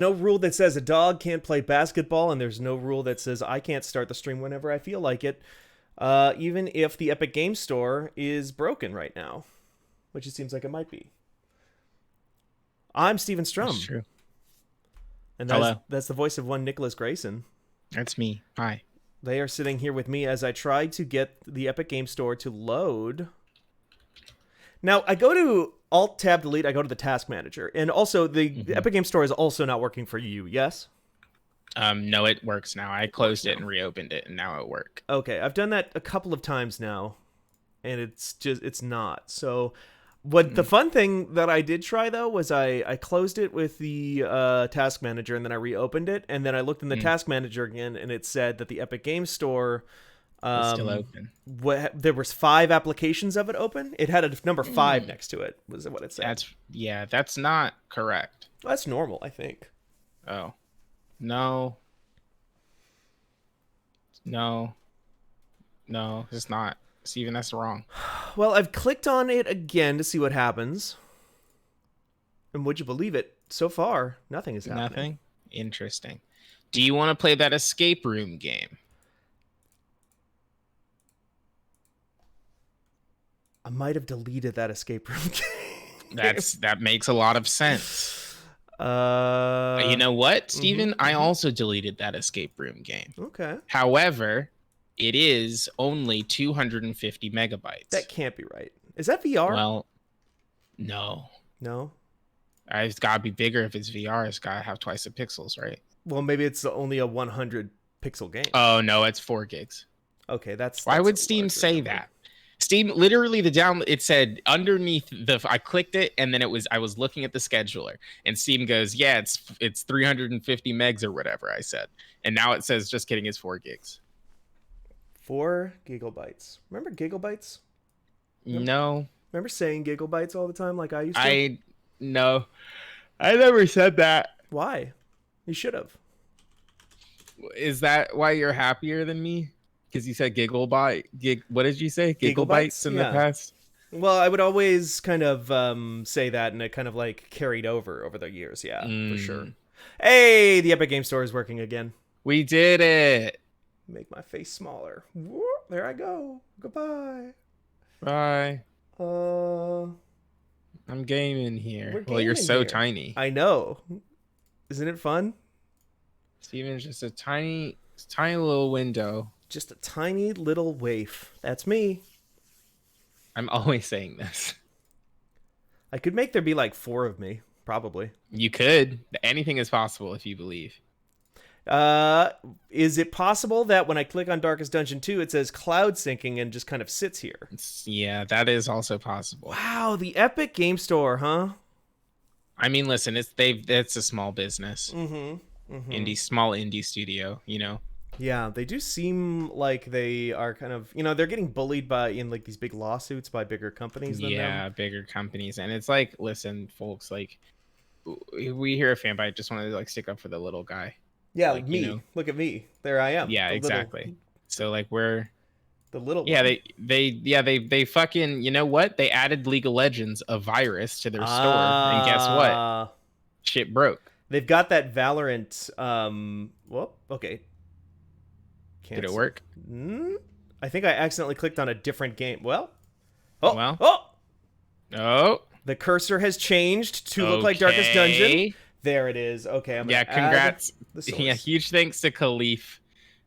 No rule that says a dog can't play basketball, and there's no rule that says I can't start the stream whenever I feel like it, even if the Epic Game Store is broken right now, which it seems like it might be. I'm Steven That's Strum, true. and Hello. that's the voice of one Nicholas Grayson. That's me. Hi. They are sitting here with me as I try to get the Epic Game Store to load. Now, I go to Alt-Tab-Delete, I go to the Task Manager, and also the Epic Game Store is also not working for you, yes? No, it works now. I closed it and reopened it, and now it works. Okay, I've done that a couple of times now, and it's not. So, what the fun thing that I did try, though, was I closed it with the Task Manager, and then I reopened it, and then I looked in the Task Manager again, and it said that the Epic Game Store... It's still open. There was 5 applications of it open. It had a number 5 next to it. Was what it said? That's not correct. That's normal, I think. Oh, no, it's not. Steven, that's wrong. Well, I've clicked on it again to see what happens, and would you believe it? So far, nothing is happening. Nothing. Interesting. Do you want to play that escape room game? I might have deleted that escape room game. That makes a lot of sense. You know what, Steven? I also deleted that escape room game. Okay. However, it is only 250 megabytes. That can't be right. Is that VR? Well, no. No? It's got to be bigger if it's VR. It's got to have twice the pixels, right? Well, maybe it's only a 100 pixel game. Oh, no, it's 4 gigs. Okay, Why would Steam say number. that? Steam, literally it said underneath I clicked it, and then I was looking at the scheduler, and Steam goes, yeah, it's 350 megs or whatever I said. And now it says, just kidding, it's 4 gigs. 4 gigabytes. Remember gigabytes? No. Remember saying gigabytes all the time like I used to? No. I never said that. Why? You should have. Is that why you're happier than me? Because you said what did you say? Gigabytes in the past? Well, I would always kind of say that, and it kind of like carried over the years. Yeah, for sure. Hey, the Epic Game Store is working again. We did it. Make my face smaller. Whoop, there I go. Goodbye. Bye. I'm gaming here. Well, you're so here. tiny. I know. Isn't it fun? Steven's just a tiny little window. Just a tiny little waif. That's me. I'm always saying this. I could make there be like 4 of me, probably. You could. Anything is possible if you believe. Is it possible that when I click on Darkest Dungeon 2, it says cloud syncing and just kind of sits here? Yeah, that is also possible. Wow, the Epic Game Store, huh? I mean, listen, it's a small business. Small indie studio, you know. Yeah, they do seem like they are kind of, they're getting bullied in like these big lawsuits by bigger companies than them. Yeah, bigger companies. And it's like, listen, folks, like, we hear a fanbite, just want to like stick up for the little guy. Yeah, like me. Look at me. There I am. Yeah, exactly. So like we're the little yeah, one. they fucking, you know what? They added League of Legends, a virus, to their store. And guess what? Shit broke. They've got that Valorant okay. Did it work? I think I accidentally clicked on a different game. The cursor has changed to look like Darkest Dungeon. There it is. Okay, I'm gonna congrats. Add Yeah, huge thanks to Khalif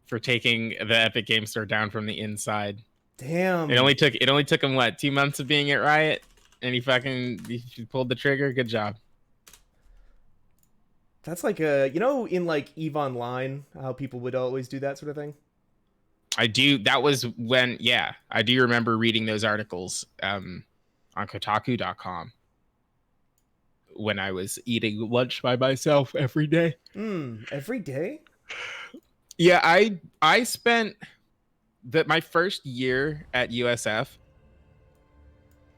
for taking the Epic Game Store down from the inside. Damn. It only took him what, 2 months of being at Riot, and he pulled the trigger. Good job. That's like in like EVE Online, how people would always do that sort of thing. I do. That was when, I do remember reading those articles on Kotaku.com when I was eating lunch by myself every day. Every day? Yeah, I spent my first year at USF.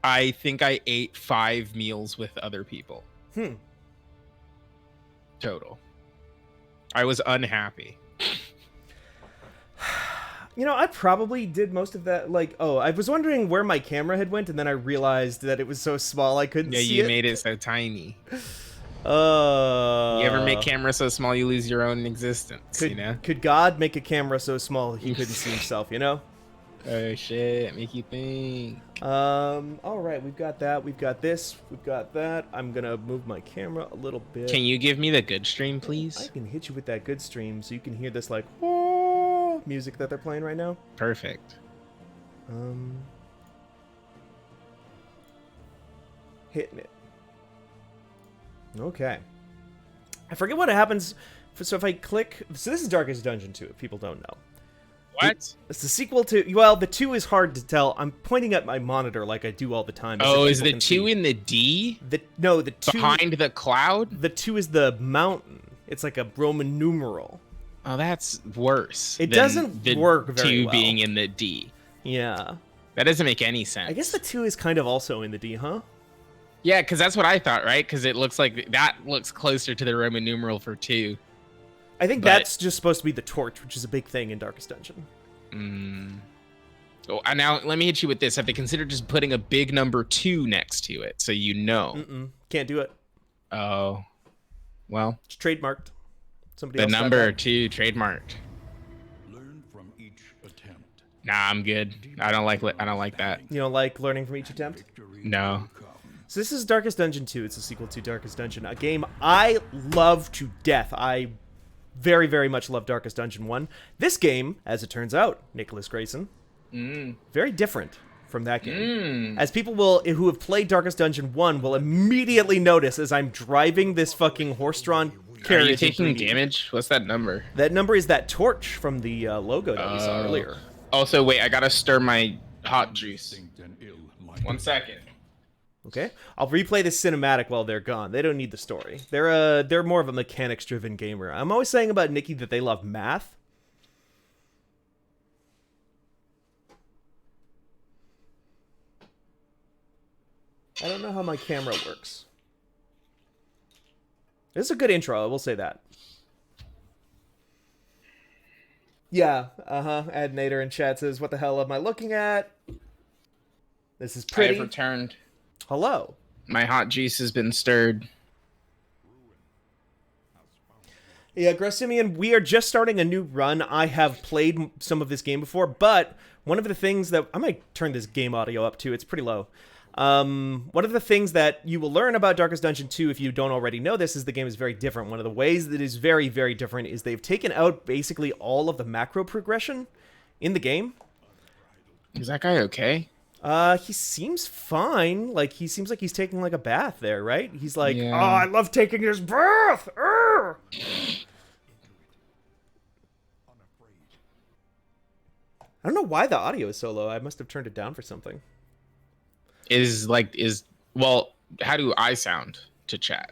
I think I ate 5 meals with other people. Total. I was unhappy. I probably did most of that. I was wondering where my camera had went, and then I realized that it was so small I couldn't see it. Yeah, you made it so tiny. You ever make camera so small you lose your own existence, you know? Could God make a camera so small he couldn't see himself, you know? Oh shit, make you think. All right, we've got that, we've got this, we've got that. I'm gonna move my camera a little bit. Can you give me the good stream, please? I can hit you with that good stream so you can hear this, like, music that they're playing right now. Perfect. Hitting it. Okay. I forget what happens. So if I click... So this is Darkest Dungeon 2, if people don't know. What? It's the sequel to... Well, the 2 is hard to tell. I'm pointing at my monitor like I do all the time. Oh, is the 2 in the D? No, the 2... Behind the cloud? The 2 is the mountain. It's like a Roman numeral. Oh, that's worse. It doesn't work very well. 2 being in the D. Yeah. That doesn't make any sense. I guess the 2 is kind of also in the D, huh? Yeah, because that's what I thought, right? Because it looks like that looks closer to the Roman numeral for 2. I think that's just supposed to be the torch, which is a big thing in Darkest Dungeon. Oh, and now let me hit you with this. Have they considered just putting a big number 2 next to it so you know? Can't do it. Oh. Well. It's trademarked. Somebody the else number 2 trademarked. Learn from each attempt. Nah, I'm good. I don't like that. You don't like learning from each attempt? No. So this is Darkest Dungeon 2. It's a sequel to Darkest Dungeon, a game I love to death. I very, very much love Darkest Dungeon 1. This game, as it turns out, Nicholas Grayson, very different from that game. As people who have played Darkest Dungeon 1 will immediately notice as I'm driving this fucking horse-drawn carriage. Are you taking damage? What's that number? That number is that torch from the logo that we saw earlier. Also, wait, I gotta stir my hot juice. 1 second. Okay, I'll replay the cinematic while they're gone. They don't need the story. They're more of a mechanics-driven gamer. I'm always saying about Nikki that they love math. I don't know how my camera works. This is a good intro, I will say that. Yeah, Adnator in chat says, what the hell am I looking at? This is pretty. I have returned. Hello. My hot juice has been stirred. Yeah, Grossimian, we are just starting a new run. I have played some of this game before, but one of the things that... I might turn this game audio up too. It's pretty low. One of the things that you will learn about Darkest Dungeon 2, if you don't already know this, is the game is very different. One of the ways that is very, very different is they've taken out basically all of the macro progression in the game. Is that guy okay? He seems fine. Like, he seems like he's taking, like, a bath there, right? He's like, yeah. Oh, I love taking this bath! Urgh! I don't know why the audio is so low. I must have turned it down for something. Well, how do I sound to chat?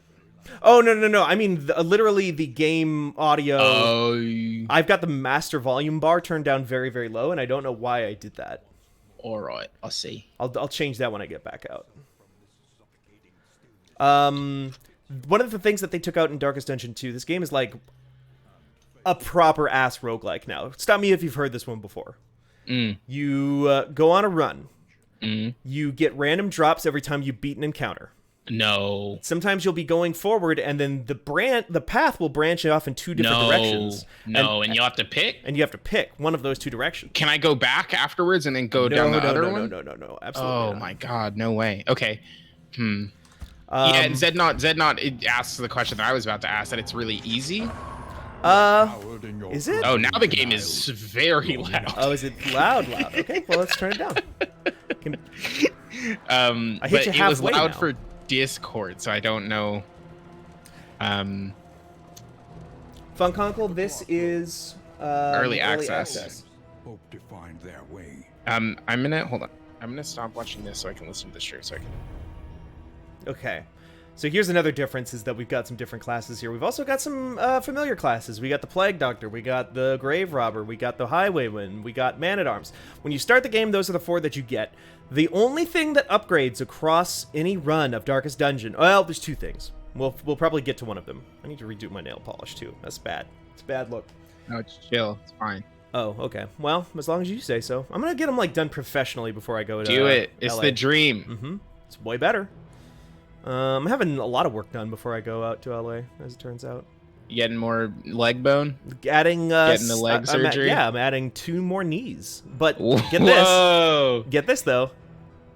Oh, no. I mean, literally the game audio. Oh. I've got the master volume bar turned down very, very low, and I don't know why I did that. All right, I'll see. I'll change that when I get back out. One of the things that they took out in Darkest Dungeon 2, this game is like a proper ass roguelike now. Stop me if you've heard this one before. You go on a run. You get random drops every time you beat an encounter. No. Sometimes you'll be going forward, and then the path will branch off in two different directions. No, and you'll have to pick? And you have to pick one of those two directions. Can I go back afterwards and then go down the other one? No, absolutely Oh not. my god, no way. Okay. Yeah, and Zednot it asks the question that I was about to ask, that it's really easy. Is it? Oh, now the game is very loud. Oh, is it loud? Okay, well, let's turn it down. I hit you it was halfway loud now. for Discord, so I don't know. Funkonkle, this is early access. Hope to find their way. I'm gonna stop watching this so I can listen to this shirt so I can. Okay. So here's another difference, is that we've got some different classes here. We've also got some familiar classes. We got the Plague Doctor, we got the Grave Robber, we got the Highwayman, we got Man-at-Arms. When you start the game, those are the four that you get. The only thing that upgrades across any run of Darkest Dungeon... Well, there's two things. We'll probably get to one of them. I need to redo my nail polish, too. That's bad. It's a bad look. No, it's chill. It's fine. Oh, okay. Well, as long as you say so. I'm gonna get them, like, done professionally before I go to Do it. It's LA. the dream. Mm-hmm. It's way better. I'm having a lot of work done before I go out to LA, as it turns out. You getting more leg bone? Getting the leg surgery? I'm adding 2 more knees. But Whoa. Get this though,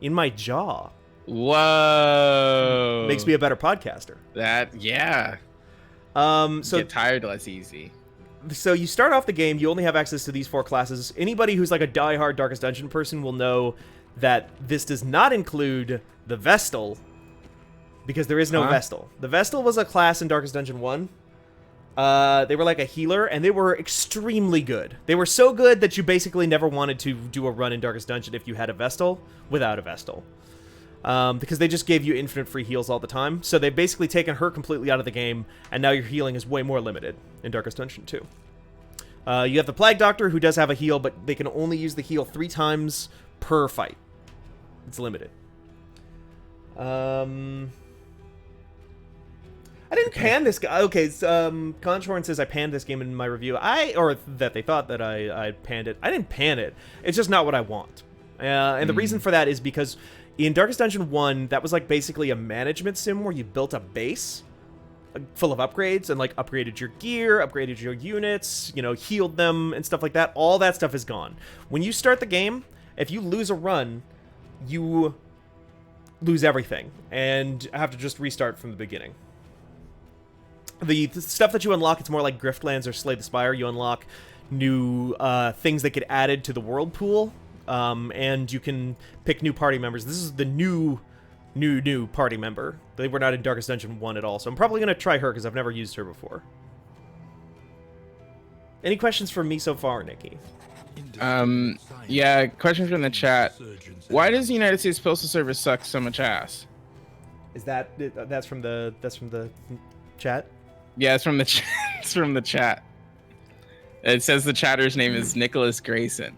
in my jaw. Whoa. Makes me a better podcaster. Yeah. So get tired less easy. So you start off the game, you only have access to these 4 classes. Anybody who's like a diehard Darkest Dungeon person will know that this does not include the Vestal, because there is no Vestal. The Vestal was a class in Darkest Dungeon 1. They were like a healer, and they were extremely good. They were so good that you basically never wanted to do a run in Darkest Dungeon if you had a Vestal without a Vestal. Because they just gave you infinite free heals all the time. So they've basically taken her completely out of the game, and now your healing is way more limited in Darkest Dungeon 2. You have the Plague Doctor, who does have a heal, but they can only use the heal 3 times per fight. It's limited. I didn't pan this guy. Okay, Conchorn says I panned this game in my review. Or that they thought that I panned it. I didn't pan it. It's just not what I want. And the reason for that is because in Darkest Dungeon 1, that was like basically a management sim where you built a base full of upgrades and like upgraded your gear, upgraded your units, you know, healed them and stuff like that. All that stuff is gone. When you start the game, if you lose a run, you lose everything and have to just restart from the beginning. The stuff that you unlock, it's more like Griftlands or Slay the Spire. You unlock new things that get added to the world pool, and you can pick new party members. This is the new party member. They were not in Darkest Dungeon 1 at all, so I'm probably going to try her because I've never used her before. Any questions from me so far, Nikki? Yeah, question from the chat. Why does the United States Postal Service suck so much ass? Is that's from the chat? Yeah, it's from the it's from the chat. It says the chatter's name is Nicholas Grayson.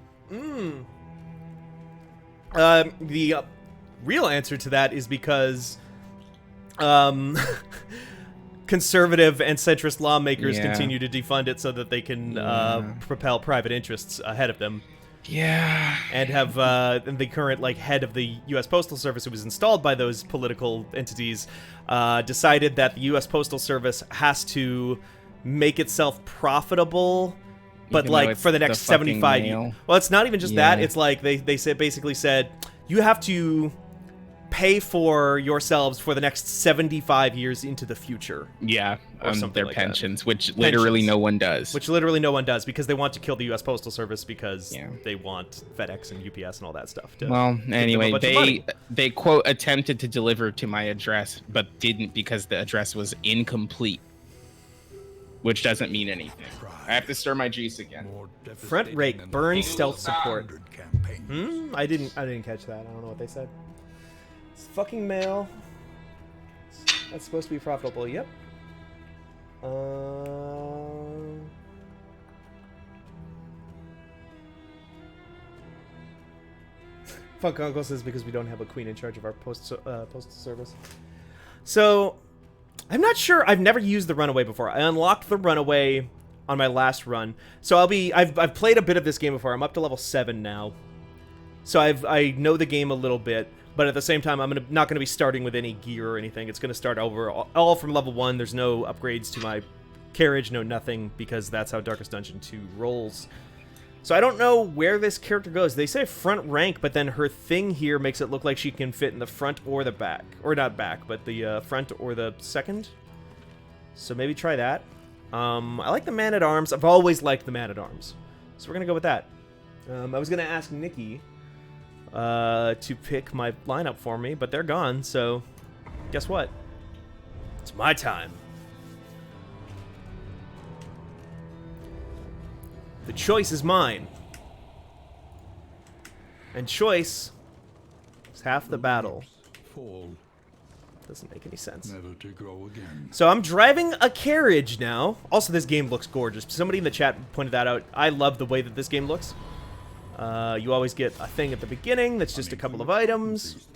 The real answer to that is because conservative and centrist lawmakers continue to defund it so that they can propel private interests ahead of them. Yeah. And have the current head of the U.S. Postal Service, who was installed by those political entities, decided that the U.S. Postal Service has to make itself profitable, but for the next 75 years. Well, it's not even just that. It's like they basically said you have to pay for yourselves for the next 75 years into the future. Yeah, their pensions, which literally no one does. Which literally no one does because they want to kill the U.S. Postal Service because they want FedEx and UPS and all that stuff. Well, anyway, they quote attempted to deliver to my address, but didn't because the address was incomplete, which doesn't mean anything. I have to stir my juice again. Front rake, burn stealth support. I didn't catch that. I don't know what they said. It's fucking mail. That's supposed to be profitable. Yep. Funk Uncle says because we don't have a queen in charge of our postal service. So, I'm not sure. I've never used the runaway before. I unlocked the runaway on my last run. So I've played a bit of this game before. I'm up to level 7 now. So I know the game a little bit. But at the same time, I'm not going to be starting with any gear or anything. It's going to start over all from level 1. There's no upgrades to my carriage, no nothing, because that's how Darkest Dungeon 2 rolls. So I don't know where this character goes. They say front rank, but then her thing here makes it look like she can fit in the front or the back. Or not back, but the front or the second. So maybe try that. I like the Man-at-Arms. I've always liked the Man-at-Arms. So we're going to go with that. I was going to ask Nikki to pick my lineup for me, but they're gone, so guess what? It's my time. The choice is mine. And choice is half the battle. Doesn't make any sense. Never to grow again. So I'm driving a carriage now. Also, this game looks gorgeous. Somebody in the chat pointed that out. I love the way that this game looks. You always get a thing at the beginning that's just a couple of items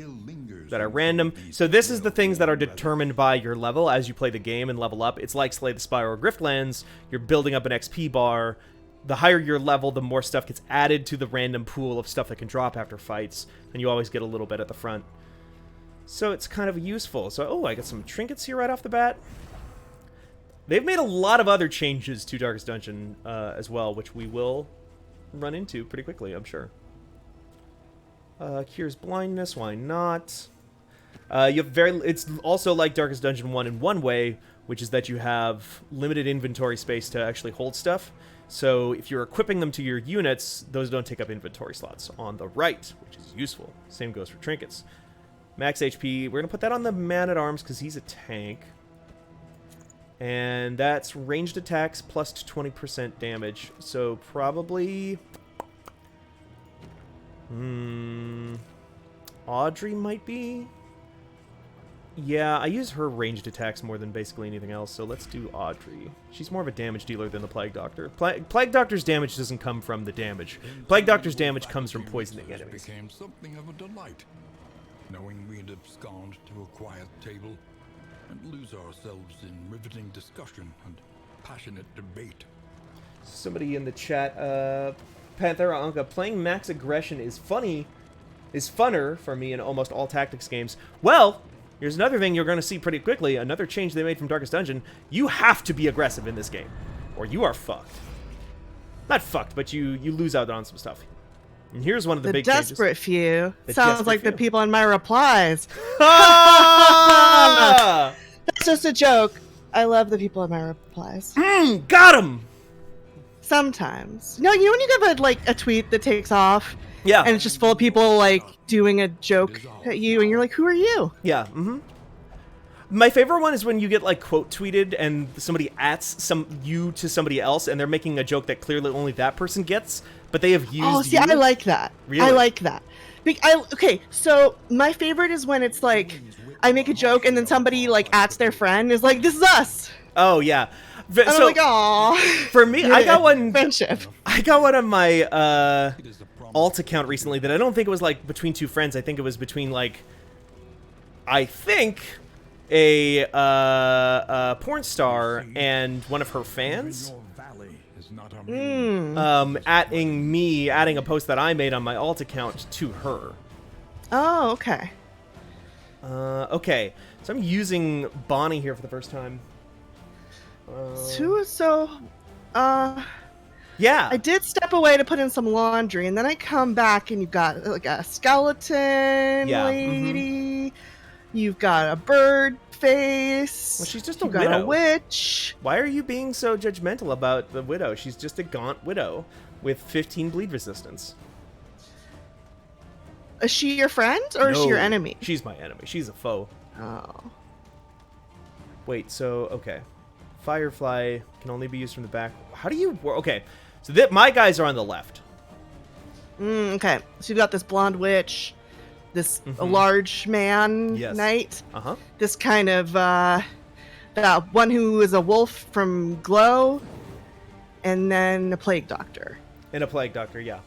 that are random. So this is the things that are determined by your level as you play the game and level up. It's like Slay the Spire or Griftlands. You're building up an XP bar. The higher your level, the more stuff gets added to the random pool of stuff that can drop after fights. And you always get a little bit at the front. So it's kind of useful. So, oh, I got some trinkets here right off the bat. They've made a lot of other changes to Darkest Dungeon as well, which we will run into pretty quickly, I'm sure. Cures blindness, why not? It's also like Darkest Dungeon 1 in one way, which is that you have limited inventory space to actually hold stuff. So if you're equipping them to your units, those don't take up inventory slots on the right, which is useful. Same goes for trinkets. Max HP, we're going to put that on the Man-at-Arms because he's a tank. And that's ranged attacks plus 20% damage. So probably... Audrey might be? Yeah, I use her ranged attacks more than basically anything else, so let's do Audrey. She's more of a damage dealer than the Plague Doctor. Plague Doctor's damage doesn't come from the damage. Plague Doctor's damage comes from poisoning enemies. Became something of a delight, knowing we'd abscond to a quiet table and lose ourselves in riveting discussion and passionate debate. Somebody in the chat, Panthera Anka, playing max aggression is funner for me in almost all tactics games. Well, here's another thing you're going to see pretty quickly, another change they made from Darkest Dungeon. You have to be aggressive in this game, or you are fucked. Not fucked, but you lose out on some stuff. And here's one of the big changes. The desperate few. Sounds like the people in my replies. Ah! That's just a joke. I love the people in my replies. Got him! Sometimes. No, you know when you give a tweet that takes off? Yeah. And it's just full of people, doing a joke at you, and you're like, who are you? Yeah, My favorite one is when you get, quote tweeted and somebody ats you to somebody else, and they're making a joke that clearly only that person gets, but they have used Oh, see, you. I like that. Really? I like that. Okay, so my favorite is when it's I make a joke, and then somebody, ats their friend, is like, this is us! Oh, yeah. And I'm like, aw. For me, I got one... Friendship. I got one on my, alt account recently that I don't think it was, between two friends. I think it was between, I think... a porn star and one of her fans adding a post that I made on my alt account to her. Oh, okay. Okay, so I'm using Bonnie here for the first time. Yeah. I did step away to put in some laundry, and then I come back and you've got a skeleton lady. You've got a bird face. Well, she's just a You've widow. got a witch. Why are you being so judgmental about the widow? She's just a gaunt widow with 15 bleed resistance. Is she your friend, or is she your enemy? She's my enemy. She's a foe. Oh. Wait, so, okay. Firefly can only be used from the back. How do you... Okay, so my guys are on the left. Okay, so you've got this blonde witch, this a large man knight, this kind of that one who is a wolf from Glow, and then a plague doctor. And a plague doctor, yeah.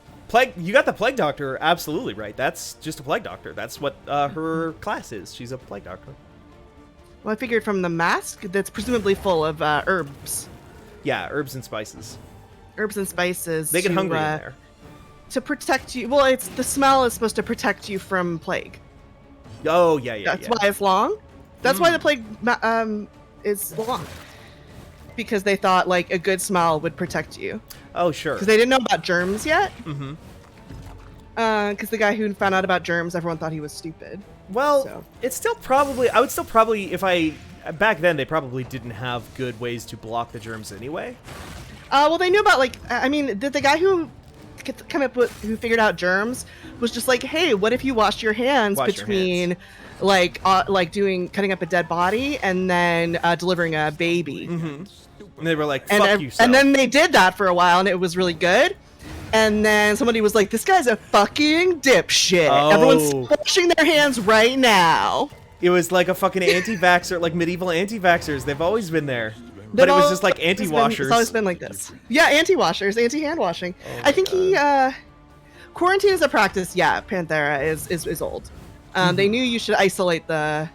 You got the plague doctor absolutely right. That's just a plague doctor. That's what her class is. She's a plague doctor. Well, I figured from the mask that's presumably full of herbs. Yeah, herbs and spices. Herbs and spices. They get hungry in there. To protect you. Well, the smell is supposed to protect you from plague. Oh, yeah. That's why it's long. That's why the plague is long. Because they thought a good smell would protect you. Oh, sure. Because they didn't know about germs yet. Mm-hmm. Because the guy who found out about germs, everyone thought he was stupid. Well, it's still probably... I would still probably... Back then, they probably didn't have good ways to block the germs anyway. Well, they knew about, the guy who who figured out germs was just hey, what if you washed your hands between cutting up a dead body and then delivering a baby? Mm-hmm. And they were like, fuck you, and then they did that for a while, and it was really good. And then somebody was like, this guy's a fucking dipshit. Oh. Everyone's washing their hands right now. It was like a fucking anti-vaxxer, medieval anti-vaxxers. They've always been there. But it was just anti-washers. It's always been like this. Yeah, anti-washers, anti-hand washing. I think quarantine is a practice. Yeah, Panthera is old. They knew you should isolate the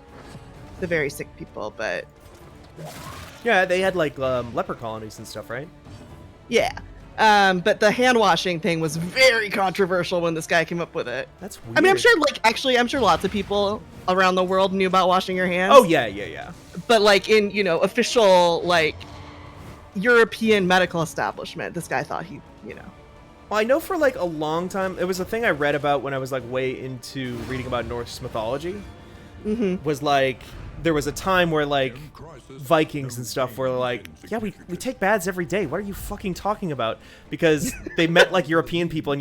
very sick people, but yeah, they had leper colonies and stuff, right? Yeah. But the hand washing thing was very controversial when this guy came up with it. That's weird. I mean, I'm sure I'm sure lots of people around the world knew about washing your hands. Oh yeah. But like in, you know, official like European medical establishment, this guy thought he, you know. Well, I know for like a long time, it was a thing I read about when I was like way into reading about Norse mythology. Was like there was a time where like Vikings and stuff were like, yeah, we take baths every day. What are you fucking talking about? Because they met like European people, and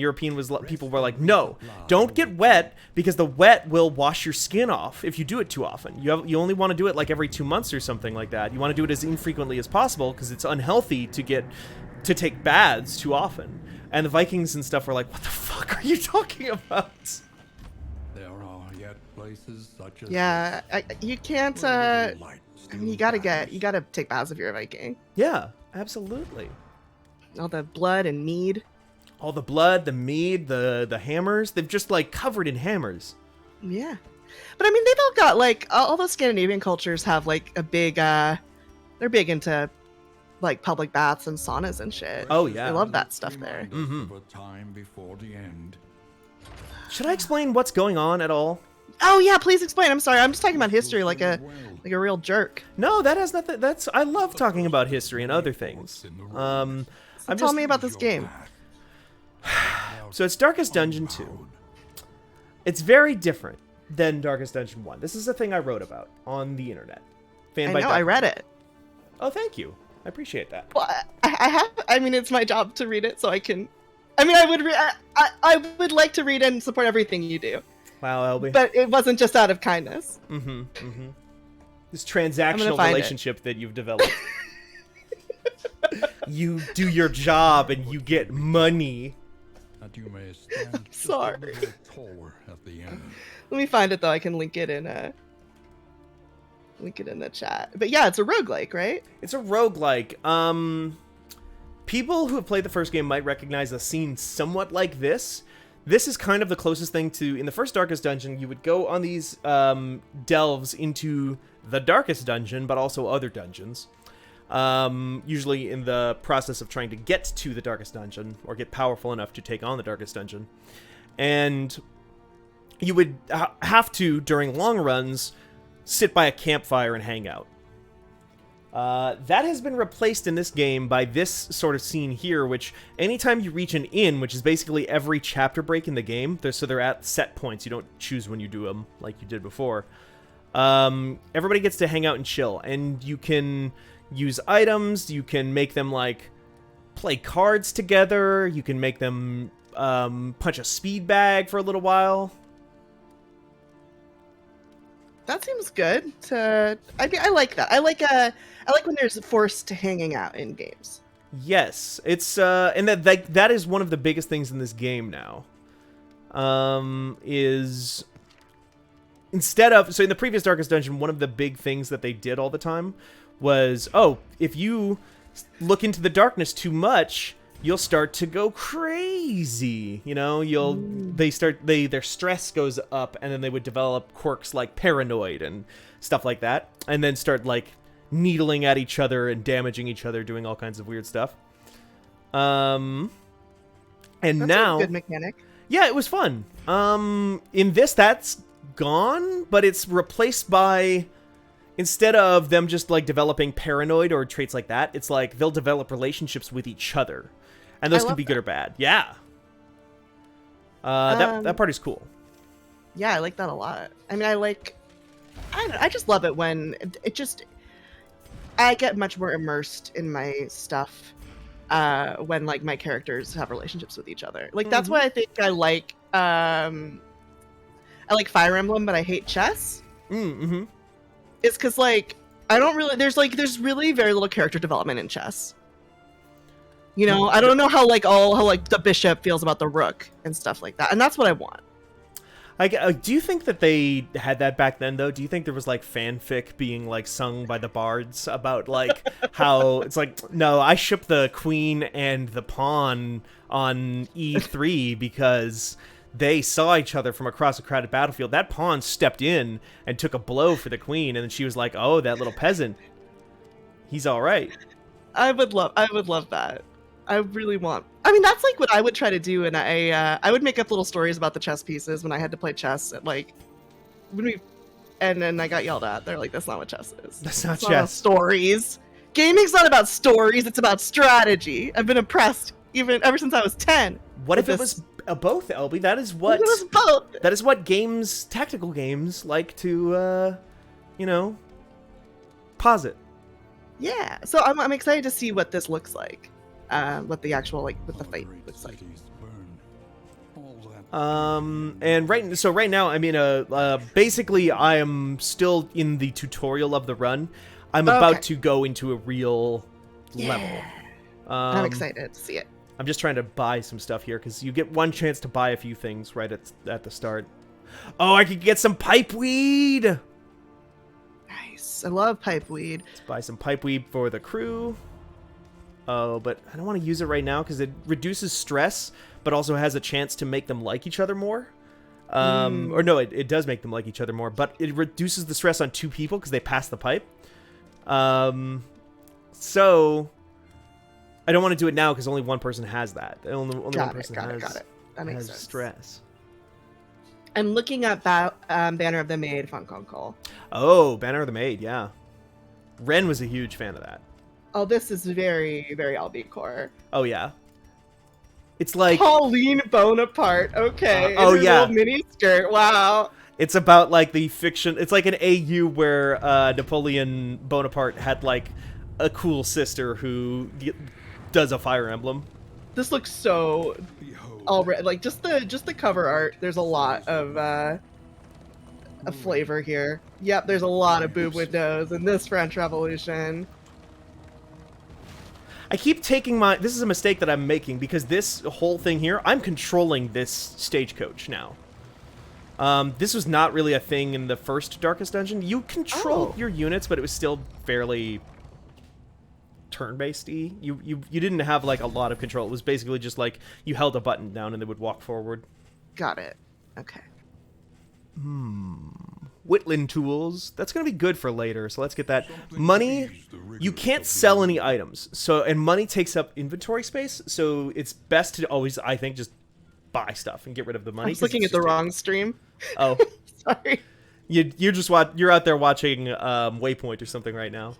people were like, no, don't get wet because the wet will wash your skin off if you do it too often. You only want to do it like every 2 months or something like that. You want to do it as infrequently as possible because it's unhealthy to take baths too often. And the Vikings and stuff were like, what the fuck are you talking about? There are yet places such as you can't. I mean, you gotta take baths if you're a Viking. Yeah, absolutely. All the blood and mead. All the blood, the mead, the hammers. They've just like covered in hammers. Yeah, but I mean, they've all got like all those Scandinavian cultures have like a big. They're big into like public baths and saunas and shit. Oh yeah, I love that stuff there. Time before the end. Should I explain what's going on at all? Oh yeah, please explain. I'm sorry, I'm just talking about history like a real jerk. No, that has nothing. I love talking about history and other things. Tell me about this game. So it's Darkest Dungeon 2. It's very different than Darkest Dungeon 1. This is a thing I wrote about on the internet. I read it. Oh, thank you. I appreciate that. Well, I mean, it's my job to read it, so I can. I mean, I would like to read and support everything you do. Wow, LB. But it wasn't just out of kindness. This transactional relationship that you've developed. You do your job and you get money. That you may stand I'm sorry. just a little taller at the end. Let me find it though. I can link it in the chat. But yeah, it's a roguelike, right? It's a roguelike. People who have played the first game might recognize a scene somewhat like this. This is kind of the closest thing to, in the first Darkest Dungeon, you would go on these delves into the Darkest Dungeon, but also other dungeons. Usually in the process of trying to get to the Darkest Dungeon, or get powerful enough to take on the Darkest Dungeon. And you would have to, during long runs, sit by a campfire and hang out. That has been replaced in this game by this sort of scene here, which anytime you reach an inn, which is basically every chapter break in the game, they're at set points. You don't choose when you do them like you did before. Everybody gets to hang out and chill, and you can use items, you can make them like play cards together, you can make them punch a speed bag for a little while. That seems good. I mean, I like that. I like when there's forced hanging out in games. Yes, it's and that is one of the biggest things in this game now. Is instead of, so in the previous Darkest Dungeon, one of the big things that they did all the time was, if you look into the darkness too much, you'll start to go crazy. You know, their stress goes up, and then they would develop quirks like paranoid and stuff like that, and then start like needling at each other and damaging each other, doing all kinds of weird stuff. And that's now, a good mechanic. Yeah, it was fun. In this, that's gone, but it's replaced by, instead of them just like developing paranoid or traits like that, it's like they'll develop relationships with each other, and those can be good or bad. Yeah. That part is cool. Yeah, I like that a lot. I mean, I just love it when I get much more immersed in my stuff when like my characters have relationships with each other. Like that's why I think I like Fire Emblem, but I hate chess. Mm-hmm. It's because like I don't really there's really very little character development in chess. You know, I don't know how the bishop feels about the rook and stuff like that, and that's what I want. Do you think that they had that back then, though? Do you think there was, like, fanfic being, like, sung by the bards about, like, how it's like, no, I ship the queen and the pawn on E3 because they saw each other from across a crowded battlefield. That pawn stepped in and took a blow for the queen, and then she was like, oh, that little peasant, he's all right. I would love that. I really want. I mean, that's like what I would try to do, and I would make up little stories about the chess pieces when I had to play chess. At like, when we and then I got yelled at. They're like, "That's not what chess is. That's not it's chess. Not stories. Gaming's not about stories. It's about strategy." I've been impressed ever since I was 10. What if it was both, LB? That is what. It was both. That is what games, tactical games, like to, posit. Yeah. So I'm excited to see what this looks like. What the actual what the fight looks like. And right now, I mean, basically, I am still in the tutorial of the run. I'm about to go into a real level. I'm excited to see it. I'm just trying to buy some stuff here because you get one chance to buy a few things right at the start. Oh, I could get some pipeweed. Nice. I love pipeweed. Let's buy some pipeweed for the crew. Oh, but I don't want to use it right now because it reduces stress, but also has a chance to make them like each other more. Or no, it does make them like each other more, but it reduces the stress on 2 people because they pass the pipe. So I don't want to do it now because only one person has that. Only one person has That makes sense. stress. I'm looking at Banner of the Maid Funcom Call. Oh, Banner of the Maid, yeah. Ren was a huge fan of that. Oh, this is very, very albacore. Oh, yeah. It's like... Pauline Bonaparte, okay. Oh, yeah. Little mini skirt, wow. It's about, like, the fiction... It's like an AU where Napoleon Bonaparte had, like, a cool sister who does a Fire Emblem. This looks so... already, like, just the cover art, there's a lot of flavor here. Yep, there's a lot of boob windows in this French Revolution. I keep taking this is a mistake that I'm making because this whole thing here, I'm controlling this stagecoach now. This was not really a thing in the first Darkest Dungeon. You controlled your units, but it was still fairly turn-based-y. You didn't have, like, a lot of control. It was basically just, like, you held a button down and they would walk forward. Got it. Okay. Whitland tools. That's going to be good for later, so let's get that. Money, you can't sell any items. And money takes up inventory space, so it's best to always, I think, just buy stuff and get rid of the money. I was looking at the wrong stream. Oh. Sorry. You're out there watching Waypoint or something right now.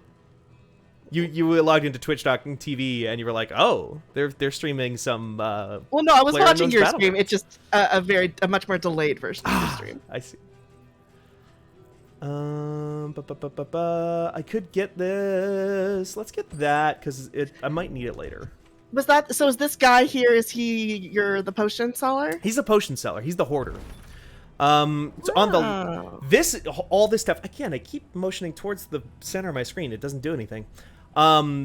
You logged into Twitch.tv and you were like, oh, they're streaming some. Well, no, I was watching your stream. It's just a much more delayed version of your stream. I see. I could get this. Let's get that because I might need it later. So is this guy here? Is you're the potion seller? He's the potion seller. He's the hoarder. On all this stuff. Again, I keep motioning towards the center of my screen. It doesn't do anything.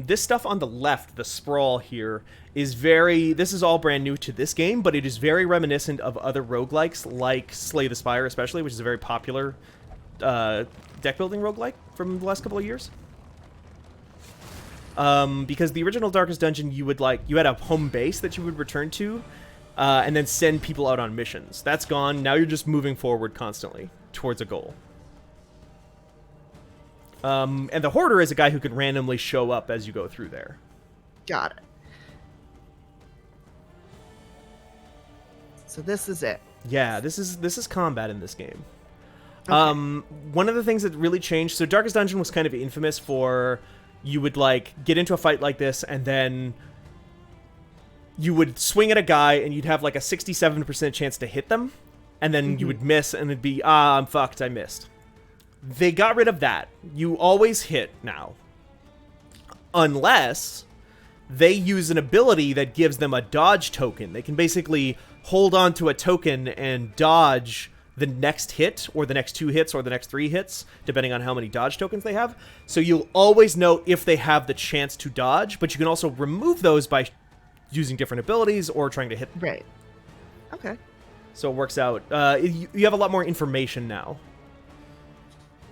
This stuff on the left, the sprawl here, this is all brand new to this game, but it is very reminiscent of other roguelikes, like Slay the Spire especially, which is a very popular deck-building roguelike from the last couple of years. Because the original Darkest Dungeon, you had a home base that you would return to, and then send people out on missions. That's gone. Now you're just moving forward constantly towards a goal. And the Hoarder is a guy who can randomly show up as you go through there. Got it. So this is it. Yeah, this is combat in this game. Okay. One of the things that really changed... So Darkest Dungeon was kind of infamous for... You would, get into a fight like this, and then... You would swing at a guy, and you'd have, a 67% chance to hit them. And then you would miss, and it'd be, I'm fucked, I missed. They got rid of that. You always hit now. Unless they use an ability that gives them a dodge token. They can basically hold on to a token and dodge the next hit, or the next 2 hits, or the next 3 hits, depending on how many dodge tokens they have. So you'll always know if they have the chance to dodge, but you can also remove those by using different abilities or trying to hit them. Right. Okay. So it works out. You have a lot more information now.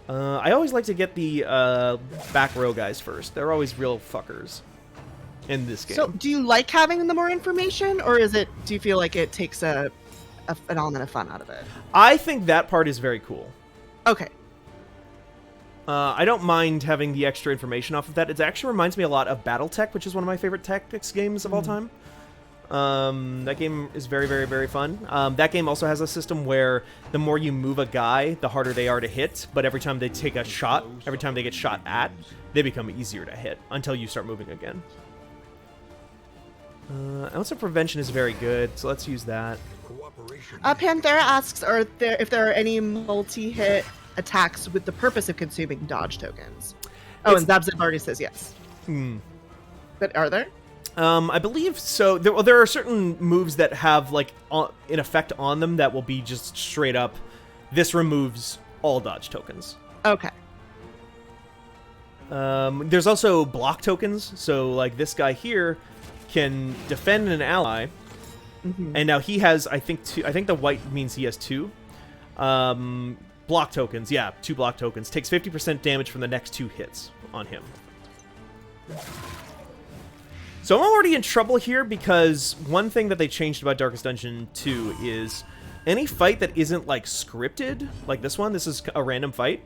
I always like to get the back row guys first. They're always real fuckers in this game. So do you like having the more information, or do you feel like it takes an element of fun out of it? I think that part is very cool. Okay. I don't mind having the extra information off of that. It actually reminds me a lot of BattleTech, which is one of my favorite tactics games of all time. That game is very, very, very fun. That game also has a system where the more you move a guy, the harder they are to hit. But every time they take a shot, every time they get shot at, they become easier to hit until you start moving again. Ounce of Prevention is very good, so let's use that. Panthera asks, if there are any multi-hit attacks with the purpose of consuming dodge tokens? Oh, and Zabzib already says yes. But are there? I believe so. There are certain moves that have like an effect on them that will be just straight up. This removes all dodge tokens. Okay. There's also block tokens. So like this guy here can defend an ally, and now he has I think two. I think the white means he has two. Block tokens. Yeah, 2 block tokens. Takes 50% damage from the next 2 hits on him. So I'm already in trouble here because one thing that they changed about Darkest Dungeon 2 is any fight that isn't like scripted, like this one, this is a random fight,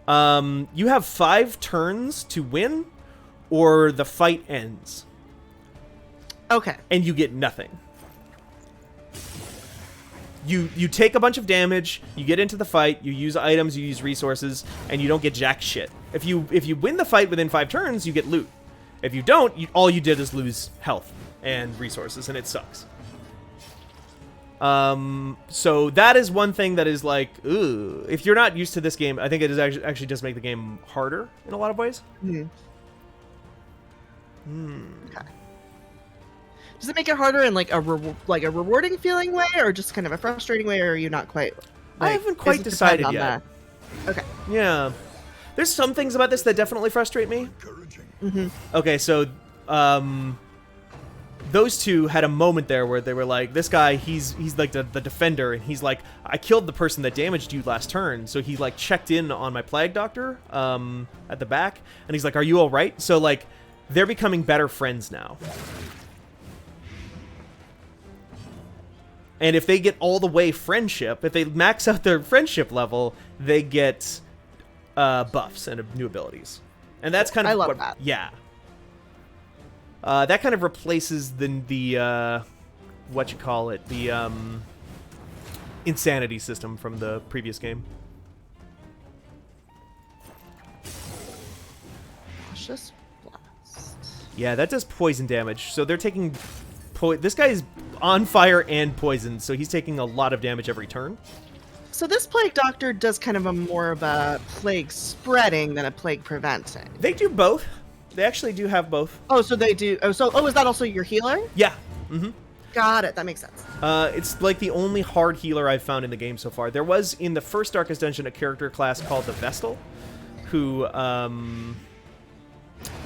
you have 5 turns to win or the fight ends. Okay. And you get nothing. You take a bunch of damage, you get into the fight, you use items, you use resources, and you don't get jack shit. If you win the fight within 5 turns, you get loot. If you don't, all you did is lose health and resources, and it sucks. So that is one thing that is like, ooh. If you're not used to this game, I think it is actually does make the game harder in a lot of ways. Okay. Does it make it harder in like a rewarding feeling way, or just kind of a frustrating way, or are you not quite? I haven't quite decided yet. Okay. Yeah. There's some things about this that definitely frustrate me. Okay, so those two had a moment there where they were like, this guy, he's like the defender, and he's like, I killed the person that damaged you last turn, so he like checked in on my plague doctor at the back, and he's like, are you all right? So like, they're becoming better friends now. And if they get all the way friendship, if they max out their friendship level, they get buffs and new abilities. And that's kind of I love that. Yeah. That kind of replaces the what you call it, the insanity system from the previous game. Cautious Blast. Yeah, that does poison damage. So they're taking this guy is on fire and poisoned, so he's taking a lot of damage every turn. So this plague doctor does kind of more of a plague spreading than a plague preventing. They do both. They actually do have both. Oh, so they do. Oh, is that also your healer? Yeah. Got it. That makes sense. It's like the only hard healer I've found in the game so far. There was in the first Darkest Dungeon a character class called the Vestal, who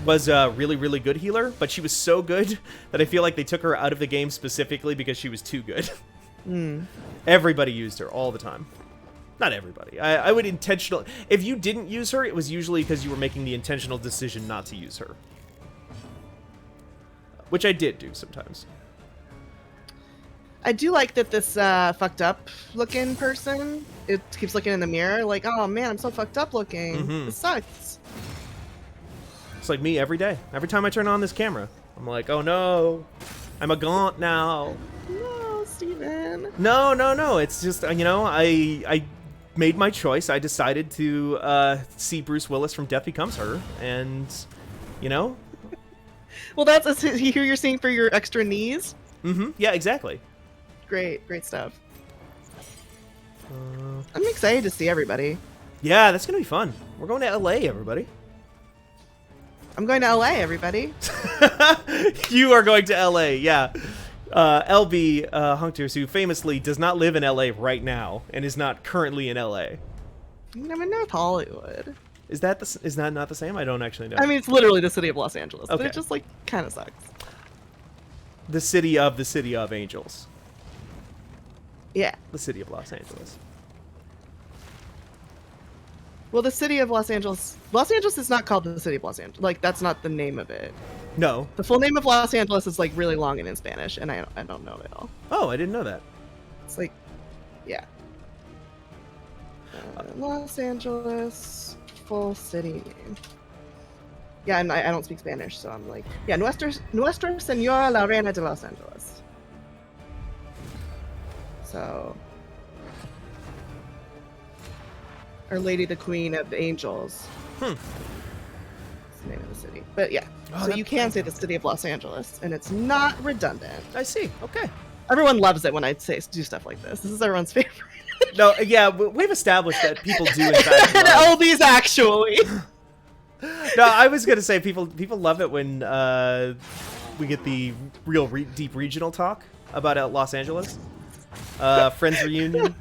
was a really, really good healer, but she was so good that I feel like they took her out of the game specifically because she was too good. Everybody used her all the time. Not everybody. I would intentionally... If you didn't use her, it was usually because you were making the intentional decision not to use her. Which I did do sometimes. I do like that this fucked up looking person, it keeps looking in the mirror like, oh man, I'm so fucked up looking. This sucks. It's like me every day. Every time I turn on this camera, I'm like, oh no, I'm a gaunt now. No, Steven. No. It's just, I made my choice. I decided to see Bruce Willis from Death Becomes Her, and, Well, that's who you're seeing for your extra knees? Yeah, exactly. Great stuff. I'm excited to see everybody. Yeah, that's going to be fun. We're going to LA, everybody. I'm going to LA, everybody. You are going to LA, yeah. LB Hunters, who famously does not live in LA right now and is not currently in LA. I'm in North Hollywood. Is that not the same? I don't actually know. I mean, it's literally the city of Los Angeles. Okay. It just kind of sucks. The city of angels. Yeah. The city of Los Angeles. Well, the city of Los Angeles is not called the city of Los Angeles. That's not the name of it. No. The full name of Los Angeles is really long and in Spanish, and I don't know it all. Oh, I didn't know that. It's yeah. Los Angeles full city name. Yeah, and I don't speak Spanish, so I'm like, yeah, Nuestra Señora la Reina de Los Angeles. So, Our Lady, the Queen of the Angels. That's the name of the city. But yeah, so you can say the city of Los Angeles, and it's not redundant. I see. Okay. Everyone loves it when I do stuff like this. This is everyone's favorite. No, yeah, we've established that people do in fact And Elby's actually. No, I was gonna say people love it when we get the real deep regional talk about Los Angeles. Friends reunion.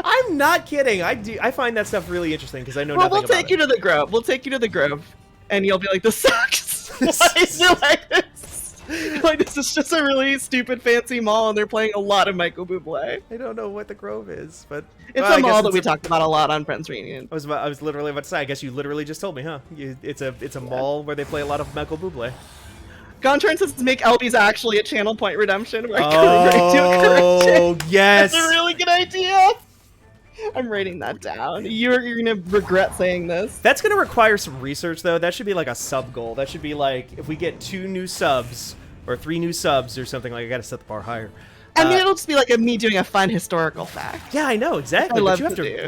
I'm not kidding. I find that stuff really interesting because I know nothing about it. We'll take you to the Grove. We'll take you to the Grove, and you'll be like, "This sucks. Why is it like this? Like this is just a really stupid fancy mall, and they're playing a lot of Michael Bublé." I don't know what the Grove is, but it's a mall that we talked about a lot on Friends Reunion. I was literally about to say. I guess you literally just told me, huh? It's a mall where they play a lot of Michael Bublé. Gonturn says make Elby's actually a channel point redemption. Oh, yes. That's a really good idea. I'm writing that down. You're gonna regret saying this. That's gonna require some research, though. That should be like a sub goal. That should be like if we get 2 new subs or 3 new subs or something. Like I gotta set the bar higher. I mean, it'll just be like me doing a fun historical fact. Yeah, I know exactly. I love but you have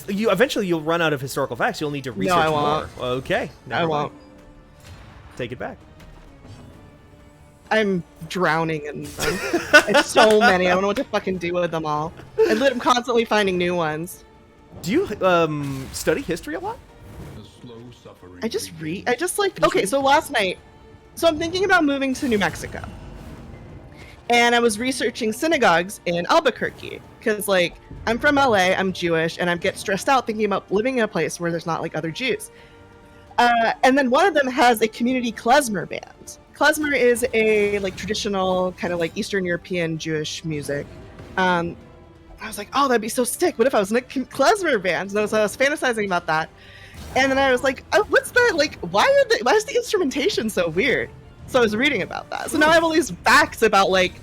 to. You eventually you'll run out of historical facts. You'll need to research I won't. more. Okay, I won't. Take it back. I'm drowning in them. It's so many. I don't know what to fucking do with them all. I'm constantly finding new ones. Do you study history a lot? I just read. Okay, so last night, so I'm thinking about moving to New Mexico. And I was researching synagogues in Albuquerque. Because, like, I'm from LA, I'm Jewish, and I get stressed out thinking about living in a place where there's not, like, other Jews. And then one of them has a community klezmer band. Klezmer is a like traditional kind of like Eastern European Jewish music. I was like, oh, that'd be so sick. What if I was in a klezmer band? And I was fantasizing about that. And then I was like, oh, what's the like? Why is the instrumentation so weird? So I was reading about that. So now I have all these facts about like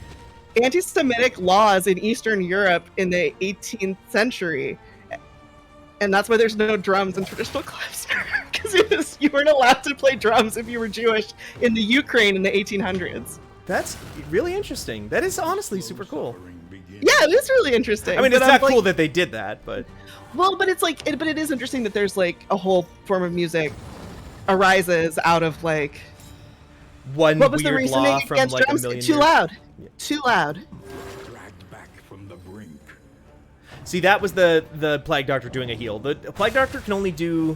anti-Semitic laws in Eastern Europe in the 18th century. And that's why there's no drums in traditional klezmer. Because you weren't allowed to play drums if you were Jewish in the Ukraine in the 1800s. That's really interesting. That is honestly super cool. Yeah, it is really interesting. I mean, it's not cool that they did that, but... Well, but it's like, but it is interesting that there's like a whole form of music arises out of like... One what was weird the reasoning law from against like drums? a million Too years. loud. Yeah. Too loud. See, that was the Plague Doctor doing a heal. The Plague Doctor can only do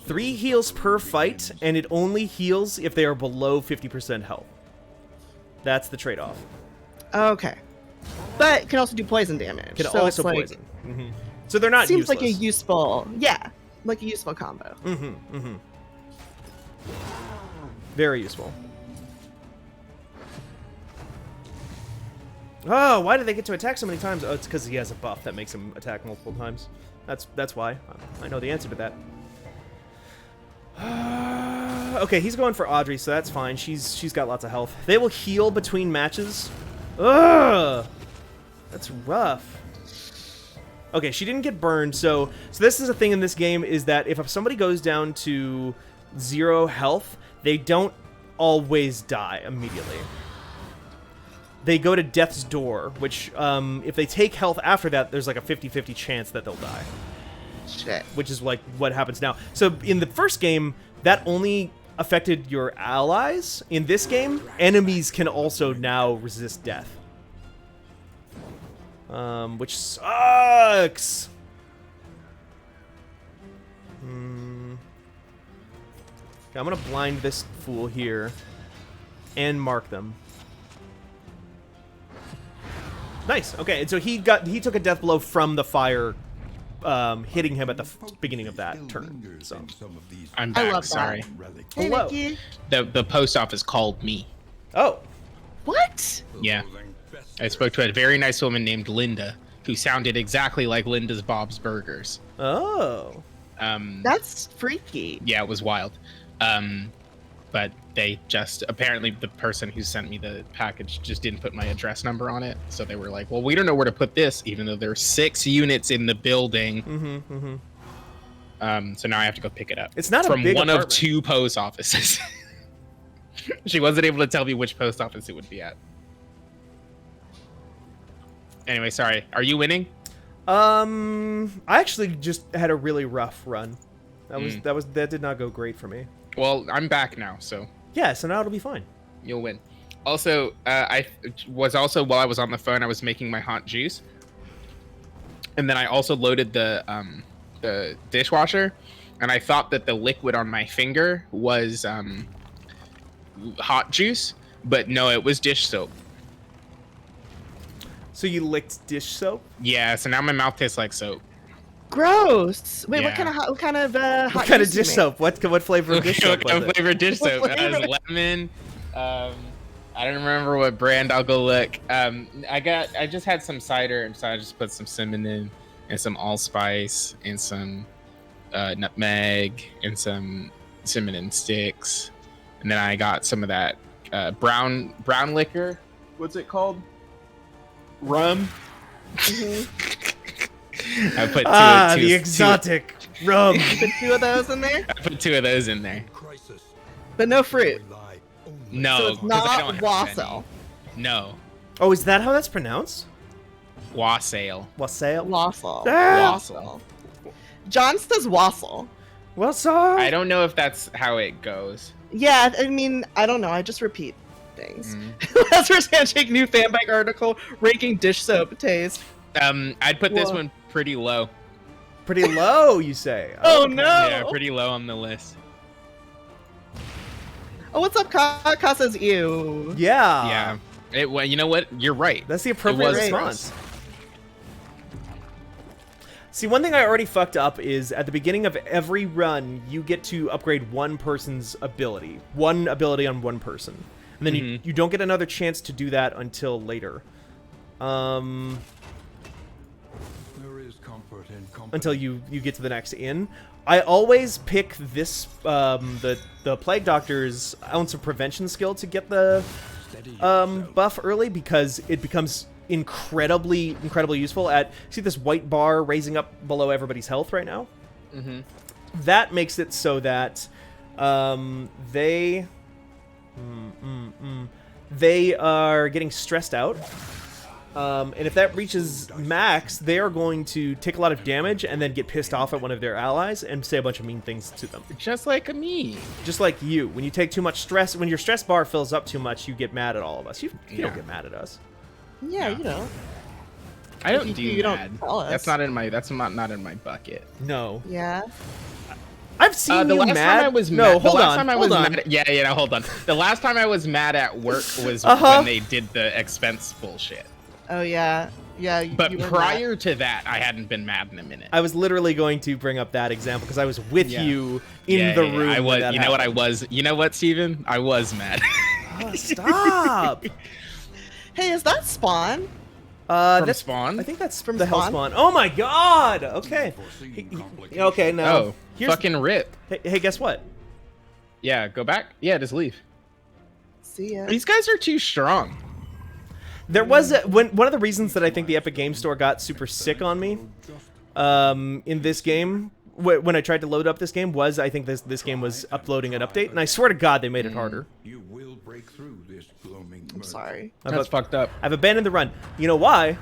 3 heals per fight, and it only heals if they are below 50% health. That's the trade-off. Okay. But it can also do poison damage. Can so also it's like, poison. Mm-hmm. So they're not seems useless. like a useful, like a useful combo. Mm-hmm, mm-hmm. Very useful. Oh, why did they get to attack so many times? Oh, it's because he has a buff that makes him attack multiple times. That's why. I know the answer to that. Okay, he's going for Audrey, so that's fine. She's got lots of health. They will heal between matches. Ugh, that's rough. Okay, she didn't get burned, so this is a thing in this game is that if somebody goes down to 0 health, they don't always die immediately. They go to death's door, which, if they take health after that, there's like a 50-50 chance that they'll die. Shit. Which is like what happens now. So in the first game, that only affected your allies. In this game, enemies can also now resist death. Which sucks. Okay, I'm gonna blind this fool here and mark them. Nice. Okay, and so he took a death blow from the fire, hitting him at the beginning of that turn. So I'm back. I love sorry. Hey, hello. Nikki. The post office called me. Oh. What? Yeah. I spoke to a very nice woman named Linda, who sounded exactly like Linda's Bob's Burgers. Oh. That's freaky. Yeah, it was wild. But they just, apparently the person who sent me the package just didn't put my address number on it. So they were like, well, we don't know where to put this, even though there's 6 units in the building. Mm-hmm, mm-hmm. So now I have to go pick it up. It's not from a big one apartment. of 2 post offices. She wasn't able to tell me which post office it would be at. Anyway, sorry. Are you winning? I actually just had a really rough run. That did not go great for me. Well, I'm back now, so. Yeah, so now it'll be fine. You'll win. Also, I was also, while I was on the phone, I was making my hot juice. And then I also loaded the dishwasher, and I thought that the liquid on my finger was hot juice, but no, it was dish soap. So you licked dish soap? Yeah, so now my mouth tastes like soap. Gross. Wait, Yeah. what kind of What kind of dish soap? What flavor of dish soap? What kind of flavor dish soap? What It has flavor? lemon. I don't remember what brand. I'll go look. I just had some cider, and so I just put some cinnamon and some allspice and some nutmeg and some cinnamon sticks, and then I got some of that brown liquor. What's it called? Rum. I put two the exotic rum. You put 2 of those in there, I put 2 of those in there. Crisis. but no fruit. Rely only No, So it's 'cause I not don't have wassail. any. No, Oh, is that how that's pronounced? wassail. Wassail? Wassail. Ah! Wassail. John says wassail. Wassail? I don't know if that's how it goes. Yeah, I mean, I don't know. I just repeat things. Mm. Last first handshake, new fanbike article ranking dish soap taste. I'd put this Whoa. one pretty low. Pretty low, you say. Oh Okay. no! Yeah, pretty low on the list. Oh, what's up, Ka says ew. Yeah. Yeah. Well, you know what? You're right. That's the appropriate was response. See, one thing I already fucked up is at the beginning of every run, you get to upgrade one person's ability. One ability on one person. And then you don't get another chance to do that until later. there is comfort in company. Until you get to the next inn. I always pick this, the Plague Doctor's ounce of prevention skill to get the Steady yourself. buff early because it becomes incredibly useful at, see this white bar raising up below everybody's health right now? Mm-hmm. That makes it so that they are getting stressed out. And if that reaches max, they are going to take a lot of damage and then get pissed off at one of their allies and say a bunch of mean things to them. Just like me. Just like you. When you take too much stress, when your stress bar fills up too much, you get mad at all of us. You Yeah. don't get mad at us. Yeah, you know. I don't do You don't mad. tell us. That's not in my. That's not in my bucket. No. Yeah. I've seen The you last mad. time I was no, mad. hold the last on. time I hold was on. mad. No, hold on. The last time I was mad at work was Uh-huh. when they did the expense bullshit. Oh yeah. Yeah. But you were prior to that, I hadn't been mad in a minute. I was literally going to bring up that example because I was with Yeah. you in the room. I when was. that You know what I happened. was. You know what, Steven? I was mad. Oh, stop. mad. Hey, is that Spawn? From That's Spawn? I think that's From the Hell Spawn? Spawn. Oh my god. Okay. Unforeseen He- complications. Okay. Now. Oh, here's, fucking rip. Hey, guess what? Yeah, go back. Yeah, just leave. See ya. These guys are too strong. There was one of the reasons that I think the Epic Game Store got super sick on me in this game when I tried to load up this game was I think this game was uploading an update, and I swear to God they made it harder. You will break through this gloaming I'm murk. sorry. That's fucked up. I've abandoned the run. You know why?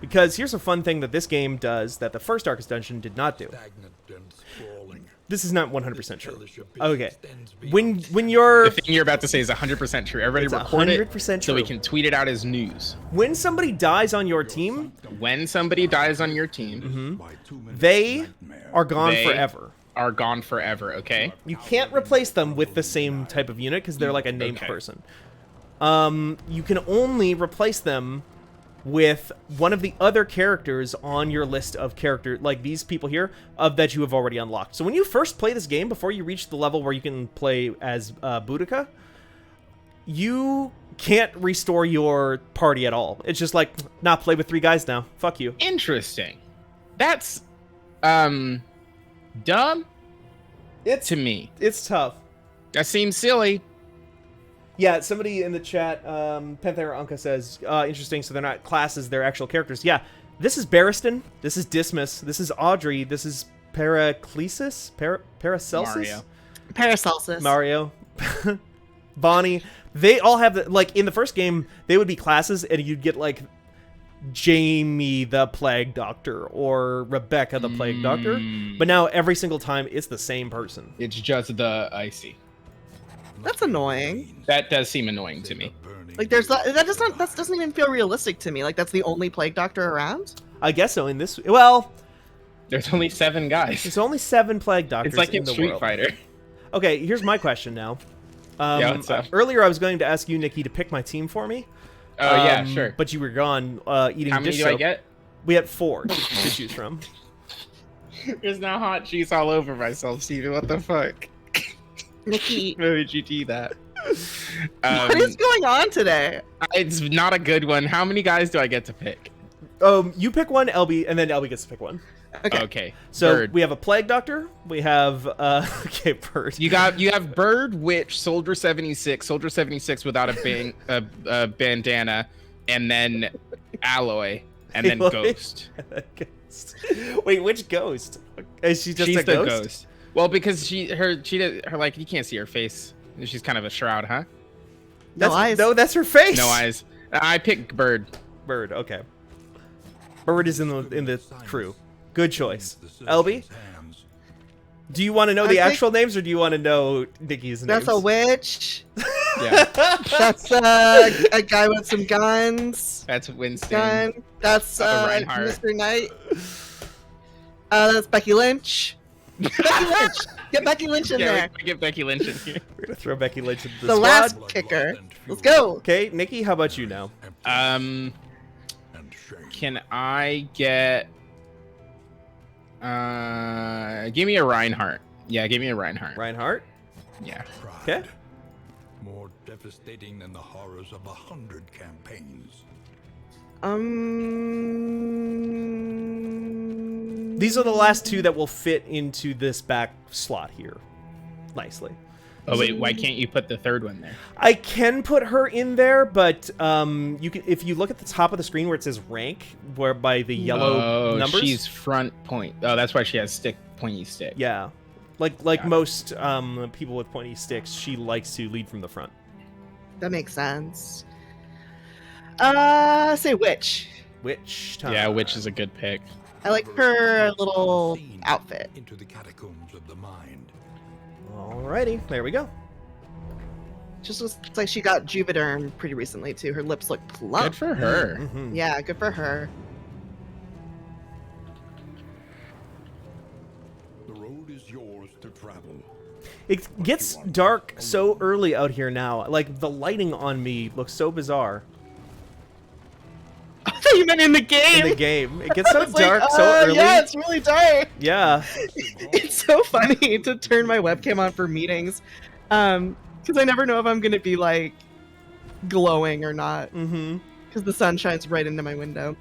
Because here's a fun thing that this game does that the first Darkest Dungeon did not do. Stagnant and sprawling. This is not 100% true. Hellish abyss Okay. extends When beyond you're The thing you're about to say is 100% true. Everybody It's record 100% it so we true. can tweet it out as news. when somebody dies on your team, When somebody dies on your team, by 2 minutes they nightmare. are gone They- forever. are gone forever, okay? You can't replace them with the same type of unit because they're like a named Okay. person. You can only replace them with one of the other characters on your list of characters, like these people here, that you have already unlocked. So when you first play this game, before you reach the level where you can play as Boudica, you can't restore your party at all. It's just like, nah, play with 3 guys now. Fuck you. Interesting. That's dumb It's to me. it's tough. That seems silly. Yeah, somebody in the chat, Panthera Anka says, interesting, so they're not classes, they're actual characters. Yeah, this is Barristan, this is Dismas, this is Audrey, this is Paraclesis? Paracelsus? Paracelsus. Mario. Bonnie. They all have, like, in the first game, they would be classes, and you'd get, like, Jamie the Plague Doctor or Rebecca the Plague Doctor, but now every single time it's the same person. It's just the icy. That's annoying. That does seem annoying to me. Like that doesn't even feel realistic to me. Like that's the only Plague Doctor around. I guess so. In this, well, there's only 7 guys. There's only 7 Plague Doctors. It's like in the Street world. Fighter. Okay, here's my question now. Yeah, what's up? Earlier, I was going to ask you, Nikki, to pick my team for me. Oh yeah, sure. But you were gone eating How many dish do soap. I get? We had 4 to choose from. There's now hot cheese all over myself, Steven. What the fuck? Nikki, Why would you do that? what is going on today? It's not a good one. How many guys do I get to pick? You pick one, LB, and then LB gets to pick one. Okay. So Bird. we have a Plague Doctor. We have okay, Bird. You have Bird, Witch, Soldier 76 without a bandana, and then Alloy, and then Alloy? Ghost. Wait, which Ghost? Is she just She's a the ghost? ghost. Well, because her like you can't see her face. She's kind of a shroud, huh? No eyes. No, that's her face. No eyes. I pick Bird. Bird. Okay. Bird is in the crew. Good choice. LB, do you want to know the actual names, or do you want to know Nikki's names? That's a witch. Yeah. That's a guy with some guns. That's Winston. Gun. That's Reinhardt. Mr. Knight. That's Becky Lynch. Becky Lynch. Get Becky Lynch in there. We get Becky Lynch in here. We're gonna throw Becky Lynch into the The squad. last kicker. Let's go. Okay, Nikki, how about you now? Can I get? Give me a Reinhardt. Yeah, give me a Reinhardt. Reinhardt. Yeah. Okay. More devastating than the horrors of 100 campaigns. These are the last 2 that will fit into this back slot here, nicely. Oh wait, why can't you put the third one there? I can put her in there, but you can, if you look at the top of the screen where it says rank, where by the yellow numbers. She's front point. Oh, that's why she has pointy stick. Yeah, like most people with pointy sticks, she likes to lead from the front. That makes sense. Say witch. Witch time. Yeah, witch is a good pick. I like her little outfit. Into the catacombs of the mind. Alrighty, there we go. Just looks like she got Juvederm pretty recently too. Her lips look plump. Good for her. Mm-hmm. Yeah, good for her. The road is yours to travel. It gets dark so early out here now. Like, the lighting on me looks so bizarre. I thought you meant in the game. In the game. It gets so I was like, dark so early. Yeah, it's really dark. Yeah. It's so funny to turn my webcam on for meetings. Because I never know if I'm going to be, like, glowing or not. Mm-hmm. Because the sun shines right into my window.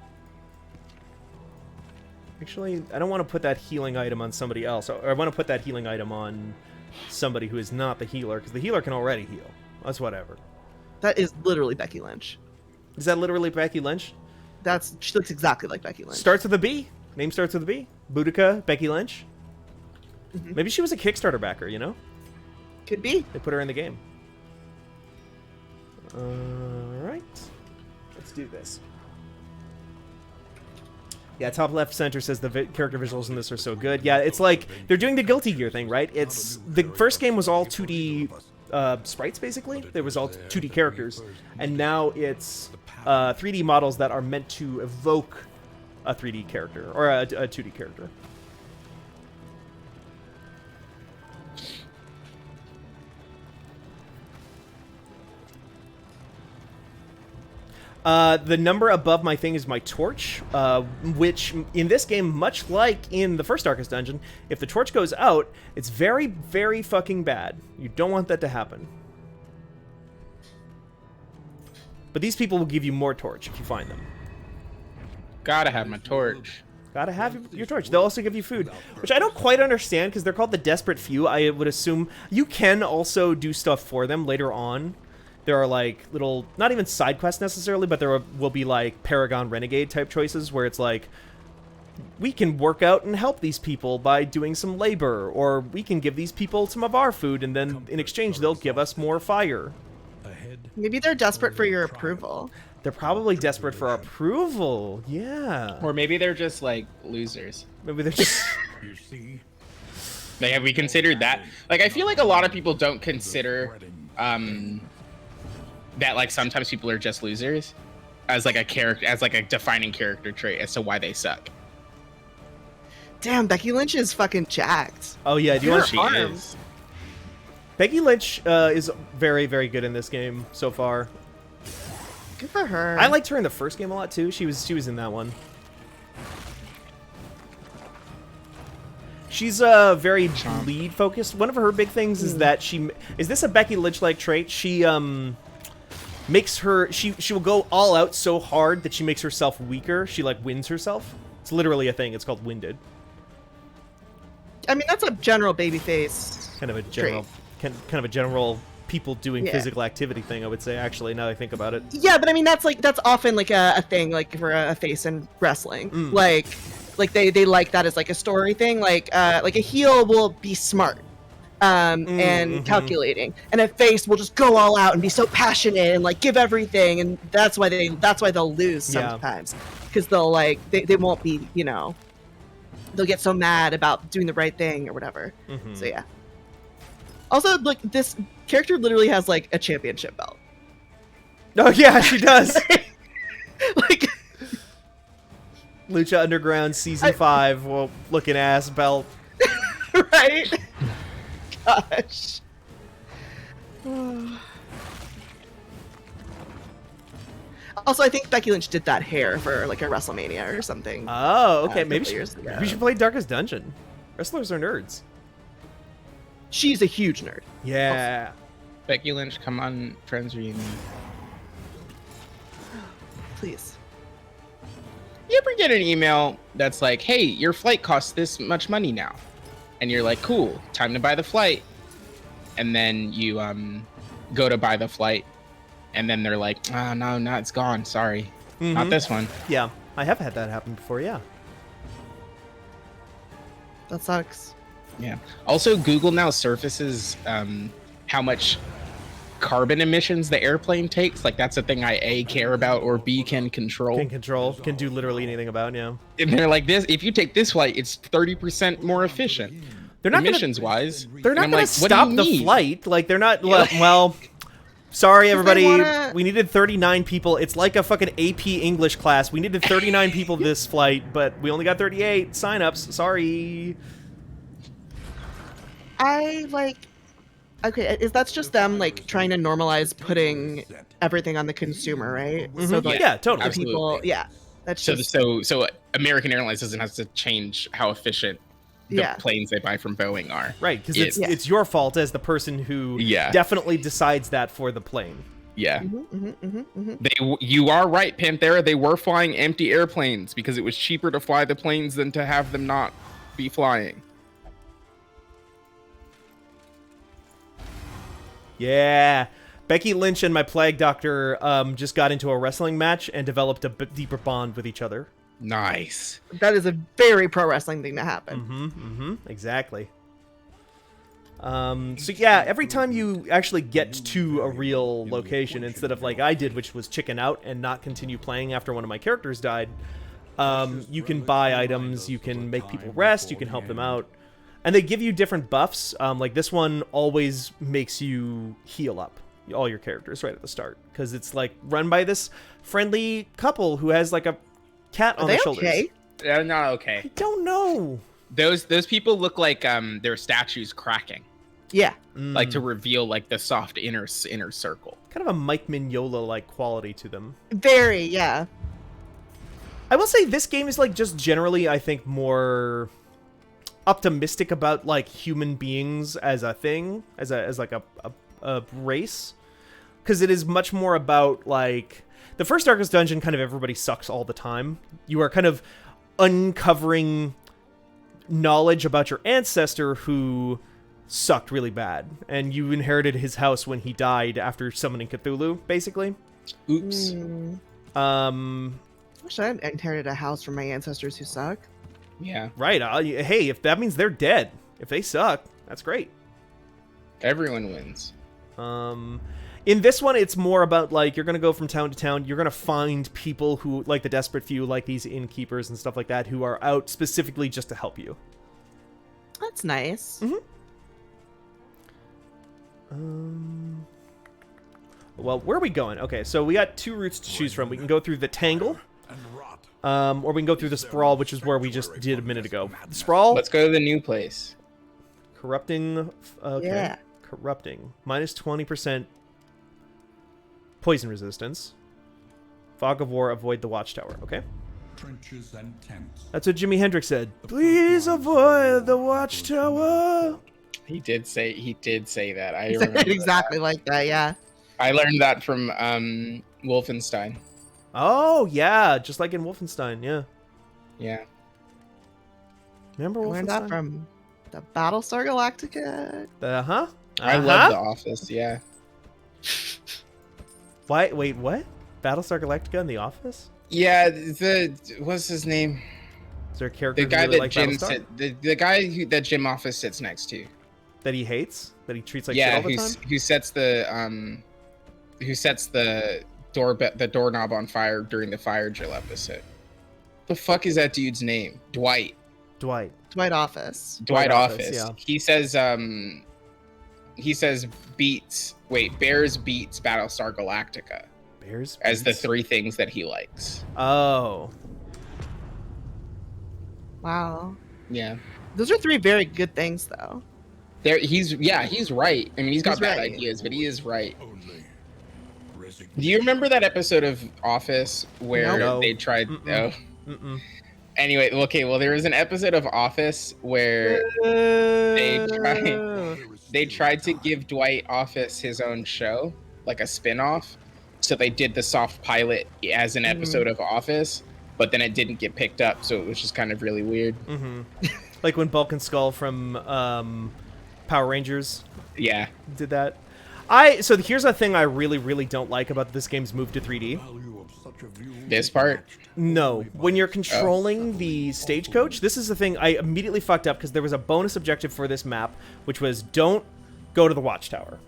Actually, I don't want to put that healing item on somebody else. Or I want to put that healing item on somebody who is not the healer, because the healer can already heal. That's whatever. That is literally Becky Lynch. Is that literally Becky Lynch? She looks exactly like Becky Lynch. Starts with a B. Name starts with a B. Boudica, Becky Lynch. Mm-hmm. Maybe she was a Kickstarter backer, you know? Could be. They put her in the game. Alright. Let's do this. Yeah, top left center says the character visuals in this are so good. Yeah, it's like they're doing the Guilty Gear thing, right? It's the first game was all 2D sprites, basically. There was all 2D characters. And now it's 3D models that are meant to evoke a 3D character, or a 2D character. The number above my thing is my torch, which in this game, much like in the first Darkest Dungeon, if the torch goes out, it's very, very fucking bad. You don't want that to happen. But these people will give you more torch if you find them. Gotta have my torch. Gotta have your torch. They'll also give you food, which I don't quite understand because they're called the Desperate Few. I would assume you can also do stuff for them later on. There are like little, not even side quests necessarily, but there will be like Paragon Renegade type choices where it's like, we can work out and help these people by doing some labor, or we can give these people some of our food and then in exchange they'll give us more fire. Ahead Maybe they're desperate for your approval. They're probably desperate for approval. Yeah. Or maybe they're just like losers. Maybe they're just. You see, Have we considered that? Like, I feel like a lot of people don't consider that like sometimes people are just losers as like a character, as like a defining character trait as to why they suck. Damn, Becky Lynch is fucking jacked. Oh yeah, do you want? She is. Becky Lynch is very, very good in this game so far. Good for her. I liked her in the first game a lot too. She was in that one. She's very lead focused. One of her big things is that is this a Becky Lynch like trait? She makes her she will go all out so hard that she makes herself weaker. She like wins herself. It's literally a thing. It's called winded. I mean, that's a general babyface. Kind of a general people doing physical activity thing, I would say, actually, now that I think about it. Yeah, but I mean, that's often like a thing, like for a face in wrestling. Like they like that as like a story thing. Like a heel will be smart and calculating, and a face will just go all out and be so passionate and like give everything, and that's why they'll lose sometimes, because they'll like they won't be, you know, they'll get so mad about doing the right thing or whatever. So yeah. Also, like, this character literally has like a championship belt. Oh yeah, she does. Like Lucha Underground Season 5, well, looking ass belt. Right? Gosh. Also, I think Becky Lynch did that hair for like a WrestleMania or something. Oh, okay. Maybe we should play Darkest Dungeon. Wrestlers are nerds. She's a huge nerd. Yeah. Also. Becky Lynch, come on, Friends Reunion. Please. You ever get an email that's like, hey, your flight costs this much money now? And you're like, cool, time to buy the flight. And then you go to buy the flight, and then they're like, oh, no, it's gone. Sorry. Not this one. Yeah, I have had that happen before, yeah. That sucks. Yeah. Also, Google now surfaces how much carbon emissions the airplane takes. Like, that's a thing I A, care about, or B, can control. Can do literally anything about, yeah. And they're like, this, if you take this flight, it's 30% more efficient. They're not emissions-wise. They're not going to stop the flight. Like, they're not, well... Sorry, everybody. We needed 39 people. It's like a fucking AP English class. We needed 39 people this flight, but we only got 38 signups. Sorry. Okay, that's just them like trying to normalize putting everything on the consumer, right? So like, yeah, totally. People, yeah. That's so, just... so American Airlines doesn't have to change how efficient the planes they buy from Boeing are. Right, because it's your fault as the person who definitely decides that for the plane. Yeah. You are right, Panthera. They were flying empty airplanes because it was cheaper to fly the planes than to have them not be flying. Yeah. Becky Lynch and my plague doctor just got into a wrestling match and developed a deeper bond with each other. Nice. That is a very pro wrestling thing to happen. Exactly. So yeah, every time you actually get to a real location, instead of like I did, which was chicken out and not continue playing after one of my characters died, you can buy items, you can make people rest, you can help them out. And they give you different buffs. Like this one always makes you heal up all your characters right at the start, because it's like run by this friendly couple who has like a cat on their shoulders. Okay? They're not okay. I don't know. Those people look like their statues cracking. Yeah. Like to reveal like the soft inner circle. Kind of a Mike Mignola like quality to them. Very, yeah. I will say this game is like just generally, I think, more optimistic about like human beings as a thing, as like a race, because it is much more about like the first Darkest Dungeon. Kind of everybody sucks all the time. You are kind of uncovering knowledge about your ancestor who sucked really bad, and you inherited his house when he died after summoning Cthulhu, basically. Oops. I wish I inherited a house from my ancestors who suck. Yeah. Right. Hey, if that means they're dead, if they suck, that's great. Everyone wins. In this one, it's more about, like, you're going to go from town to town. You're going to find people who, like the desperate few, like these innkeepers and stuff like that, who are out specifically just to help you. That's nice. Well, where are we going? Okay, so we got 2 routes to choose from. We can go through the Tangle, or we can go through the Sprawl, which is where we just did a minute ago. The Sprawl. Let's go to the new place. Corrupting. Okay. Yeah. Corrupting. Minus 20% poison resistance. Fog of War, avoid the Watchtower. Okay. Trenches and tents. That's what Jimi Hendrix said. Please avoid the Watchtower. He did say that. I He said remember exactly like that. Yeah. I learned that from Wolfenstein. Oh, yeah. Just like in Wolfenstein, yeah. Yeah. Remember I Wolfenstein? learned that from the Battlestar Galactica. Uh-huh. I love The Office, yeah. Why? Wait, what? Battlestar Galactica in The Office? Yeah, what's his name? Is there a character The guy really that like Jim Battlestar? the guy that Jim Office sits next to. That he hates? That he treats like shit all the time? who sets the doorknob on fire during the fire drill episode. The fuck is that dude's name? Dwight Office. Dwight Office. Yeah. He says Bears beats Battlestar Galactica Bears as the beats? 3 things that he likes. Oh. Wow. Yeah. Those are 3 very good things, though. He's right. I mean, he's got bad right. ideas, but he is right. Only resignation. Do you remember that episode of Office where No. they tried? Mm-mm. Oh. Mm-mm. Anyway, okay. Well, there was an episode of Office where they tried to give Dwight Office his own show, like a spin-off. So they did the soft pilot as an episode of Office, but then it didn't get picked up, so it was just kind of really weird. Mm-hmm. Like when Bulk and Skull from Power Rangers Yeah. did that. So here's a thing I really, really don't like about this game's move to 3D. Value of such a view This part? No, when you're controlling the stagecoach, this is the thing I immediately fucked up because there was a bonus objective for this map, which was don't go to the Watchtower.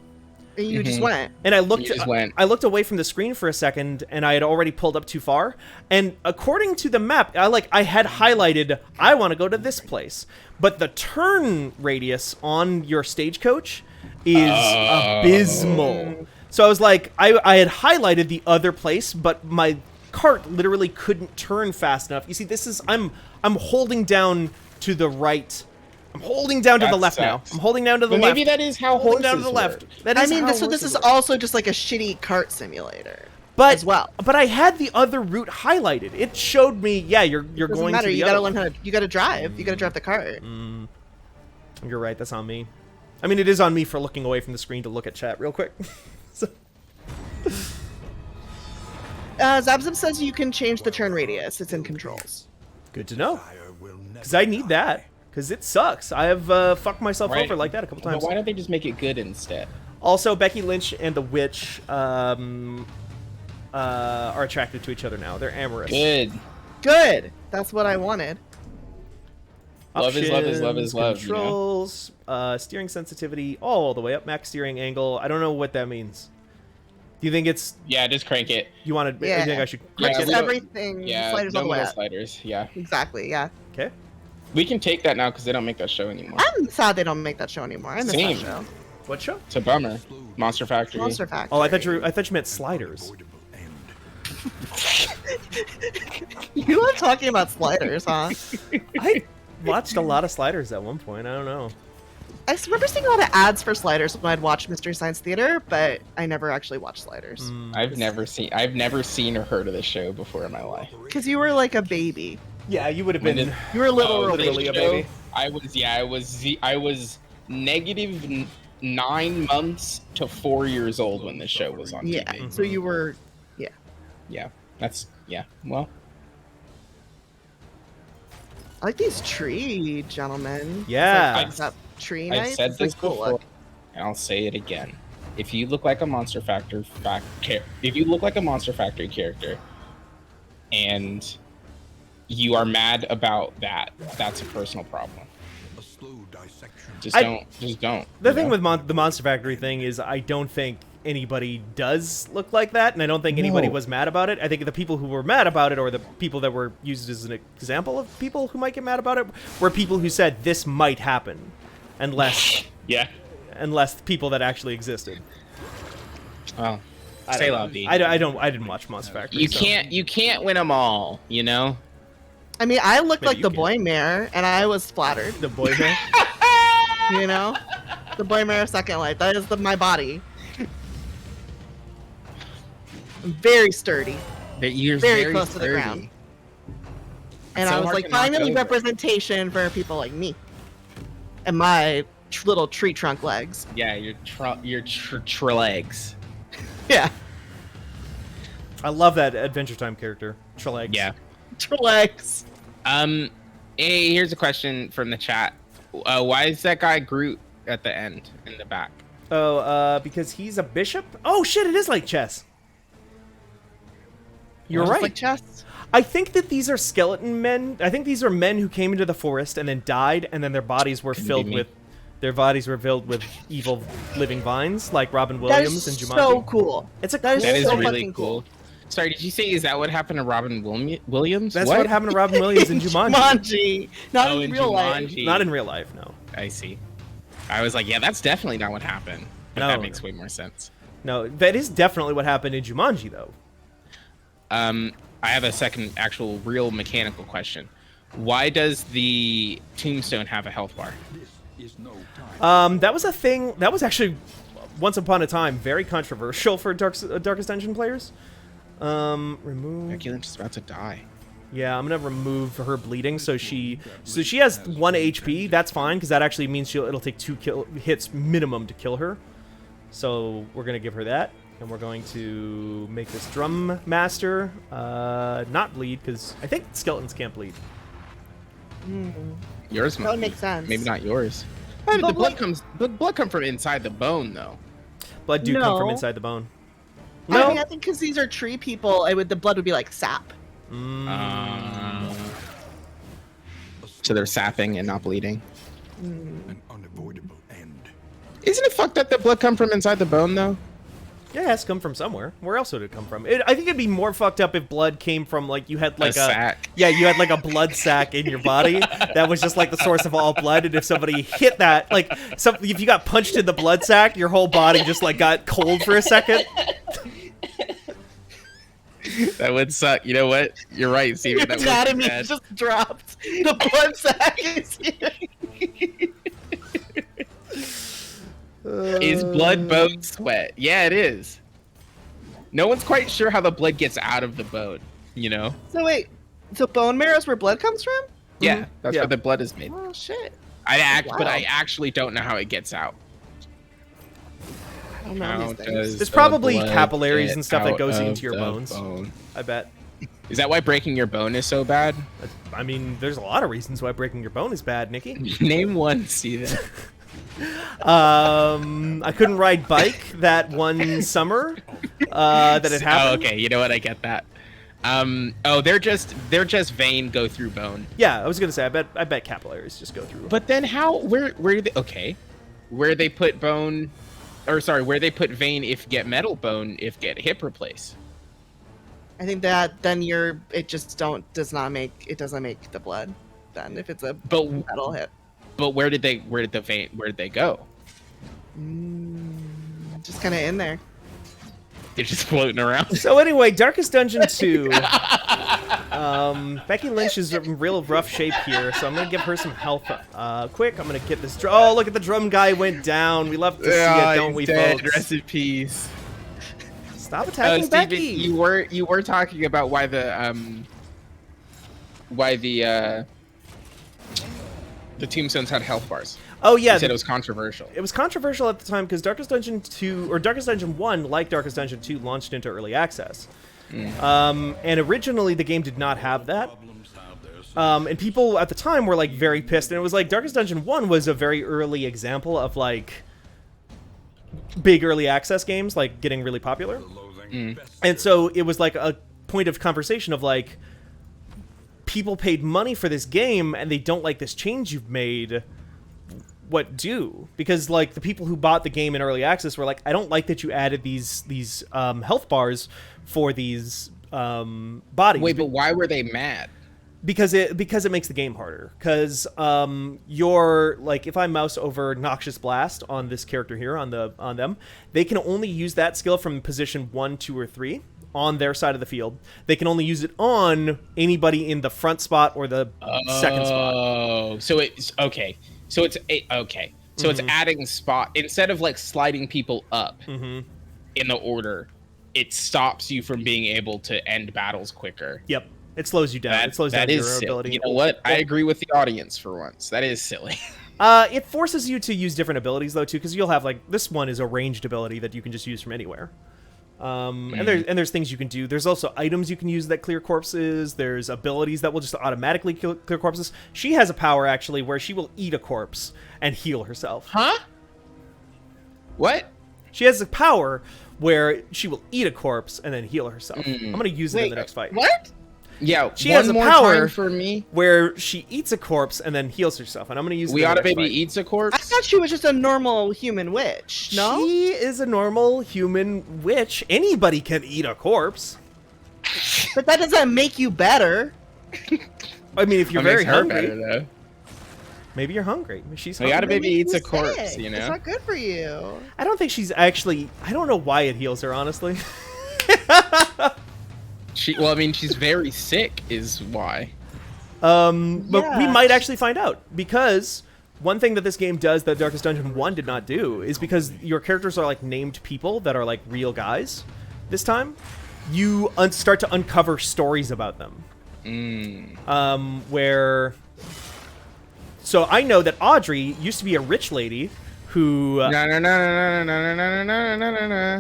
And you just went. And I looked. You just went. I looked away from the screen for a second, and I had already pulled up too far. And according to the map, I had highlighted I want to go to this place, but the turn radius on your stagecoach is abysmal. So I was like, I had highlighted the other place, but my cart literally couldn't turn fast enough. You see, this is I'm holding down to the right. I'm holding down to the left now. I'm holding down to the But left. maybe that is how holding horses down to the left. work. That is how This horses is work. also just like a shitty cart simulator. But, as well. But I had the other route highlighted. It showed me, yeah, you're Doesn't going matter. to the You other gotta one. learn how to. You gotta drive. You gotta drive the cart. You're right. That's on me. I mean, it is on me for looking away from the screen to look at chat real quick. So- Zabzib says you can change the turn radius. It's in controls. Good to know. fire will never Because I need that. Because it sucks. I have fucked myself Right. over like that a couple But times. why don't they just make it good instead? Also, Becky Lynch and the Witch are attracted to each other now. They're amorous. Good. Good. That's what I wanted. Love is love is love Options, is love, you know? Controls, steering sensitivity, all the way up. Max steering angle. I don't know what that means. Do you think it's Yeah, just crank it. you want to? Yeah. You think I should? Yeah, Just we don't- everything. Yeah, Sliders all no the way more up. sliders. Yeah, Exactly. Yeah. Okay. we can take that now because they don't make that show anymore. I'm sad they don't make that show anymore. I miss Same. that show. What show? It's a bummer. Monster Factory. Monster Factory. Oh, I thought you meant sliders. avoidable end. You love talking about sliders, huh? I watched a lot of sliders at one point. I don't know. I remember seeing a lot of ads for sliders when I'd watch Mystery Science Theater, but I never actually watched sliders I've never seen or heard of this show before in my life. because you were like a baby. Yeah, you would have When been. did- You were a little Oh, baby. literally a show? baby. I was negative 9 months to 4 years old when this show was on Yeah. TV. So you were. Yeah, well, I like these tree gentlemen. Yeah. It's like, that tree I've nice. said It's this like cool before, look. and I'll say it again. If you look like a Monster Factory character, and you are mad about that, that's a personal problem. A slow dissection. Just I- don't. The you thing know? with the Monster Factory thing is I don't think anybody does look like that, and I don't think anybody was mad about it. I think the people who were mad about it, or the people that were used as an example of people who might get mad about it, were people who said this might happen, unless people that actually existed. Well, say la vie. I didn't watch Monster Factory. You can't win them all, you know. I mean, I looked like the boy mare, and I was flattered. The boy mare. You know, the boy mare of Second Life. That is my body. I'm very sturdy. Very close to the ground. And I was like, finally representation for people like me. And my little tree trunk legs. Yeah, your legs. Yeah. I love that Adventure Time character, Trelegs. Yeah. Trelegs. Hey, here's a question from the chat. Why is that guy Groot at the end in the back? Oh, because he's a bishop? Oh shit, it is like chess. You're right. Like chess? I think that these are skeleton men. I think these are men who came into the forest and then died, and then their bodies were filled with evil living vines, like Robin Williams and Jumanji. That is so cool. That is so really cool. Sorry, did you say, is that what happened to Robin Williams? That's what happened to Robin Williams in Jumanji. Jumanji. Not in real life. Not in real life, no. I see. I was like, yeah, that's definitely not what happened. But that makes way more sense. No, that is definitely what happened in Jumanji, though. I have a second actual real mechanical question. Why does the tombstone have a health bar? That was a thing. That was actually, once upon a time, very controversial for Darkest Dungeon players. Remove. Becky Lynch is about to die. Yeah, I'm gonna remove her bleeding. So she has 1 HP. That's fine, because that actually means it'll take 2 hits minimum to kill her. So we're gonna give her that, and we're going to make this drum master not bleed, because I think skeletons can't bleed. Yours that would make sense. Maybe not yours. The blood comes from inside the bone, though. Blood do come from inside the bone. No, I think because these are tree people, the blood would be like sap. So they're sapping and not bleeding. An unavoidable end. Isn't it fucked up that blood come from inside the bone, though? Yeah, it has to come from somewhere. Where else would it come from? I think it'd be more fucked up if blood came from, like, you had like a sack. Yeah, you had like a blood sack in your body that was just like the source of all blood, and if somebody hit that, like, if you got punched in the blood sack, your whole body just like got cold for a second. That would suck. You know what? You're right, Steven. That anatomy just dropped. The blood sack is here. Is blood bone sweat? Yeah, it is. No one's quite sure how the blood gets out of the bone, you know? So wait, so bone marrow is where blood comes from? Yeah, that's where the blood is made. Oh shit. But I actually don't know how it gets out. I don't know these things. There's probably capillaries and stuff that goes into your bones. I bet. Is that why breaking your bone is so bad? I mean, there's a lot of reasons why breaking your bone is bad, Nikki. Name one, Steven. I couldn't ride bike that one summer that it happened. Oh, okay. You know what? I get that. They're just vein go through bone. Yeah, I was gonna say I bet capillaries just go through. But then where do they put bone, or sorry, where they put vein if get metal, bone if get hip replace? I think that then it doesn't make the blood then if it's a metal hip. But where did they go? Just kind of in there. They're just floating around. So anyway, Darkest Dungeon 2. Becky Lynch is in real rough shape here, so I'm gonna give her some health. Quick, I'm gonna get this. Oh, look at the drum guy went down. We love to see it, don't we, folks? Rest in peace. Stop attacking Becky. You were talking about why the tombstones had health bars. Oh yeah, you said it was controversial. It was controversial at the time because Darkest Dungeon 2 or Darkest Dungeon 1, like Darkest Dungeon 2, launched into early access. And originally the game did not have that. And people at the time were like very pissed, and it was like Darkest Dungeon 1 was a very early example of like big early access games like getting really popular. And so it was like a point of conversation of like, people paid money for this game and they don't like this change you've made. what do, because like the people who bought the game in early access were like, I don't like that you added these health bars for these bodies. Wait, but why were they mad? Because it makes the game harder. Because you're like, if I mouse over Noxious Blast on this character here on them, they can only use that skill from position 1, 2, or 3 on their side of the field. They can only use it on anybody in the front spot or the second spot. Oh, so it's okay. So it's okay. So it's adding spot instead of like sliding people up in the order. It stops you from being able to end battles quicker. Yep. It slows you down. It slows down your ability. You know what? I agree with the audience for once. That is silly. It forces you to use different abilities, though, too, because you'll have, like, this one is a ranged ability that you can just use from anywhere. And there's things you can do. There's also items you can use that clear corpses. There's abilities that will just automatically clear corpses. She has a power, actually, where she will eat a corpse and heal herself. Huh? What? She has a power where she will eat a corpse and then heal herself. I'm going to use it in the next fight. What? Yeah, she has a power for me where she eats a corpse and then heals herself, and I'm going to use it. We Oughta Baby eats a corpse? I thought she was just a normal human witch, no? She is a normal human witch. Anybody can eat a corpse. But that doesn't make you better. I mean, if you're very hungry. Better, though. Maybe you're hungry. She's We hungry. Oughta Baby eats a corpse, you know? It's not good for you. I don't think she's actually... I don't know why it heals her, honestly. Well, I mean, she's very sick, is why. But we might actually find out, because one thing that this game does that Darkest Dungeon 1 did not do is because your characters are like named people that are like real guys. This time, you start to uncover stories about them. Where... So I know that Audrey used to be a rich lady who...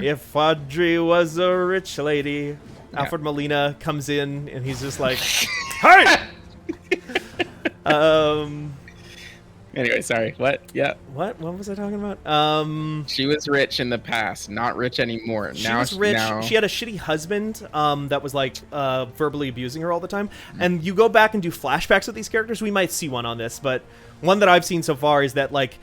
If Audrey was a rich lady... Alfred Molina comes in and he's just like, hey! Anyway, sorry. What? Yeah. What was I talking about? She was rich in the past, not rich anymore. She was rich. She had a shitty husband that was like verbally abusing her all the time. And you go back and do flashbacks with these characters. We might see one on this, but one that I've seen so far is that like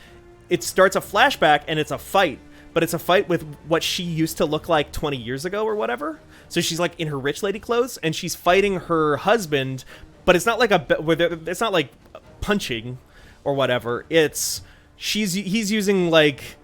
it starts a flashback and it's a fight, but it's a fight with what she used to look like 20 years ago or whatever. So she's like in her rich lady clothes and she's fighting her husband, but it's not like it's not like punching or whatever. He's using like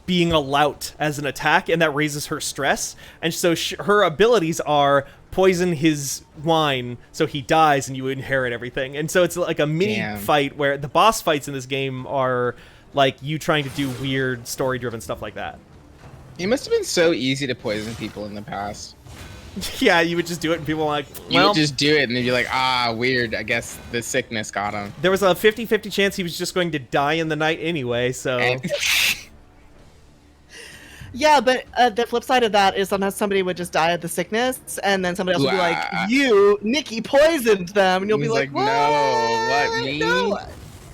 being a lout as an attack, and that raises her stress. And so her abilities are poison his wine so he dies and you inherit everything. And so it's like a mini fight where the boss fights in this game are like you trying to do weird story-driven stuff like that. It must have been so easy to poison people in the past. Yeah, you would just do it and people were like, well... You would just do it and they'd be like, weird, I guess the sickness got him. There was a 50-50 chance he was just going to die in the night anyway, so... Yeah, but the flip side of that is sometimes somebody would just die of the sickness, and then somebody else would be like, Nikki poisoned them, and you'll be like, what? No, what, me? No.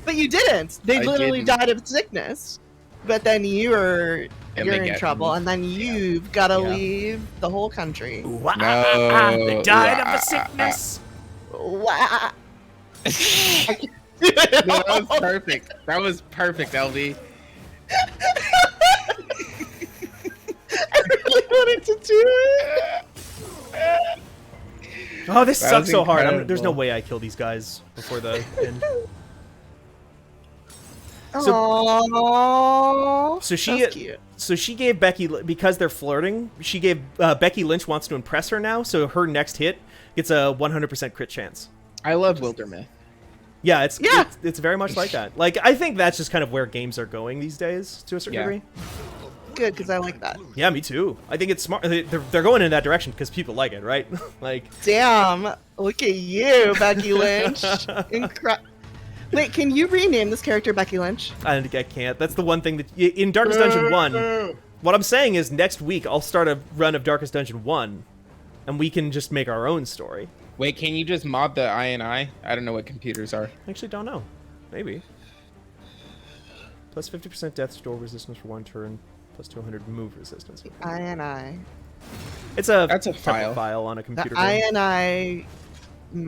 But you didn't. They literally died of sickness. But then you're in trouble, and then you've got to leave the whole country. No. They died of a sickness. Wow. No, that was perfect. That was perfect, LB. I really wanted to do it. Oh, this sucks so hard. There's no way I kill these guys before the end. So she gave Becky, because they're flirting, she gave Becky Lynch wants to impress her now, so her next hit gets a 100% crit chance. I love Wildermyth. Yeah, it's very much like that. Like, I think that's just kind of where games are going these days to a certain degree. Good, because I like that. Yeah, me too. I think it's smart. They're going in that direction because people like it, right? Like, damn, look at you, Becky Lynch. Wait, can you rename this character Becky Lynch? I can't. That's the one thing that in Darkest Dungeon 1. What I'm saying is next week I'll start a run of Darkest Dungeon 1, and we can just make our own story. Wait, can you just mod the INI? I don't know what computers are. I actually don't know. Maybe. Plus 50% death store resistance for 1 turn. Plus 200 move resistance. INI. That's a file on a computer. The INI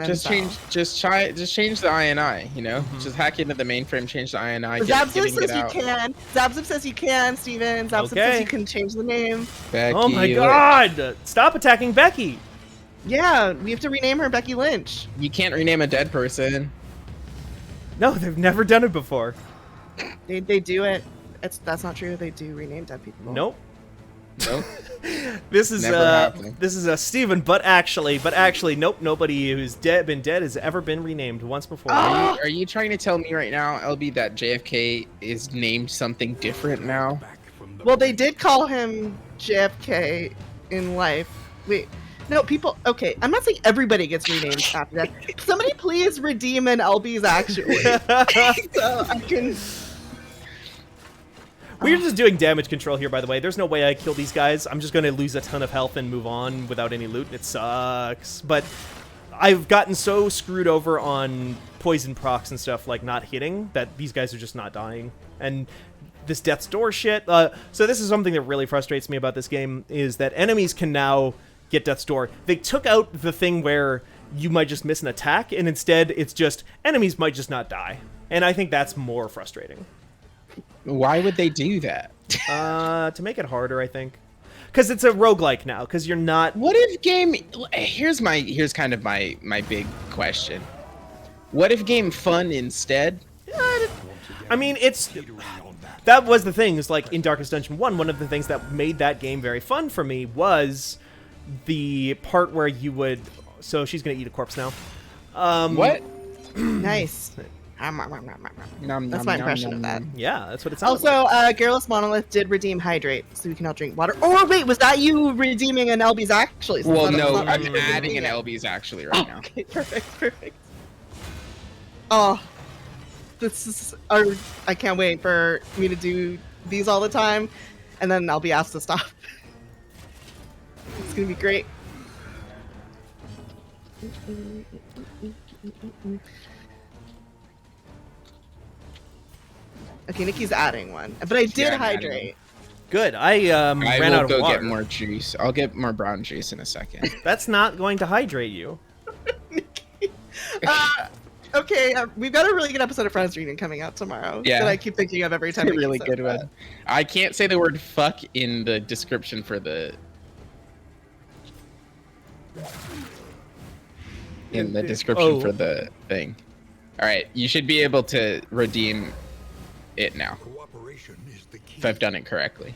Just change the INI, you know? Just hack into the mainframe, change the INI, Zabzib says you can. Zabzib says you can, Steven. Zabzib says you can change the name. Becky oh my god! Stop attacking Becky! Yeah, we have to rename her Becky Lynch. You can't rename a dead person. No, they've never done it before. They do it. That's not true. They do rename dead people. Nope. Nope. This is happening. this is a Steven, but actually, nope. Nobody who's been dead has ever been renamed once before. Are you trying to tell me right now, LB, that JFK is named something different now? Well, they did call him JFK in life. Wait, no, people. Okay, I'm not saying everybody gets renamed after that. Somebody please redeem an LB's actually, so I can. We're just doing damage control here, by the way. There's no way I kill these guys. I'm just going to lose a ton of health and move on without any loot, and it sucks. But I've gotten so screwed over on poison procs and stuff, like not hitting, that these guys are just not dying. And this Death's Door shit. So this is something that really frustrates me about this game, is that enemies can now get Death's Door. They took out the thing where you might just miss an attack, and instead it's just enemies might just not die. And I think that's more frustrating. Why would they do that? To make it harder, I think. Because it's a roguelike now, because you're not... What if game... Here's kind of my big question. What if game fun instead? I mean, it's... That was the thing, is like in Darkest Dungeon 1, one of the things that made that game very fun for me was the part where you would... So she's going to eat a corpse now. What? Nice. That's my impression of that. Yeah, that's what it sounds also, like. Garrulous Monolith did redeem Hydrate, so we can all drink water. Oh, wait, was that you redeeming an LB's actually? Well, no, I'm adding an LB's actually right now. Okay, perfect. Oh, this is... I can't wait for me to do these all the time, and then I'll be asked to stop. It's gonna be great. Okay, Nikki's adding one, but I did hydrate. Good. I ran out of water. I will go get more juice. I'll get more brown juice in a second. That's not going to hydrate you. Nikki. Okay, we've got a really good episode of Friends Reading coming out tomorrow. Yeah. That I keep thinking of every time. It's a really good one. I can't say the word fuck in the description for the... for the thing. All right, you should be able to redeem it now. Cooperation is the key. If I've done it correctly.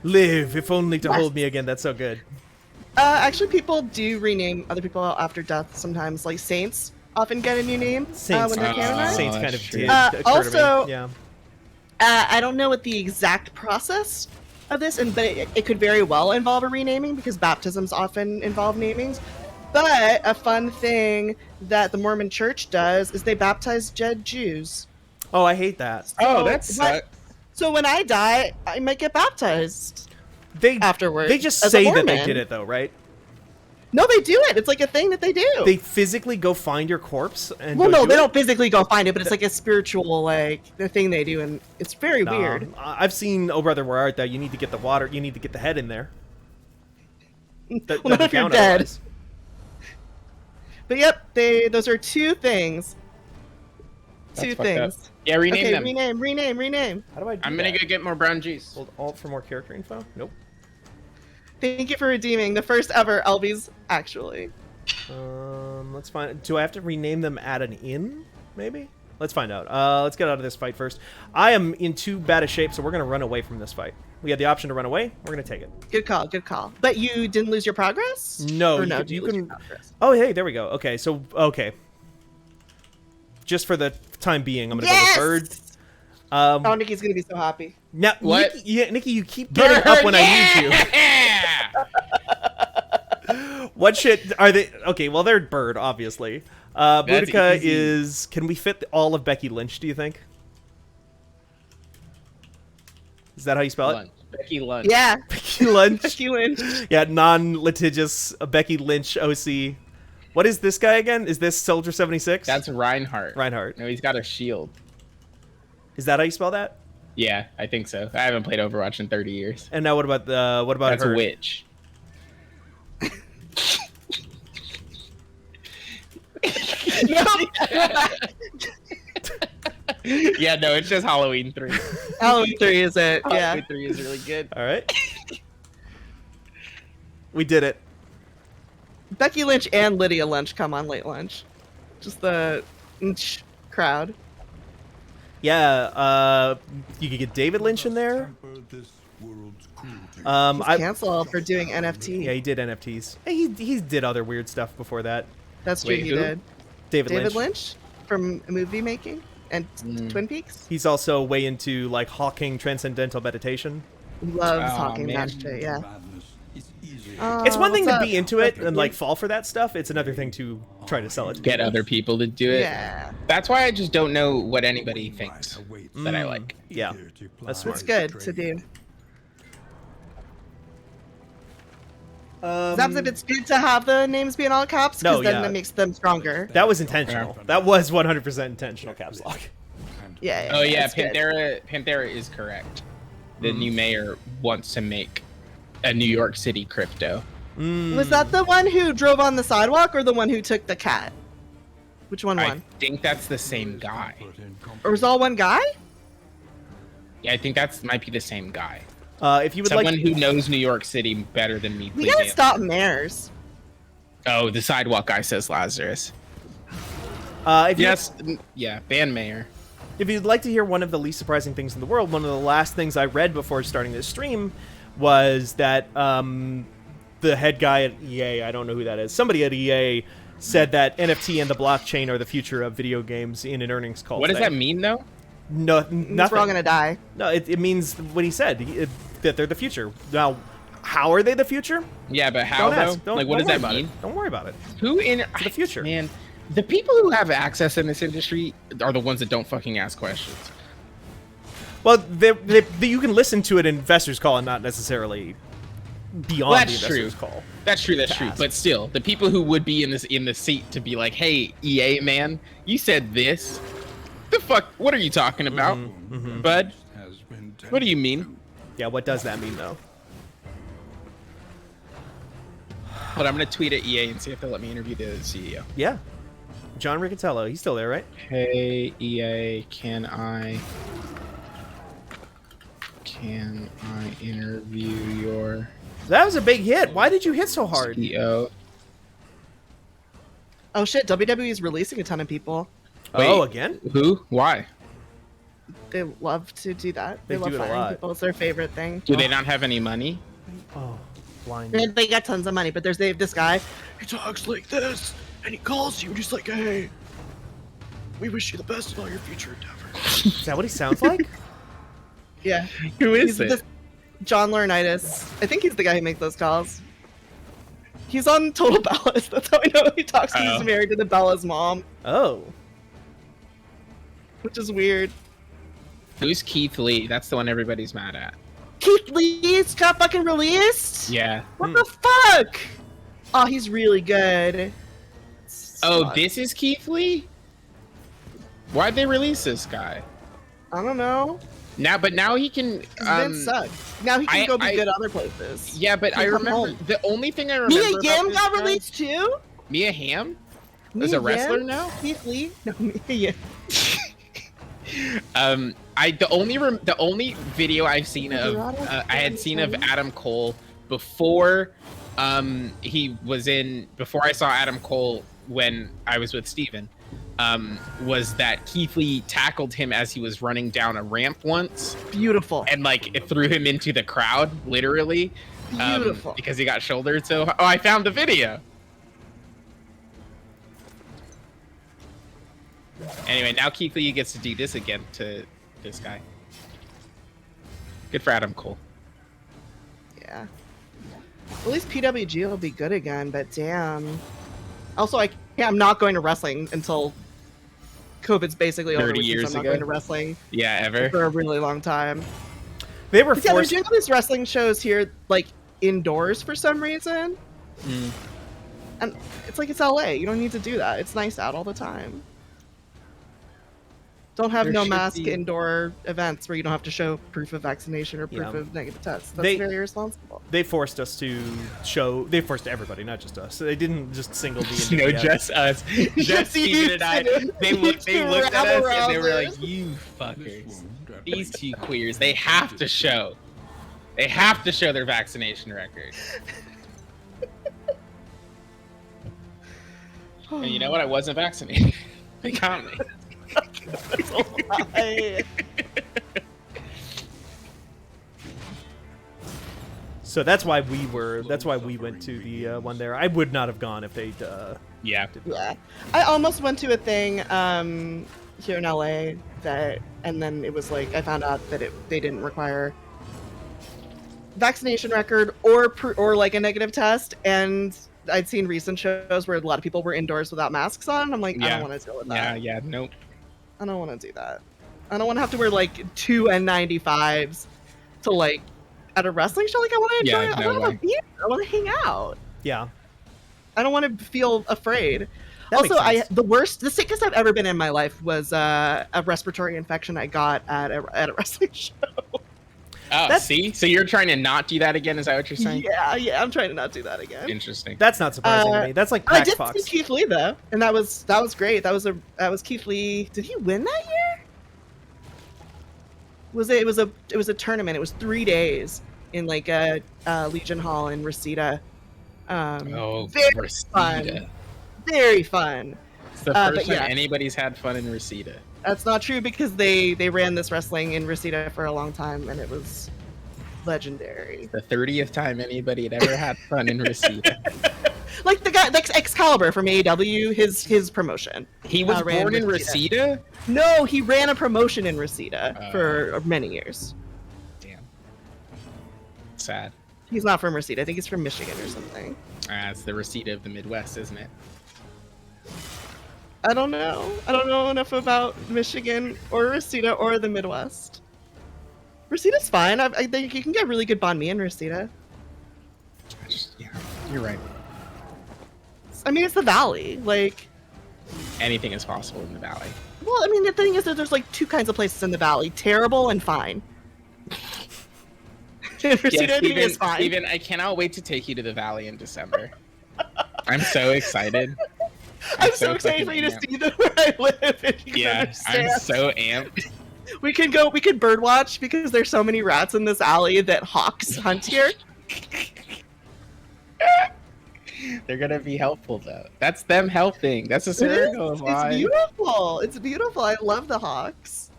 Live, if only to hold me again. That's so good. Actually, people do rename other people after death sometimes. Like saints often get a new name when they're canonized. Saints kind of did. Also, yeah. I don't know what the exact process of this, but it could very well involve a renaming because baptisms often involve namings. But a fun thing that the Mormon Church does is they baptize dead Jews. Oh, I hate that. So, that sucks. So when I die, I might get baptized. Afterwards. They just say that they did it, though, right? No, they do it. It's like a thing that they do. They physically go find your corpse and. Well, no, they don't physically go find it, but it's like a spiritual, the thing they do, and it's very weird. I've seen Oh Brother Where Art Thou. You need to get the water. You need to get the head in there. Well, not if you're dead. Otherwise. But yep, those are two things. Two things. Yeah, rename them. Rename. How do I do I'm gonna go get more brown juice. Hold Alt for more character info? Nope. Thank you for redeeming the first ever LB's, actually. Let's find... Do I have to rename them at an inn, maybe? Let's find out. Let's get out of this fight first. I am in too bad a shape, so we're going to run away from this fight. We had the option to run away. We're going to take it. Good call. But you didn't lose your progress? No. Or no, you can... Oh, hey, there we go. Okay, so... Okay. Just for the time being, I'm going to go with Bird. Oh, Nikki's going to be so happy. Now, what? Nikki, you keep getting up when I need you. What shit are they? Okay, well, they're Bird, obviously. Boudica is... Can we fit all of Becky Lynch, do you think? Is that how you spell it? Becky Lynch. Yeah. Becky Lynch. Becky Lynch. Yeah, non-litigious Becky Lynch OC. What is this guy again? Is this Soldier 76? That's Reinhardt. No, he's got a shield. Is that how you spell that? Yeah, I think so. I haven't played Overwatch in 30 years. And now what about That's her? a witch. Yeah, no, it's just Halloween 3. Halloween 3 is it? Yeah. Halloween 3 is really good. All right. We did it. Becky Lynch and Lydia Lynch come on late lunch. Just the crowd. Yeah, you could get David Lynch in there. He's canceled for doing NFT. Yeah, he did NFTs. He did other weird stuff before that. That's true. He did. David Lynch from movie making and Twin Peaks. He's also way into like hawking transcendental meditation. Loves hawking that shit. Yeah. It's one thing to be into it and like fall for that stuff. It's another thing to try to sell it to get people. other people to do it. Yeah. That's why I just don't know what anybody thinks that I like. Yeah, that's smart. It's good to do. It's good to have the names be in all caps because then it makes them stronger. That was intentional. That was 100% intentional caps lock. Yeah. Oh yeah, Panthera is correct. The new mayor wants to make a New York City crypto. Was that the one who drove on the sidewalk or the one who took the cat? Which one won? I think that's the same guy. Or was it all one guy? Yeah, I think that might be the same guy. If you would someone who knows New York City better than me, please. We gotta stop mayors. Oh, the sidewalk guy, says Lazarus. Ban mayor. If you'd like to hear one of the least surprising things in the world, one of the last things I read before starting this stream was that the head guy at EA, I don't know who that is, somebody at EA said that NFT and the blockchain are the future of video games in an earnings call. What does that mean, though? No, nothing. We're all gonna die. No, it means what he said, that they're the future. Now, how are they the future? Yeah, but how, though? Like, what does that mean? Don't worry about it. Who in the future? Man, the people who have access in this industry are the ones that don't fucking ask questions. Well, you can listen to an investor's call and not necessarily beyond the investor's call. That's true. But still, the people who would be in the seat to be like, "Hey, EA man, you said this. The fuck? What are you talking about, bud? What do you mean?" Yeah, what does that mean though? But I'm gonna tweet at EA and see if they'll let me interview the CEO. Yeah, John Riccatello. He's still there, right? Hey EA, can I interview your? That was a big hit. Why did you hit so hard? CEO. Oh shit! WWE is releasing a ton of people. Wait, oh, again? Who? Why? They love to do that. They love do it a firing lot. people. It's their favorite thing. Do they not have any money? Oh, blind. And they got tons of money, but they have this guy. He talks like this, and he calls you, and he's like, "Hey, we wish you the best in all your future endeavors." Is that what he sounds like? Yeah. Who is it? John Laurinaitis. I think he's the guy who makes those calls. He's on Total Bellas. That's how I know he talks. He's married to the Bella's mom. Oh. Which is weird. Who's Keith Lee? That's the one everybody's mad at. Keith Lee's got fucking released? Yeah. What the fuck? Oh, he's really good. Oh, this is Keith Lee? Why'd they release this guy? I don't know. Now he can. Vince sucks. Now he can go be good other places. Yeah, but I remember the only thing I remember. Mia Yim got released too. Mia Hamm is a wrestler now. Keith Lee. No, Mia Yim. The only video I've seen of I had seen of Adam Cole before he was in before I saw Adam Cole when I was with Steven. Was that Keith Lee tackled him as he was running down a ramp once. Beautiful. And like it threw him into the crowd, literally. Beautiful. Because he got shouldered so hard. Oh, I found the video. Anyway, now Keith Lee gets to do this again to this guy. Good for Adam Cole. Yeah. At least PWG will be good again, but damn. Also, I'm not going to wrestling until COVID's basically over. 30 years I'm not ago? going to wrestling. Yeah, ever. For a really long time. They were Yeah, they're forced. doing all these wrestling shows here, like, indoors for some reason. And it's like, it's LA. You don't need to do that. It's nice out all the time. Don't have There no should mask be. indoor events where you don't have to show proof of vaccination or proof of negative tests. That's very irresponsible. They forced us to show. They forced everybody, not just us. So they didn't just single the No, individual. just us. Just Steven and I. They looked at us and they were like, "You fuckers, these two queers. They have to show. They have to show their vaccination record." And you know what? I wasn't vaccinated. They caught me. That's a lie. So that's why we were. That's why we went to the one there. I would not have gone if they'd. Yeah. Yeah, I almost went to a thing here in LA and then it was like I found out that they didn't require vaccination record or like a negative test, and I'd seen recent shows where a lot of people were indoors without masks on. I'm like, I don't want to deal with that. Yeah, nope. I don't want to do that. I don't want to have to wear like 2 N95s to like at a wrestling show. Like I want to enjoy it. I want to have a beer. I want to hang out. Yeah. I don't want to feel afraid. That Also, makes sense. the sickest I've ever been in my life was a respiratory infection I got at a wrestling show. Oh, see? So you're trying to not do that again? Is that what you're saying? Yeah, I'm trying to not do that again. Interesting. That's not surprising to me. That's like I Pax did Fox. see Keith Lee though, and that was great. That was Keith Lee. Did he win that year? It was a tournament. It was 3 days in like a Legion Hall in Reseda. Very Reseda. fun. Very fun. It's the first time yeah. anybody's had fun in Reseda. That's not true because they ran this wrestling in Reseda for a long time and it was legendary. The 30th time anybody had ever had fun in Reseda. Like the guy, like Excalibur from AEW, his promotion. He was born in Reseda? No, he ran a promotion in Reseda for many years. Damn. Sad. He's not from Reseda. I think he's from Michigan or something. It's the Reseda of the Midwest, isn't it? I don't know. I don't know enough about Michigan or Reseda or the Midwest. Reseda's fine. I think you can get really good banh mi in Reseda. Yeah, you're right. I mean, it's the Valley. Like, anything is possible in the Valley. well, I mean, the thing is that there's like 2 kinds of places in the Valley: terrible and fine. Reseda is fine. Steven, I cannot wait to take you to the Valley in December. I'm so excited. I'm so excited for you to see where I live. And you can understand. I'm so amped. We can bird watch because there's so many rats in this alley that hawks hunt here. They're gonna be helpful though. That's them helping. That's a circle of life. It's beautiful. It's beautiful. I love the hawks.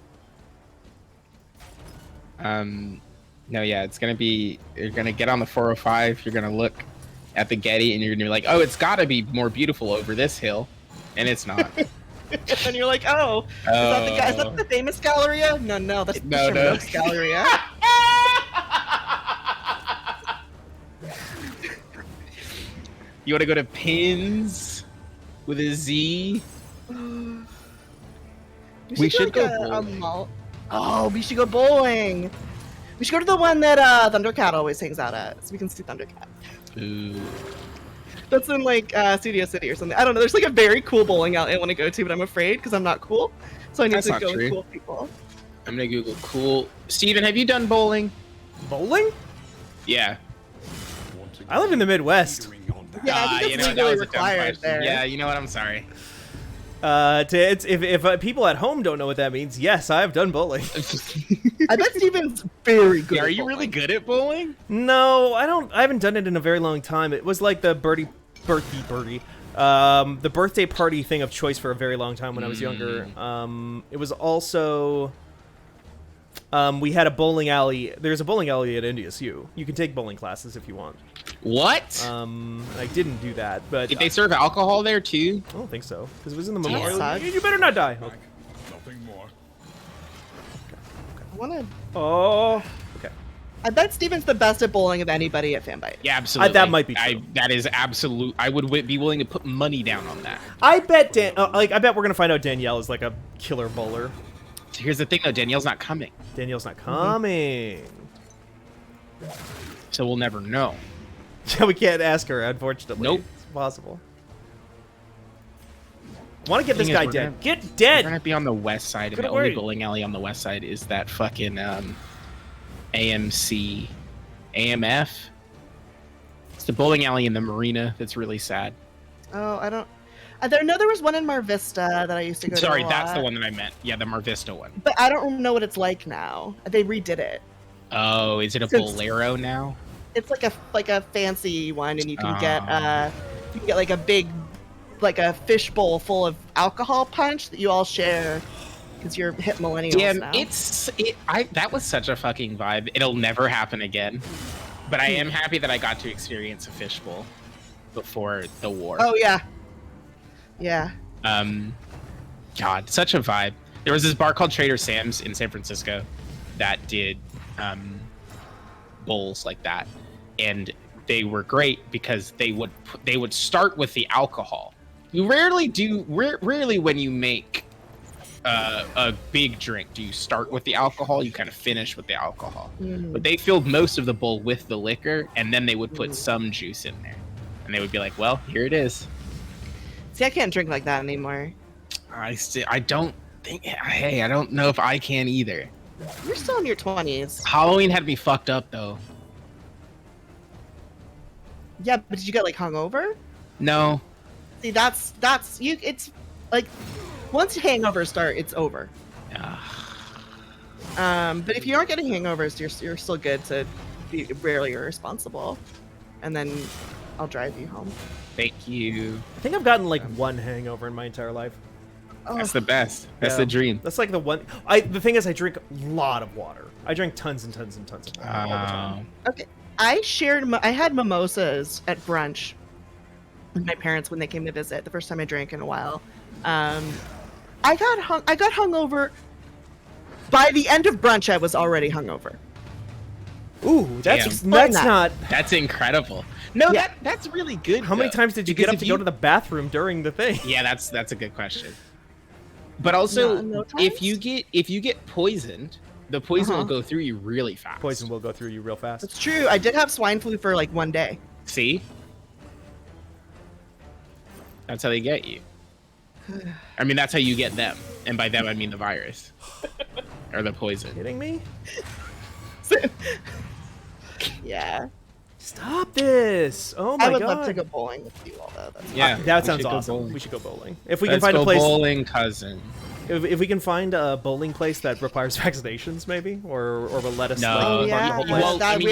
No, yeah, it's gonna be. You're gonna get on the 405. You're gonna look at the Getty, and you're gonna be like, "Oh, it's gotta be more beautiful over this hill," and it's not. And you're like, "Oh, is that the guy? Is that the famous Galleria? No, that's the Sherman Oaks Galleria." You want to go to Pins with a Z? We should go bowling. Oh, we should go bowling. We should go to the one that Thundercat always hangs out at, so we can see Thundercat. Ooh. That's in like Studio City or something. I don't know. There's like a very cool bowling alley I want to go to, but I'm afraid because I'm not cool. So I need to go with cool people. I'm gonna Google cool. Steven, have you done bowling? Bowling? Yeah. I live in the Midwest. Yeah, I think it's legally required there. Yeah, you know what? I'm sorry. If people at home don't know what that means, yes, I have done bowling. I bet Steven's very good. Are you really good at bowling? No, I don't. I haven't done it in a very long time. It was like the birthday party thing of choice for a very long time when I was younger. It was also we had a bowling alley. There's a bowling alley at NDSU. You can take bowling classes if you want. What? I didn't do that, but did they serve alcohol there too? I don't think so because it was in the memorial. Yeah. You better not die. Okay. Nothing more. I want to. Oh. Okay. I bet Steven's the best at bowling of anybody at Fanbyte. Yeah, absolutely. That might be true. That is absolute. I would be willing to put money down on that. I bet I bet we're gonna find out Danielle is like a killer bowler. Here's the thing, though. Danielle's not coming. Danielle's not coming. So we'll never know. Yeah, we can't ask her, unfortunately. Nope. It's possible. Want to get this guy dead. Get We're dead! gonna be on the west side, and the only bowling alley on the west side is that fucking AMF. It's the bowling alley in the marina that's really sad. Oh, I don't. There was one in Mar Vista that I used to go to. Sorry, that's the one that I meant. Yeah, the Mar Vista one. But I don't know what it's like now. They redid it. Oh, is it a bolero now? It's like a fancy one, and you can get like a big, like a fishbowl full of alcohol punch that you all share because you're hip millennials now. That was such a fucking vibe. It'll never happen again. But I am happy that I got to experience a fishbowl before the war. Oh yeah. Yeah. God, such a vibe. There was this bar called Trader Sam's in San Francisco that did bowls like that, and they were great because they would start with the alcohol. You rarely when you make a big drink do you start with the alcohol. You kind of finish with the alcohol. But they filled most of the bowl with the liquor, and then they would put some juice in there, and they would be like, well, here it is. See, I can't drink like that anymore. I don't know if I can either. You're still in your 20s. Halloween had me fucked up though. Yeah, but did you get like hungover? No. See, that's you. It's like once hangovers start, it's over. But if you aren't getting hangovers, you're still good to be rarely irresponsible, and then I'll drive you home. Thank you. I think I've gotten like one hangover in my entire life. Oh. That's the best. That's the dream. That's like the one. The thing is, I drink a lot of water. I drink tons and tons and tons of water all the time. Okay, I had mimosas at brunch with my parents when they came to visit. The first time I drank in a while. I got hungover. By the end of brunch, I was already hungover. Ooh, that's not. That's incredible. No, yeah. that's really good. How many times did you get up to go to the bathroom during the thing? Yeah, that's a good question. But also, if you get poisoned, the poison will go through you really fast. Poison will go through you real fast. It's true. I did have swine flu for like 1 day. See? That's how they get you. I mean, that's how you get them. And by them, I mean the virus. Or the poison. Kidding me? Yeah. Stop this! Oh my god! I would love to go bowling with you all though. That sounds awesome. We should go bowling. If we can find a place. Bowling, cousin. If we can find a bowling place that requires vaccinations, maybe, or will let us. No. We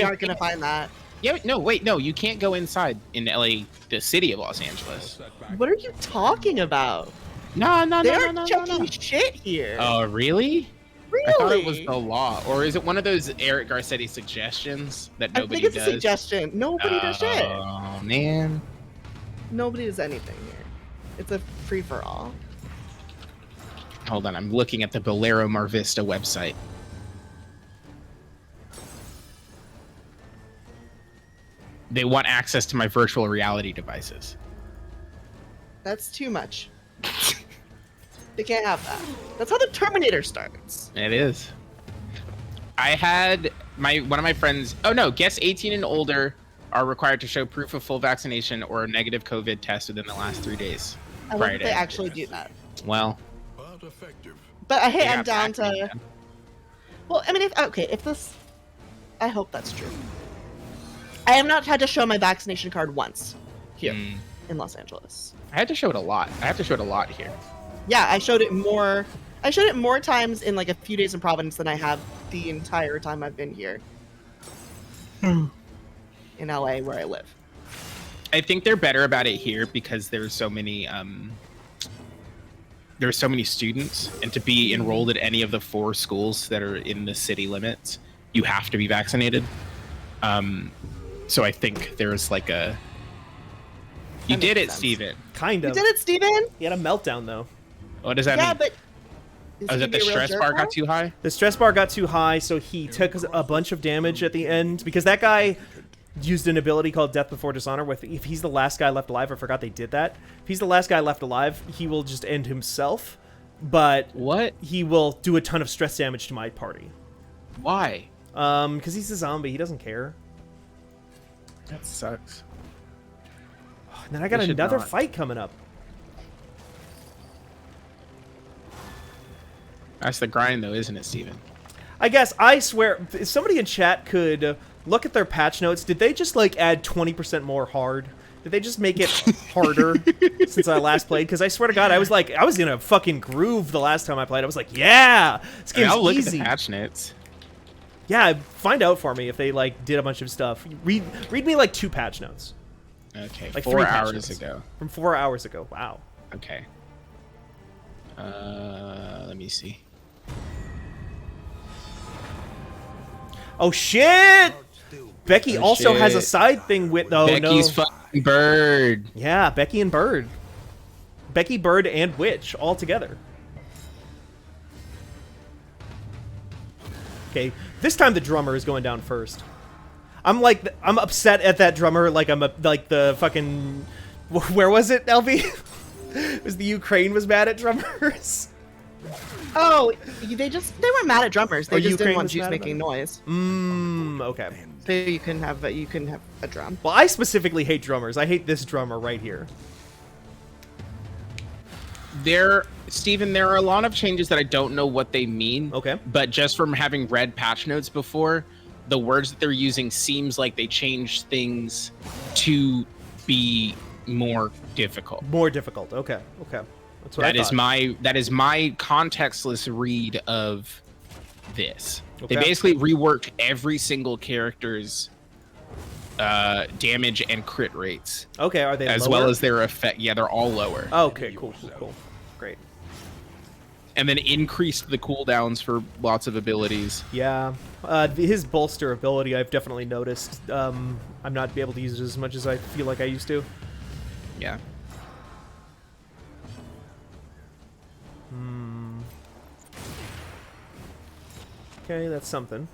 aren't gonna find that. Yeah. No. Wait. No. You can't go inside in LA, the city of Los Angeles. What are you talking about? No. They're checking shit here. Oh, really? Really? I thought it was the law, or is it one of those Eric Garcetti suggestions that nobody does? I think it's a suggestion. Nobody does shit. Oh man. Nobody does anything here. It's a free for all. Hold on, I'm looking at the Bolero Mar Vista website. They want access to my virtual reality devices. That's too much. They can't have that. That's how the Terminator starts. It is. I had one of my friends. Oh no! Guests 18 and older are required to show proof of full vaccination or a negative COVID test within the last 3 days. I love that they actually do that. Well. But effective. But hey, I'm down to. Well, I mean, if this, I hope that's true. I have not had to show my vaccination card once here in Los Angeles. I had to show it a lot. I have to show it a lot here. Yeah, I showed it more times in like a few days in Providence than I have the entire time I've been here in LA where I live. I think they're better about it here because there's so many students, and to be enrolled at any of the 4 schools that are in the city limits, you have to be vaccinated. So I think there's like a. You did it, Steven. Kind of. You did it, Steven? He had a meltdown though. What does that mean? Yeah, but... Oh, is that the stress bar got too high? The stress bar got too high, so he took a bunch of damage at the end. Because that guy used an ability called Death Before Dishonor. If he's the last guy left alive, I forgot they did that. If he's the last guy left alive, he will just end himself. But he will do a ton of stress damage to my party. Why? Because he's a zombie. He doesn't care. That sucks. And then I got another fight coming up. That's the grind, though, isn't it, Steven? I guess, I swear, if somebody in chat could look at their patch notes, did they just, like, add 20% more hard? Did they just make it harder since I last played? Because I swear to God, I was in a fucking groove the last time I played. I was like, yeah, this game's I'll look easy. at the patch notes. Yeah, find out for me if they, like, did a bunch of stuff. Read me, like, 2 patch notes. Okay, like 4 hours ago. From 4 hours ago, wow. Okay. Let me see. Oh, shit! Becky also has a side thing with... Oh, Becky's fucking Bird. Yeah, Becky and Bird. Becky, Bird, and Witch all together. Okay, this time the drummer is going down first. I'm upset at that drummer like like the fucking... Where was it, LV? It was the Ukraine was mad at drummers. Oh, they weren't mad at drummers. They just didn't want Jews making noise. Okay. So you can have a drum. Well, I specifically hate drummers. I hate this drummer right here. Steven, there are a lot of changes that I don't know what they mean. Okay. But just from having read patch notes before, the words that they're using seems like they change things to be more difficult. More difficult. Okay. Okay. That's what that is my contextless read of this. Okay. They basically reworked every single character's damage and crit rates. Okay, are they as lower? well as their effect? Yeah, they're all lower. Okay, cool. Great. And then increased the cooldowns for lots of abilities. Yeah, his bolster ability I've definitely noticed. I'm not able to use it as much as I feel like I used to. Yeah. Okay, that's something.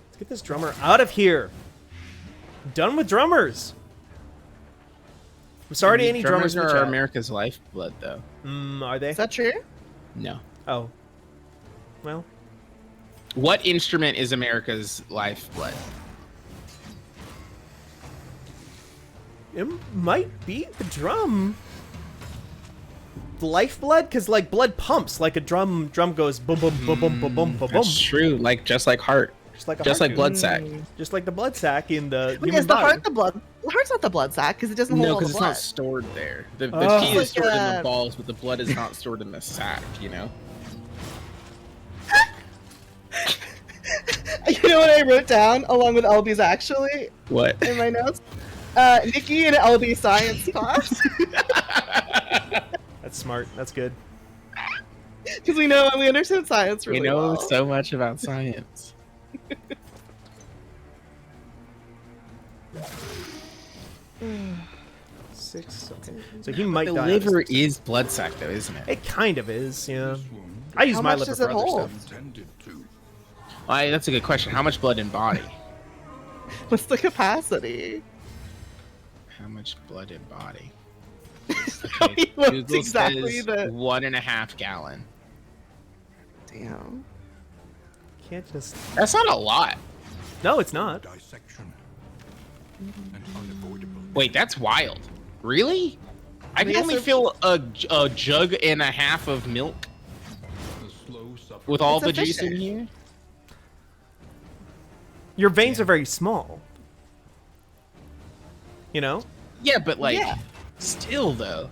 Let's get this drummer out of here. I'm done with drummers. I'm sorry to any drummers in the are chat. America's lifeblood, though. Are they? Is that true? No. Oh. Well. What instrument is America's lifeblood? It might be the drum. Lifeblood, because like blood pumps, like a drum goes boom boom boom boom boom boom boom. That's true. Just like heart. Just like blood sac. Just like the blood sac in the Wait, human is the body. heart the blood? The heart's not the blood sac because it doesn't hold all the because blood. it's not stored there. The Oh. pee is stored in Like, the balls, but the blood is not stored in the sac. You know. You know what I wrote down along with LB's actually What? in my notes? Nikki and LB science class. That's smart. That's good. Because we understand science really We know well. so much about science. Six. Okay. So he might The die. liver is blood sac, though, isn't it? It kind of is. Yeah. I use How my much liver does for it other hold? stuff. Intended to. That's a good question. How much blood in body? What's the capacity? How much blood in body? He looks Google exactly says the. 1.5 gallon. Damn. Can't just. That's not a lot. No, it's not. Dissection. And unavoidable. Wait, that's wild. Really? I can Yes, only sir. fill a jug and a half of milk The slow suffering. with all It's the juice in efficient. here. Your veins are very small. You know? Yeah, but like, Yeah. still though.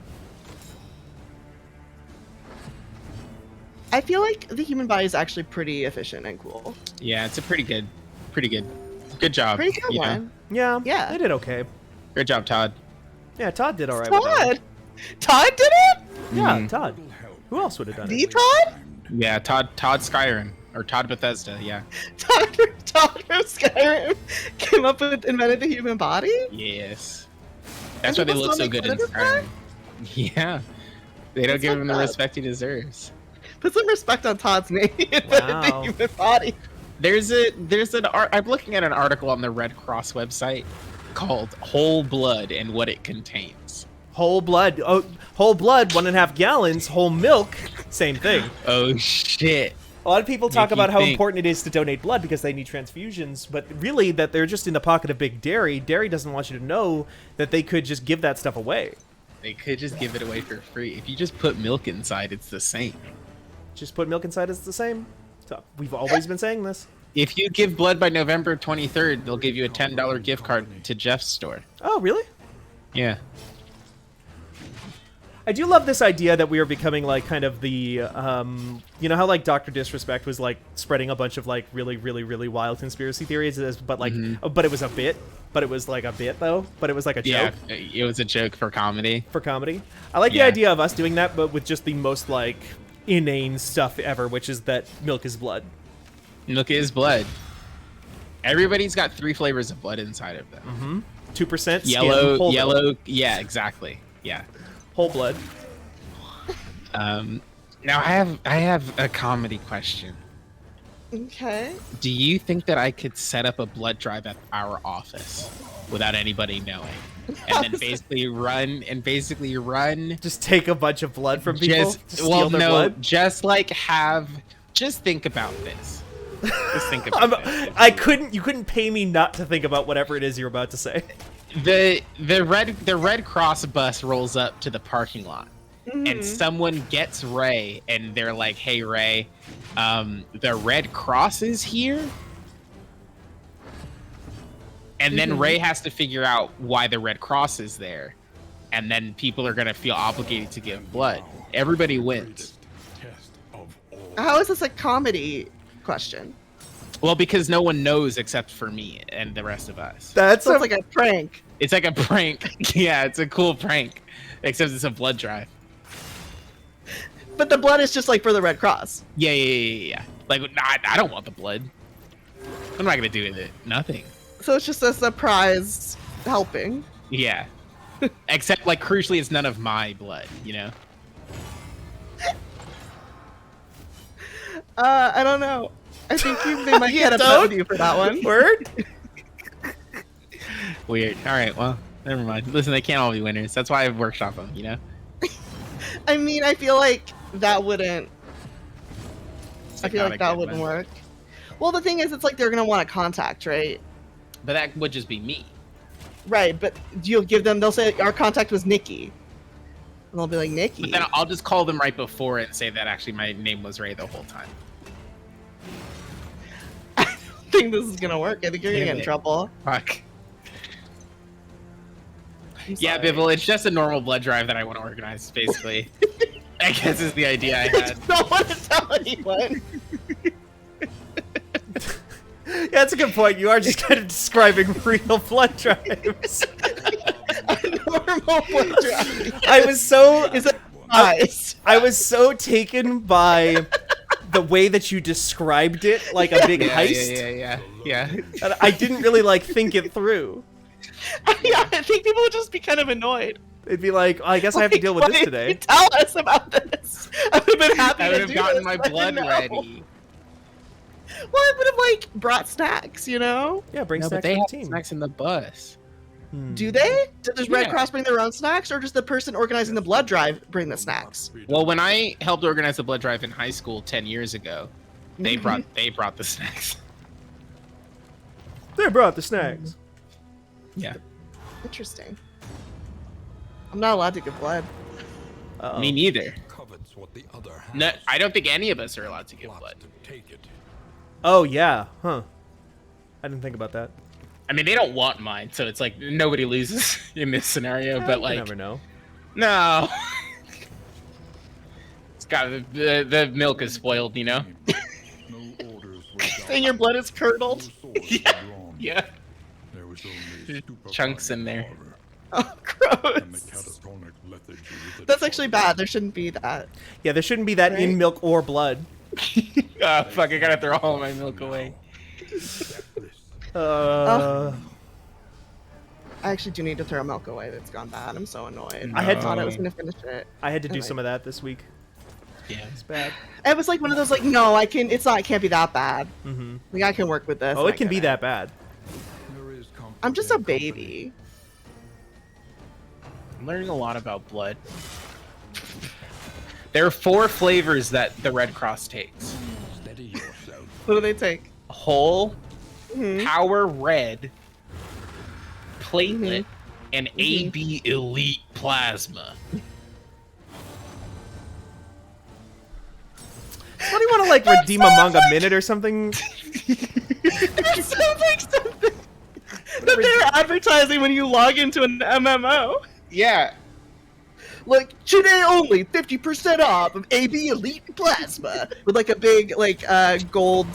I feel like the human body is actually pretty efficient and cool. Yeah, it's a pretty good job. Pretty good you know? one. Yeah. Yeah. They did okay. Good job, Todd. Yeah, Todd did all right. With that one. Todd! Todd did it? Yeah, Mhm. Todd. Who else would have done The it? Todd? Yeah, Todd Skyrim or Todd Bethesda. Yeah. Todd from Skyrim came up with invented the human body? Yes. That's And why they people look still so make good in fun of Skyrim. Yeah. They don't That's give him the fucked up. respect he deserves. Put some respect on Todd's name. He invented Wow. the human body. I'm looking at an article on the Red Cross website called Whole Blood and What It Contains. Whole blood. Oh, whole blood, 1.5 gallons. Whole milk, same thing. Oh shit. A lot of people talk Make you about how think. important it is to donate blood because they need transfusions, but really that they're just in the pocket of big dairy. Dairy doesn't want you to know that they could just give that stuff away. They could just give it away for free. If you just put milk inside, it's the same. Just put milk inside, it's the same. So we've always been saying this. If you give blood by November 23rd, they'll give you a $10 gift card to Jeff's store. Oh, really? Yeah. I do love this idea that we are becoming like kind of the, you know how like Dr. Disrespect was like spreading a bunch of like really, really, really wild conspiracy theories, but like, but it was a bit, but it was like a bit though, but it was like a joke. Yeah, it was a joke for comedy. For comedy. I like the idea of us doing that, but with just the most like inane stuff ever, which is that milk is blood. Milk is blood. Everybody's got 3 flavors of blood inside of them. 2% yellow, skin, yellow. milk. Yeah, exactly. Yeah. Whole blood. Now I have a comedy question. Okay. Do you think that I could set up a blood drive at our office without anybody knowing, and then basically run? Just take a bunch of blood from people. Steal their blood? Just think about this. Just think about this. You couldn't pay me not to think about whatever it is you're about to say. The Red Cross bus rolls up to the parking lot, and someone gets Ray, and they're like, "Hey, Ray, the Red Cross is here." And then Ray has to figure out why the Red Cross is there, and then people are gonna feel obligated to give blood. Everybody wins. How is this a comedy question? Well, because no one knows except for me and the rest of us. That's like a prank. It's like a prank. Yeah, it's a cool prank, except it's a blood drive. But the blood is just like for the Red Cross. Yeah. Like, I don't want the blood. What am I gonna do with it? Nothing. So it's just a surprise helping. Yeah. Except, like, crucially, it's none of my blood, you know? I don't know. I think they might get upset with you for that one. Word? Weird. All right, well, never mind. Listen, they can't all be winners. That's why I've workshopped them, you know? I mean, I feel like that wouldn't... work. Well, the thing is, it's like they're going to want a contact, right? But that would just be me. Right, but you'll give them... They'll say, our contact was Nikki. And they'll be like, Nikki. But then I'll just call them right before it and say that actually my name was Ray the whole time. I don't think this is going to work. I think you're going to get in trouble. Fuck. Yeah, Bibble, it's just a normal blood drive that I want to organize, basically. I guess is the idea I had. I don't want to tell anyone. Yeah, that's a good point. You are just kind of describing real blood drives. A normal blood drive. I was so... Is it nice? I was so taken by the way that you described it, like a big heist. Yeah. And I didn't really, like, think it through. Yeah, I think people would just be kind of annoyed. It'd be like, I guess I have to deal with this today. You tell us about this. I would have been happy. I would have gotten this, my blood ready. Well, I would have like brought snacks, you know. Yeah, bring snacks but they for have the team. snacks in the bus. Do they? Does Red Cross bring their own snacks, or does the person organizing the blood drive bring the snacks? Well, when I helped organize the blood drive in high school 10 years ago, they brought the snacks. They brought the snacks. Yeah. Interesting. I'm not allowed to give blood. Uh-oh. Me neither. Covets what the other has. No, I don't think any of us are allowed to give Plots blood. to take it. Oh, yeah. Huh. I didn't think about that. I mean, they don't want mine, so it's like nobody loses in this scenario. But You like, never know. no. It's got the milk is spoiled, you know. No orders were And your blood is curdled. Yeah. There was only stupefying Chunks in there. horror Oh, and the gross. catatonic lethargy that That's actually bad. There shouldn't be that. Yeah, there shouldn't be that in Right. milk or blood. Oh fuck! I gotta throw all my milk away. I actually do need to throw milk away. That's gone bad. I'm so annoyed. I had I to- thought I was gonna finish it. I had to do Okay. some of that this week. Yeah. It's bad. It was like one of those like, no, I can. It's not. It can't be that bad. Mm-hmm. Like I can work with this. Oh, and it can I be get that bad. there is I'm just a complicated baby. I'm learning a lot about blood. There are 4 flavors that the Red Cross takes: company. Steady yourself. What do they take? whole, Mhm. power red, platelet, and AB Elite Plasma. What do you want to like redeem a manga minute or something? That sounds like something that they're advertising when you log into an MMO. Yeah. Like, today only, 50% off of AB Elite Plasma with like a big like gold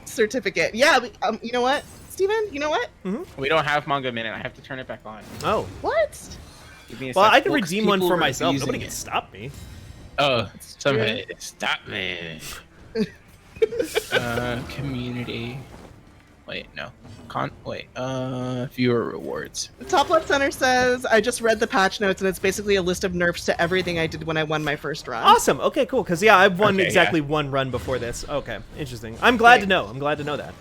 certificate. Yeah, you know what, Steven? You know what? Mm-hmm. We don't have Manga Minute. I have to turn it back on. Oh. What? Give me a Well, sec. I can Well, 'cause redeem one people for were myself. using Nobody it. can stop me. Oh, somebody stop me. Community. Wait, no. Viewer rewards. The top left center says, I just read the patch notes and it's basically a list of nerfs to everything I did when I won my first run. Awesome. Okay, cool. Because, yeah, I've won Okay, exactly one run before this. Okay, interesting. I'm glad to know. I'm glad to know that.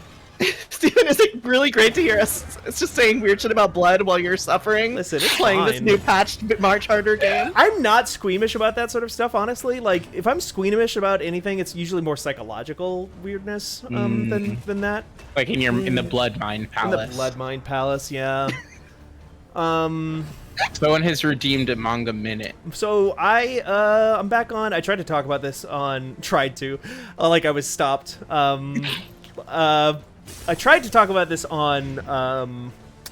Steven, is it really great to hear us? It's just saying weird shit about blood while you're suffering. Listen, it's playing this fine. new patched March Harder game. I'm not squeamish about that sort of stuff, honestly. Like, if I'm squeamish about anything, it's usually more psychological weirdness than that. Like in the Blood Mine Palace. In the Blood Mine Palace, yeah. Someone has redeemed a Manga Minute. So I'm back on. I tried to talk about this on like I was stopped. I tried to talk about this on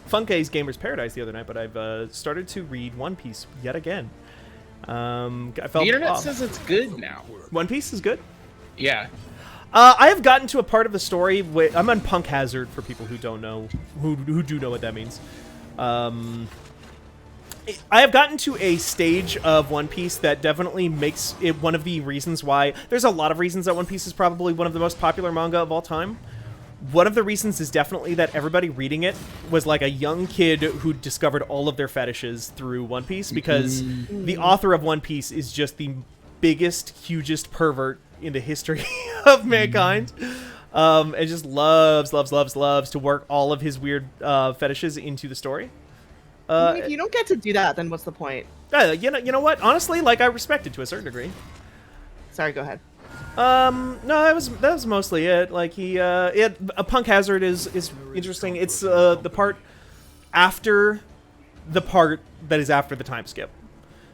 Funkei's Gamers Paradise the other night, but I've started to read One Piece yet again. I felt The internet says it's good now. One Piece is good. Yeah. I have gotten to a part of the story where I'm on Punk Hazard for people who don't know, who do know what that means. I have gotten to a stage of One Piece that definitely makes it one of the reasons why. There's a lot of reasons that One Piece is probably one of the most popular manga of all time. One of the reasons is definitely that everybody reading it was like a young kid who discovered all of their fetishes through One Piece, because the author of One Piece is just the biggest, hugest pervert in the history of mankind. And just loves to work all of his weird fetishes into the story. If you don't get to do that, then what's the point? You know what? Honestly, like, I respect it to a certain degree. Sorry, go ahead. No, that was mostly it. Like, a Punk Hazard is interesting. It's the part after the part that is after the time skip.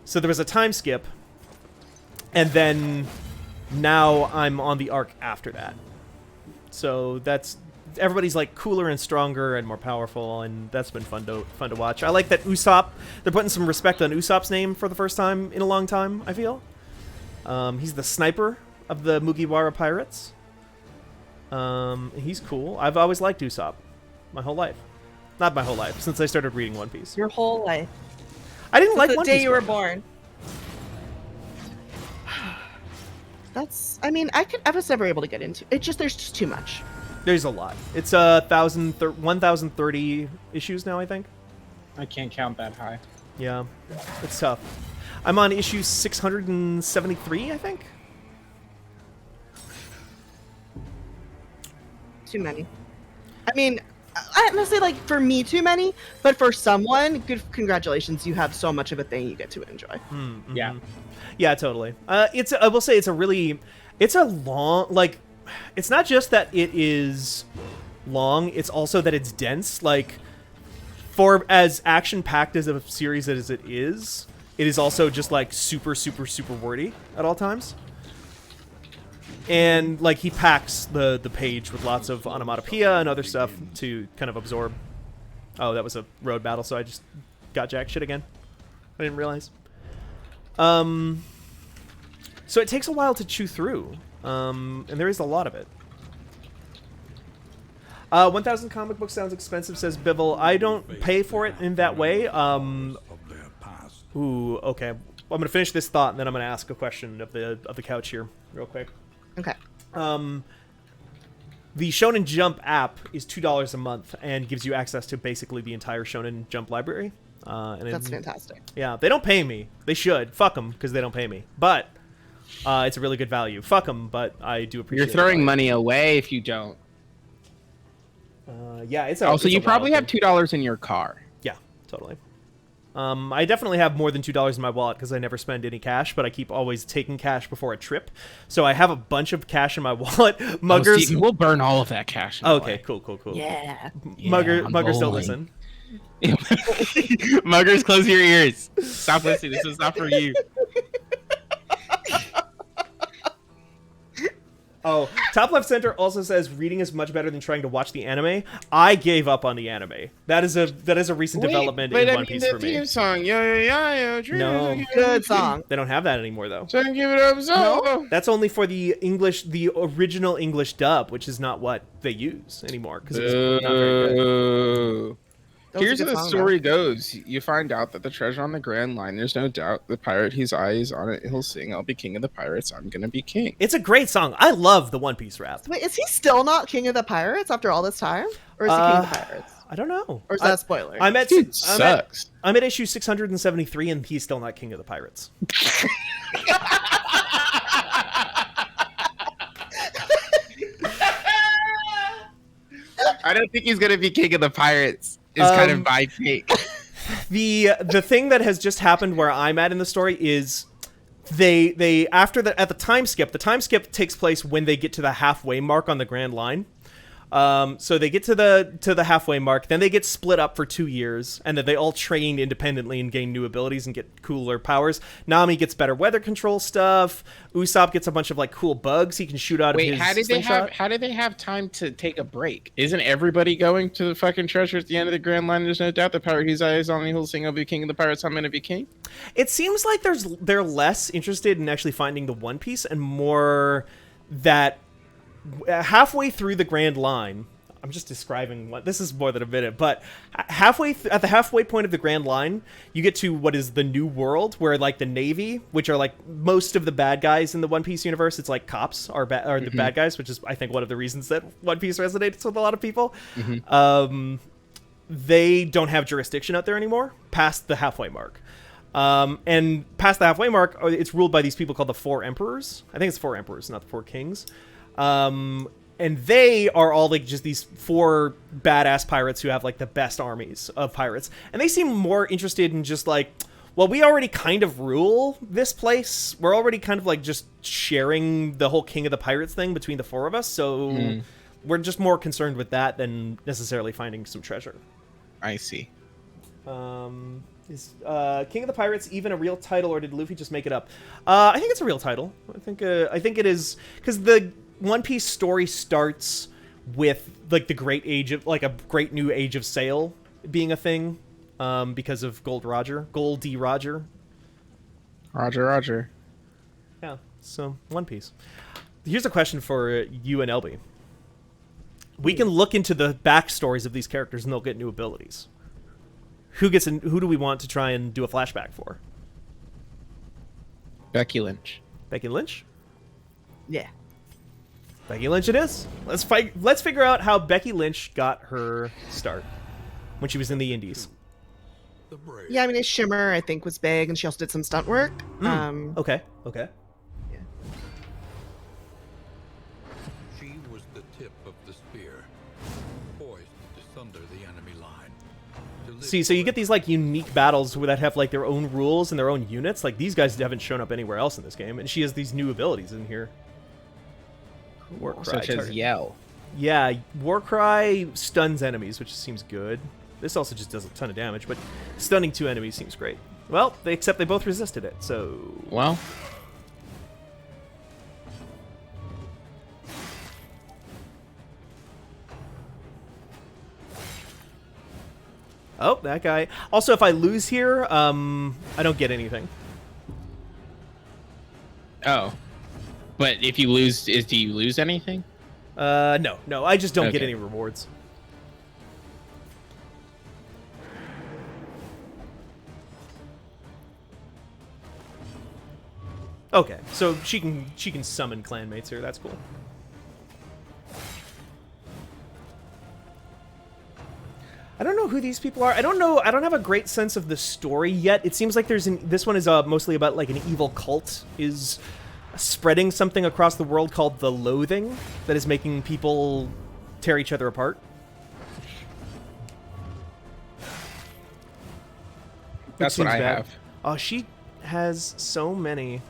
So there was a time skip, and then now I'm on the arc after that. So everybody's like cooler and stronger and more powerful, and that's been fun to watch. I like that Usopp. They're putting some respect on Usopp's name for the first time in a long time, I feel. He's the sniper of the Mugiwara pirates. He's cool. I've always liked Usopp my whole life. Not my whole life, since I started reading One Piece. Your whole life. I didn't like the One day Piece you were growing up. born. I mean, I was never able to get into it. There's just too much. There's a lot. It's 1,030 issues now, I think. I can't count that high. Yeah, it's tough. I'm on issue 673, I think. Too many. I mean, I don't say like for me too many, but for someone, congratulations, you have so much of a thing you get to enjoy. Mm-hmm. Yeah, totally. I will say it's a long, like, it's not just that it is long, it's also that it's dense. Like, for as action-packed as a series as it is also just like super wordy at all times. And like, he packs the page with lots of onomatopoeia and other stuff to kind of absorb. Oh, that was a road battle, so I just got jack shit again. I didn't realize. So it takes a while to chew through, and there is a lot of it. 1,000 comic books sounds expensive, says Bivol. I don't pay for it in that way. Ooh, okay. I'm gonna finish this thought, and then I'm gonna ask a question of the couch here, real quick. Okay. The Shonen Jump app is $2 a month and gives you access to basically the entire Shonen Jump library. That's fantastic. Yeah, they don't pay me. They should. Fuck them, because they don't pay me. But it's a really good value. Fuck them, but I do appreciate it. You're throwing money away if you don't. Yeah, it's also, it's you probably have $2 in your car. Yeah, totally. I definitely have more than $2 in my wallet because I never spend any cash, but I keep always taking cash before a trip. So I have a bunch of cash in my wallet. Muggers, Steven, we'll burn all of that cash. Okay, cool. Yeah. Muggers don't listen. Muggers, close your ears. Stop listening. This is not for you. Oh, top left center also says reading is much better than trying to watch the anime. I gave up on the anime. That is a recent development in One Piece for me. Theme song, No, Good song. they don't have that anymore though. So give it up, so. That's only for the original English dub, which is not what they use anymore because it's not very good. Here's how the story goes. You find out that the treasure on the Grand Line, there's no doubt. The pirate whose eye is on it, he'll sing, I'll be king of the pirates, I'm gonna be king. It's a great song. I love the One Piece rap. Wait, is he still not king of the pirates after all this time? Or is he king of the pirates? I don't know. Or is that a spoiler? I'm at sucks. I'm at issue 673 and he's still not king of the pirates. I don't think he's gonna be king of the pirates. Is kind of my take. The thing that has just happened where I'm at in the story is they after the time skip takes place when they get to the halfway mark on the Grand Line. So they get to the halfway mark, then they get split up for 2 years, and then they all train independently and gain new abilities and get cooler powers. Nami gets better weather control stuff. Usopp gets a bunch of like cool bugs he can shoot out of his slingshot. How did they have time to take a break? Isn't everybody going to the fucking treasure at the end of the Grand Line? There's no doubt the pirate whose eye is on me, he'll sing, I'll be king of the pirates, I'm gonna be king. It seems like they're less interested in actually finding the One Piece and more that halfway through the Grand Line, I'm just describing what this is more than a minute, but at the halfway point of the Grand Line, you get to what is the New World, where like the Navy, which are like most of the bad guys in the One Piece universe, it's like cops are the bad guys, which is I think one of the reasons that One Piece resonates with a lot of people. They don't have jurisdiction out there anymore past the halfway mark. And past the halfway mark, it's ruled by these people called the Four Emperors. I think it's Four Emperors, not the Four Kings. And they are all like just these 4 badass pirates who have like the best armies of pirates. And they seem more interested in just like, well, we already kind of rule this place. We're already kind of like just sharing the whole King of the Pirates thing between the 4 of us. So we're just more concerned with that than necessarily finding some treasure. I see. Is King of the Pirates even a real title, or did Luffy just make it up? I think it's a real title. I think it is, because the One Piece story starts with like the great age of like a great new age of sail being a thing, because of Goldie Roger. Roger. Yeah. So One Piece. Here's a question for you and LB. We can look into the backstories of these characters and they'll get new abilities. Who do we want to try and do a flashback for? Becky Lynch. Becky Lynch? Yeah. Becky Lynch it is. Let's figure out how Becky Lynch got her start when she was in the Indies. Yeah, I mean, Shimmer, I think, was big, and she also did some stunt work. Okay. Yeah. She was the tip of the spear, poised to sunder the enemy line. See, so you get these like unique battles that have like their own rules and their own units. Like these guys haven't shown up anywhere else in this game, and she has these new abilities in here. Warcry, such as Yell. Yeah, Warcry stuns enemies, which seems good. This also just does a ton of damage, but stunning 2 enemies seems great. Well, except they both resisted it, so... Well... Oh, that guy. Also, if I lose here, I don't get anything. Oh. But if you lose, do you lose anything? No, I just don't get any rewards. Okay, so she can summon clanmates here. That's cool. I don't know who these people are. I don't know. I don't have a great sense of the story yet. It seems like this one is mostly about like an evil cult is spreading something across the world called the Loathing that is making people tear each other apart. That's what I have. Oh, she has so many.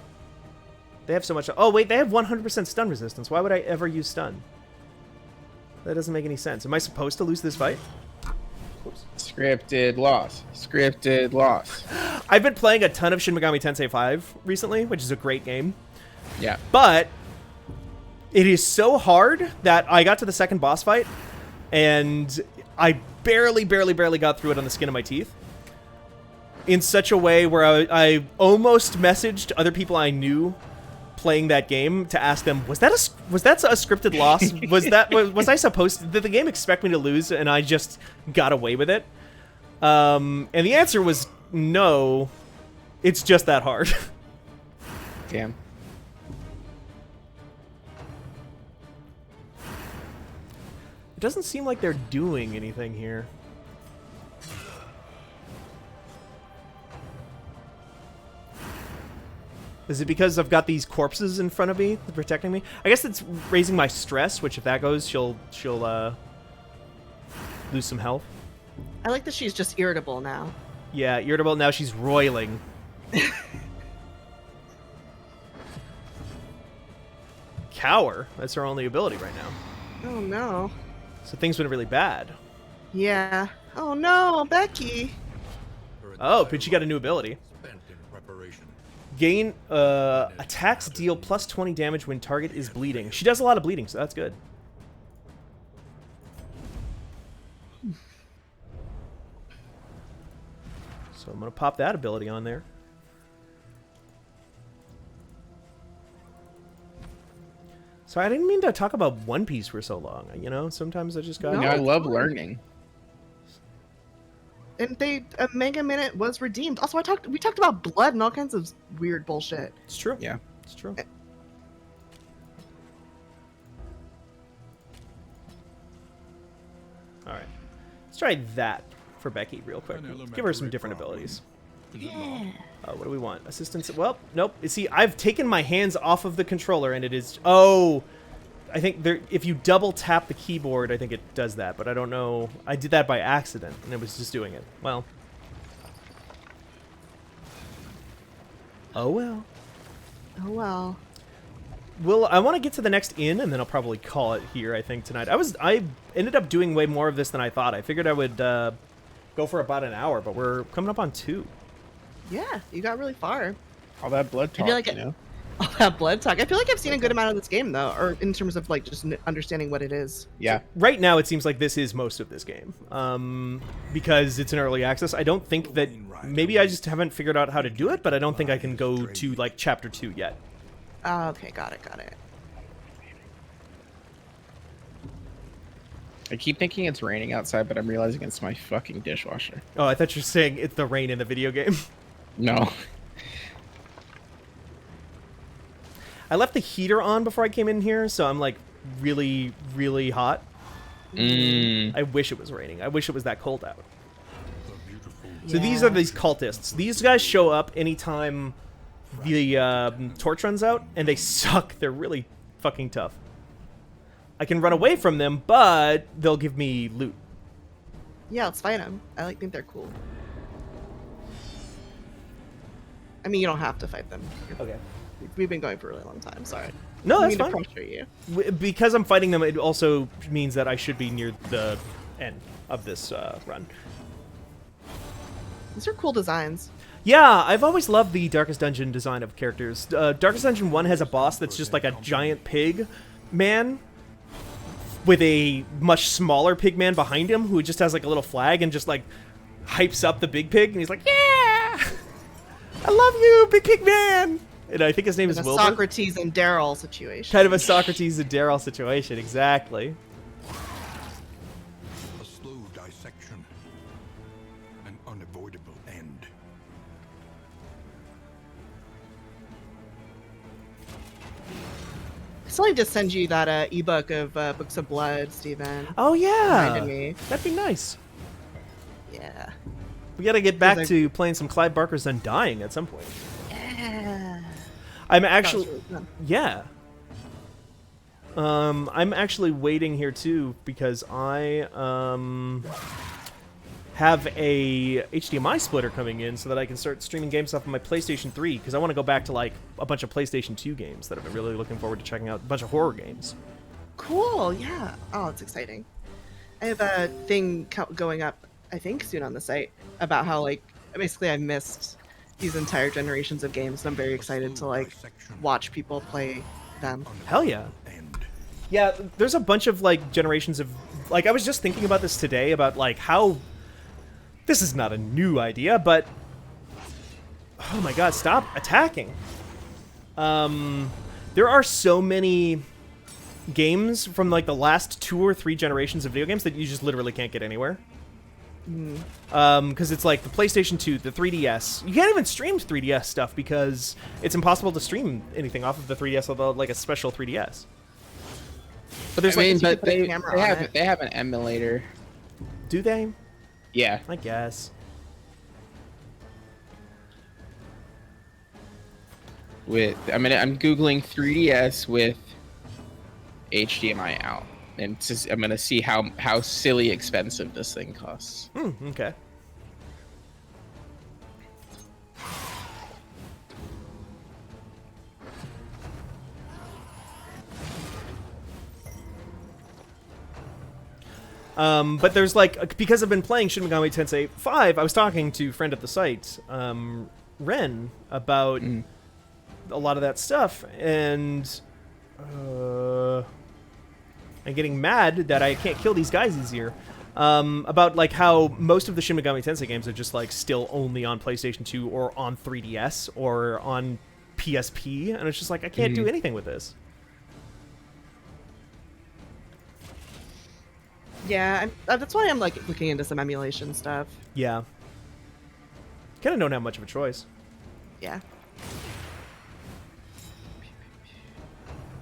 They have so much. Oh, wait, they have 100% stun resistance. Why would I ever use stun? That doesn't make any sense. Am I supposed to lose this fight? Oops. Scripted loss. Scripted loss. I've been playing a ton of Shin Megami Tensei 5 recently, which is a great game. Yeah. But it is so hard that I got to the second boss fight, and I barely got through it on the skin of my teeth. In such a way where I almost messaged other people I knew playing that game to ask them, was that a scripted loss? was I supposed to, did the game expect me to lose and I just got away with it? And the answer was no, it's just that hard. Damn. It doesn't seem like they're doing anything here. Is it because I've got these corpses in front of me protecting me? I guess it's raising my stress, which if that goes, she'll lose some health. I like that she's just irritable now. Yeah, irritable. Now she's roiling. Cower. That's her only ability right now. Oh no. So things went really bad. Yeah. Oh no, Becky. Oh, but she got a new ability. Spent in preparation. Gain attacks deal plus 20 damage when target is bleeding. She does a lot of bleeding, so that's good. So I'm gonna pop that ability on there. So I didn't mean to talk about One Piece for so long. You know, sometimes I just got. No, I love learning. And a Mega Minute was redeemed. Also, we talked about blood and all kinds of weird bullshit. It's true. Yeah, it's true. All right, let's try that for Becky real quick. Let's give her some different abilities. Yeah. What do we want? Assistance. Well, nope. You see, I've taken my hands off of the controller, and it is. Oh, I think there. If you double tap the keyboard, I think it does that. But I don't know. I did that by accident, and it was just doing it. Well. Oh well. Oh well. Well, I want to get to the next inn, and then I'll probably call it here. I think tonight. I ended up doing way more of this than I thought. I figured I would go for about an hour, but we're coming up on 2. Yeah, you got really far. All that blood talk, I feel like you know? All that blood talk. I feel like I've seen a good amount of this game, though, or in terms of, like, just understanding what it is. Yeah. Right now, it seems like this is most of this game. Because it's an early access. I don't think that... Maybe I just haven't figured out how to do it, but I don't think I can go to, like, Chapter 2 yet. Okay, got it. I keep thinking it's raining outside, but I'm realizing it's my fucking dishwasher. Oh, I thought you were saying it's the rain in the video game. No. I left the heater on before I came in here, so I'm like really, really hot. I wish it was raining. I wish it was that cold out. So these are these cultists. These guys show up anytime the torch runs out, and they suck. They're really fucking tough. I can run away from them, but they'll give me loot. Yeah, let's fight them. I think they're cool. I mean, you don't have to fight them. Okay. We've been going for a really long time. Sorry. No, that's fine. To pressure you. Because I'm fighting them, it also means that I should be near the end of this run. These are cool designs. Yeah, I've always loved the Darkest Dungeon design of characters. Darkest Dungeon 1 has a boss that's just like a giant pig man with a much smaller pig man behind him who just has like a little flag and just like hypes up the big pig, and he's like, yeah! I love you, big pig man! And I think his name is Wilbur. Socrates and Daryl situation. Kind of a Socrates and Daryl situation, exactly. A slow dissection. An unavoidable end. I still need to send you that ebook of Books of Blood, Steven. Oh, yeah. Reminded me. That'd be nice. Yeah. We gotta get back to playing some Clive Barker's Undying at some point. Yeah. I'm actually... Yeah. I'm actually waiting here, too, because I, have a HDMI splitter coming in so that I can start streaming games off of my PlayStation 3, because I want to go back to, like, a bunch of PlayStation 2 games that I've been really looking forward to checking out. A bunch of horror games. Cool, yeah. Oh, it's exciting. I have a thing going up I think soon on the site about how like basically I missed these entire generations of games. And I'm very excited to like watch people play them. Hell yeah. Yeah, there's a bunch of like generations of like I was just thinking about this today about like how this is not a new idea, but oh my god, stop attacking. There are so many games from like the last 2 or 3 generations of video games that you just literally can't get anywhere. Because it's like the PlayStation 2, the 3DS. You can't even stream 3DS stuff because it's impossible to stream anything off of the 3DS without like a special 3DS. But there's they have an emulator. Do they? Yeah. I guess. I'm googling 3DS with HDMI out, and I'm gonna see how silly expensive this thing costs. Okay. But there's like, because I've been playing Shin Megami Tensei 5, I was talking to a friend at the site, Ren, about a lot of that stuff, and I'm getting mad that I can't kill these guys easier. About like how most of the Shin Megami Tensei games are just like still only on PlayStation 2 or on 3DS or on PSP, and it's just like I can't do anything with this. Yeah, that's why I'm like looking into some emulation stuff. Yeah. Kind of don't have much of a choice. Yeah.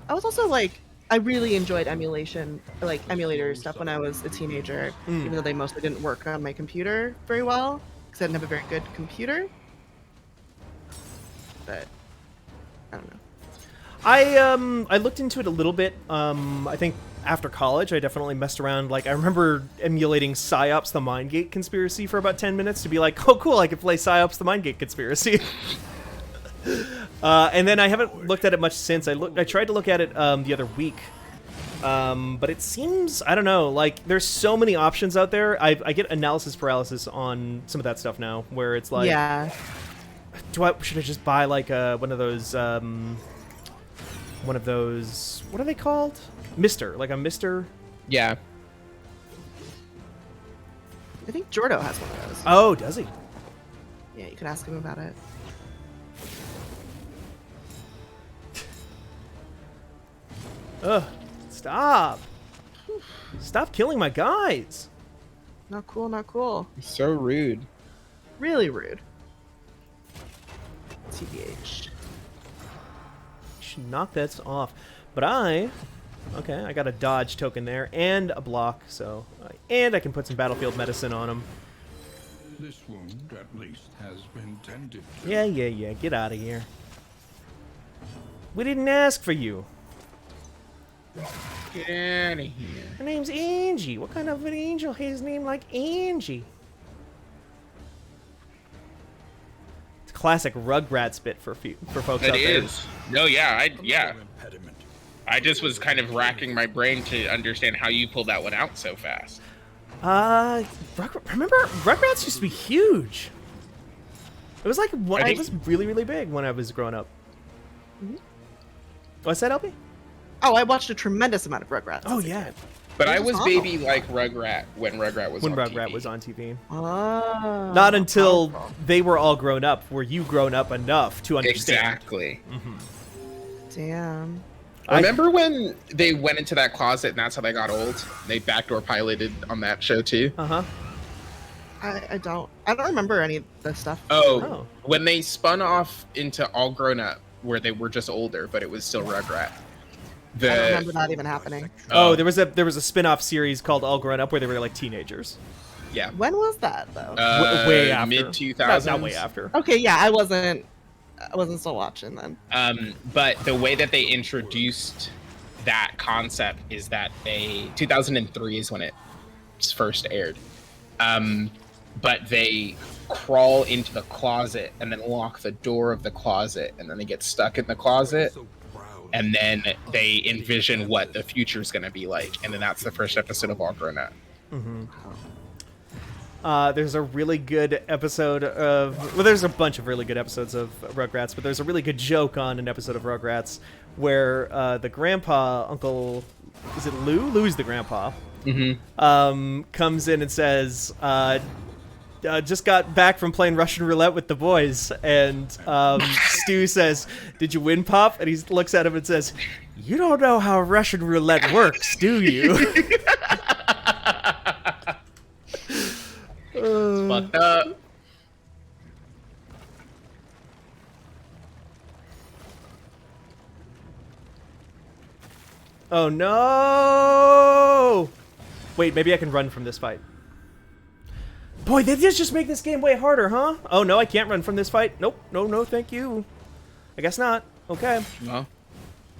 I was also like, I really enjoyed emulation, like emulator stuff when I was a teenager, even though they mostly didn't work on my computer very well because I didn't have a very good computer. But I don't know. I looked into it a little bit. I think after college, I definitely messed around. Like, I remember emulating PsyOps the Mindgate Conspiracy for about 10 minutes to be like, oh, cool, I could play PsyOps the Mindgate Conspiracy. And then I haven't looked at it much since. I tried to look at it the other week. But it seems, I don't know, like, there's so many options out there. I get analysis paralysis on some of that stuff now, where it's like, yeah. Should I just buy, like, one of those, what are they called? Like a Mister? Yeah. I think Jordo has one of those. Oh, does he? Yeah, you can ask him about it. Ugh. Stop. Stop killing my guys. Not cool, not cool. So rude. Really rude. TBH. You should knock this off. But okay, I got a dodge token there and a block, so and I can put some battlefield medicine on him. This wound, at least, has been tended to. Yeah. Get out of here. We didn't ask for you. Get out of here. Her name's Angie. What kind of an angel has a name like Angie? It's a classic Rugrats bit for folks out there. It is. No, yeah, I just was kind of racking my brain to understand how you pulled that one out so fast. Remember Rugrats used to be huge. It was like it was really, really big when I was growing up. What's that, LP? Oh, I watched a tremendous amount of Rugrats. Oh yeah. But I was baby like Rugrat when Rugrat was on TV. When Rugrat was on TV. Oh. Not until they were all grown up. Were you grown up enough to understand? Exactly. Damn. Remember when they went into that closet and that's how they got old? They backdoor piloted on that show too. I don't remember any of the stuff. Oh, when they spun off into All Grown Up, where they were just older, but it was still Rugrat. I don't remember that even happening. There was a spin-off series called All Grown Up where they were like teenagers. Yeah. When was that though? Way after. Mid-2000s. Not way after. Okay, yeah, I wasn't still watching then. But the way that they introduced that concept is that 2003 is when it first aired. But they crawl into the closet and then lock the door of the closet, and then they get stuck in the closet. And then they envision what the future is going to be like, and then that's the first episode of All Grown Up. there's a really good episode of... Well, there's a bunch of really good episodes of Rugrats, but there's a really good joke on an episode of Rugrats where the grandpa, Uncle... Is it Lou? Lou's the grandpa. Mm-hmm. Comes in and says... just got back from playing Russian roulette with the boys, and Stu says, "Did you win, Pop?" And he looks at him and says, "You don't know how Russian roulette works, do you?" It's fucked up. Oh no! Wait, maybe I can run from this fight. Boy, they just make this game way harder, huh? Oh, no, I can't run from this fight. Nope. No, thank you. I guess not. Okay. Well,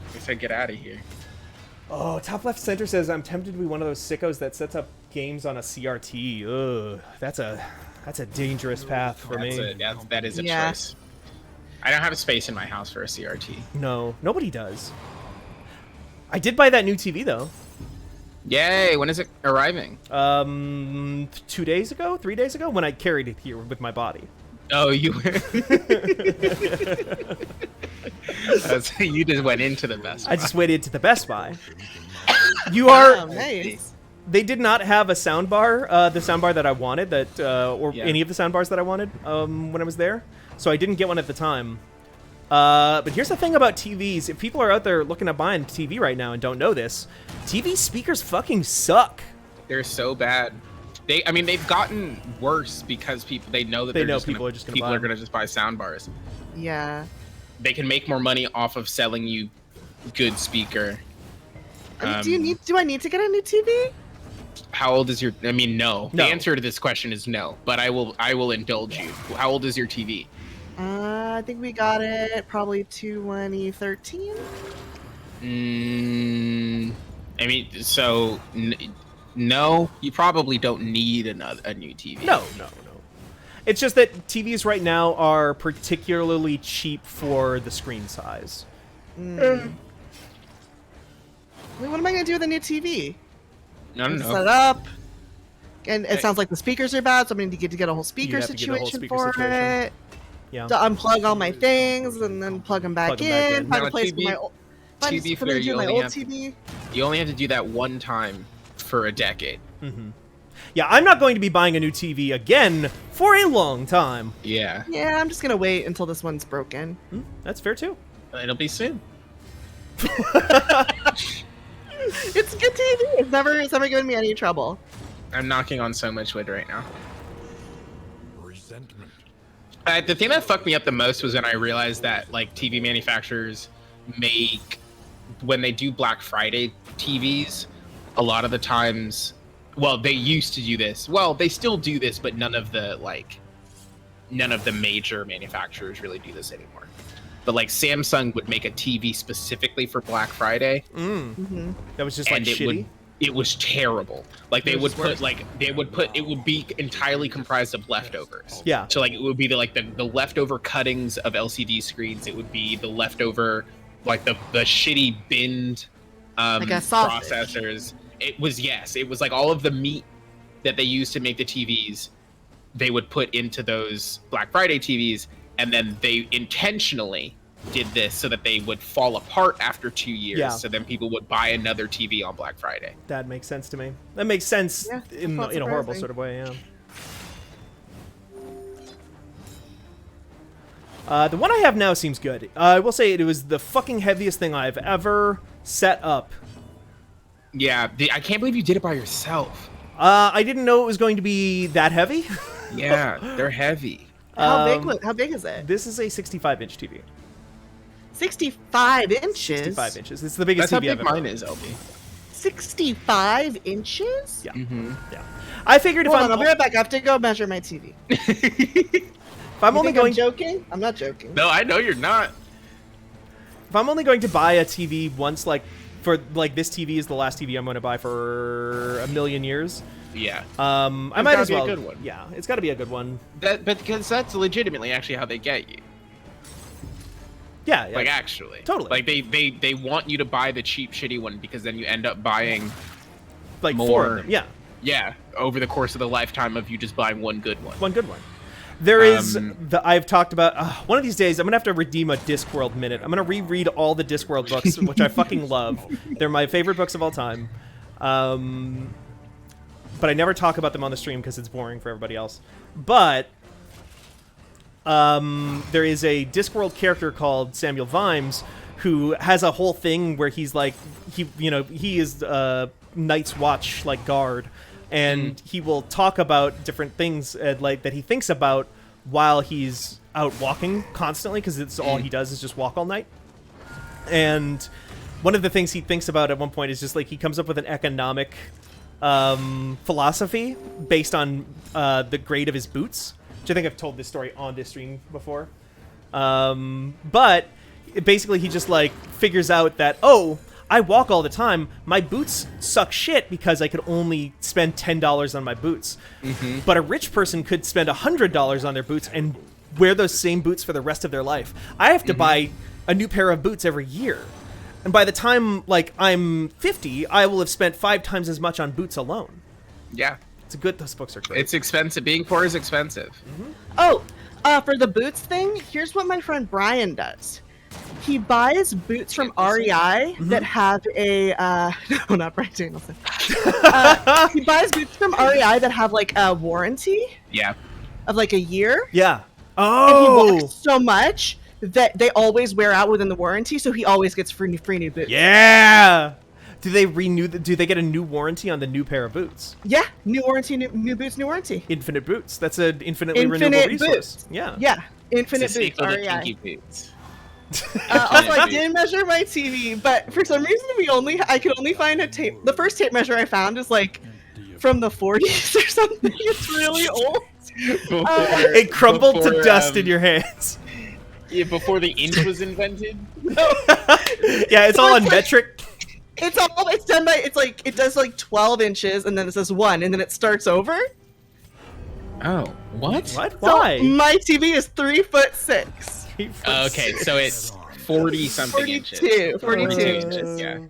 I guess I get out of here. Oh, top left center says, I'm tempted to be one of those sickos that sets up games on a CRT. Ugh, that's a dangerous path for me. That is a choice. I don't have a space in my house for a CRT. No, nobody does. I did buy that new TV, though. Yay! When is it arriving? 2 days ago? 3 days ago? When I carried it here with my body. Oh, you were... You just went into the Best Buy. I just went into the Best Buy. You are... Oh, nice. They did not have a soundbar, the soundbar that I wanted, any of the soundbars that I wanted when I was there. So I didn't get one at the time. But here's the thing about TVs. If people are out there looking at buying TV right now and don't know this, TV speakers fucking suck. They're so bad. They've gotten worse because they know that people are just gonna just buy sound bars. Yeah. They can make more money off of selling you good speaker. Do I need to get a new TV? How old is your? No. The No. answer to this question is no. But I will indulge you. How old is your TV? I think we got it probably 2013. No, you probably don't need a new TV. No. It's just that TVs right now are particularly cheap for the screen size. Wait, what am I going to do with a new TV? I don't know. Set up. And it sounds like the speakers are bad, so I'm going to get a whole speaker situation it. Yeah. To unplug all my things and then plug them back in. Find a place for my old TV. You only have to do that one time for a decade. Mm-hmm. Yeah, I'm not going to be buying a new TV again for a long time. Yeah. Yeah, I'm just going to wait until this one's broken. That's fair, too. It'll be soon. It's a good TV. It's never given me any trouble. I'm knocking on so much wood right now. Resentment. The thing that fucked me up the most was when I realized that TV manufacturers when they do Black Friday TVs, a lot of the times, well, they used to do this. Well, they still do this, but none of the major manufacturers really do this anymore. But Samsung would make a TV specifically for Black Friday. Mm-hmm. That was just shitty. It was terrible. It would be entirely comprised of leftovers. Yeah. So it would be the leftover cuttings of LCD screens. It would be the leftover the shitty binned processors. It was all of the meat that they used to make the TVs. They would put into those Black Friday TVs, and then they intentionally did this so that they would fall apart after 2 years. Yeah. So then people would buy another TV on Black Friday. That makes sense to me. That makes sense in a horrible sort of way, yeah. The one I have now seems good. I will say it was the fucking heaviest thing I've ever set up. Yeah, I can't believe you did it by yourself. I didn't know it was going to be that heavy. Yeah, they're heavy. How big is it? This is a 65-inch TV. 65 inches? 65 inches. It's the biggest That's TV how big I've ever mine is, LB. 65 inches? Yeah. Mm-hmm. Yeah. I figured I'll be right back. I have to go measure my TV. If I'm joking? I'm not joking. No, I know you're not. If I'm only going to buy a TV once, for this TV is the last TV I'm going to buy for a million years. Yeah. I might as well. Be a good one. Yeah, it's got to be a good one. But because that's legitimately actually how they get you. Yeah. Actually. Totally. They want you to buy the cheap, shitty one because then you end up buying more. 4 of them. Yeah. Yeah, over the course of the lifetime of you just buying one good one. One good one. There is I've talked about one of these days I'm gonna have to redeem a Discworld minute. I'm gonna reread all the Discworld books, which I fucking love. They're my favorite books of all time. But I never talk about them on the stream because it's boring for everybody else. But there is a Discworld character called Samuel Vimes who has a whole thing where he's like he is Night's Watch like guard. And he will talk about different things like that he thinks about while he's out walking constantly, because it's all he does is just walk all night. And one of the things he thinks about at one point is just like he comes up with an economic philosophy based on the grade of his boots, which I think I've told this story on this stream before. But basically he just like figures out that, I walk all the time. My boots suck shit because I could only spend $10 on my boots. But a rich person could spend $100 on their boots and wear those same boots for the rest of their life. I have to buy a new pair of boots every year. And by the time like I'm 50, I will have spent 5 times as much on boots alone. Yeah. It's good. Those books are great. It's expensive. Being poor is expensive. For the boots thing, here's what my friend Brian does. He buys boots from REI that have a no, not Brian Danielson. He buys boots from REI that have like a warranty. Yeah. Of like a year. Yeah. And he walks so much that they always wear out within the warranty, so he always gets free new boots. Yeah. Do they renew? Do they get a new warranty on the new pair of boots? Yeah, new warranty, new boots, new warranty. Infinite boots. That's an infinitely renewable resource. Boots. Yeah. Yeah. Infinite boots. REI. Also, I did measure my TV, but for some reason I could only find a tape. The first tape measure I found is like from the 40s or something. It's really old. It crumbled to dust in your hands. Yeah, before the inch was invented. Yeah, it's all on metric. It's done by it does like 12 inches and then it says 1 and then it starts over. Oh, what? What? Why? So my TV is 3'6". Okay, so it's 40 something inches. 42 inches. Yeah.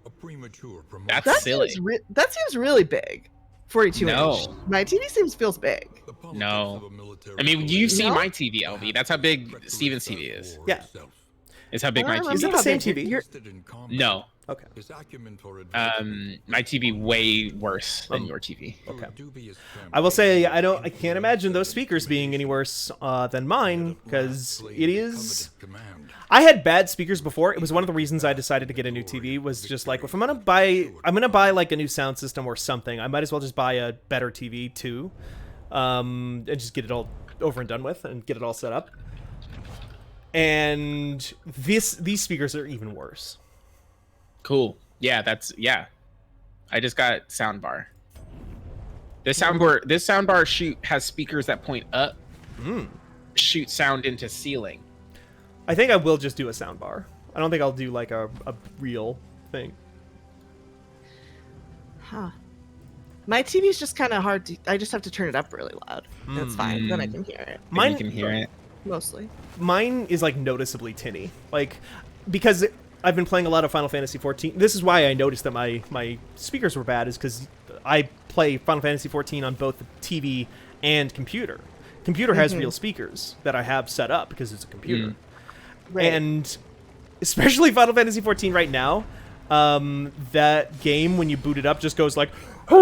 A premature promotion. That's silly. That seems really big. 42 No. inch. My TV feels big. No. I mean, you've seen my TV, LV. That's how big Steven's TV is. Yeah. It's how big my TV is. Is it the same TV? No. Okay. My TV way worse than your TV. Okay. I will say I can't imagine those speakers being any worse than mine, because it is. I had bad speakers before. It was one of the reasons I decided to get a new TV. Was just like, if I'm gonna buy like a new sound system or something, I might as well just buy a better TV too, and just get it all over and done with and get it all set up. And these speakers are even worse. Cool. Yeah, I just got soundbar. This soundbar has speakers that point up, shoot sound into ceiling. I think I will just do a soundbar. I don't think I'll do like a real thing. Huh. My TV's just kind of hard to. I just have to turn it up really loud. That's fine. Then I can hear it. Mine can hear it. Mostly. Mine is like noticeably tinny, like because I've been playing a lot of Final Fantasy 14. This is why I noticed that my speakers were bad, is because I play Final Fantasy 14 on both the TV and computer. Computer has real speakers that I have set up because it's a computer. Right. And especially Final Fantasy 14 right now, that game, when you boot it up, just goes like... I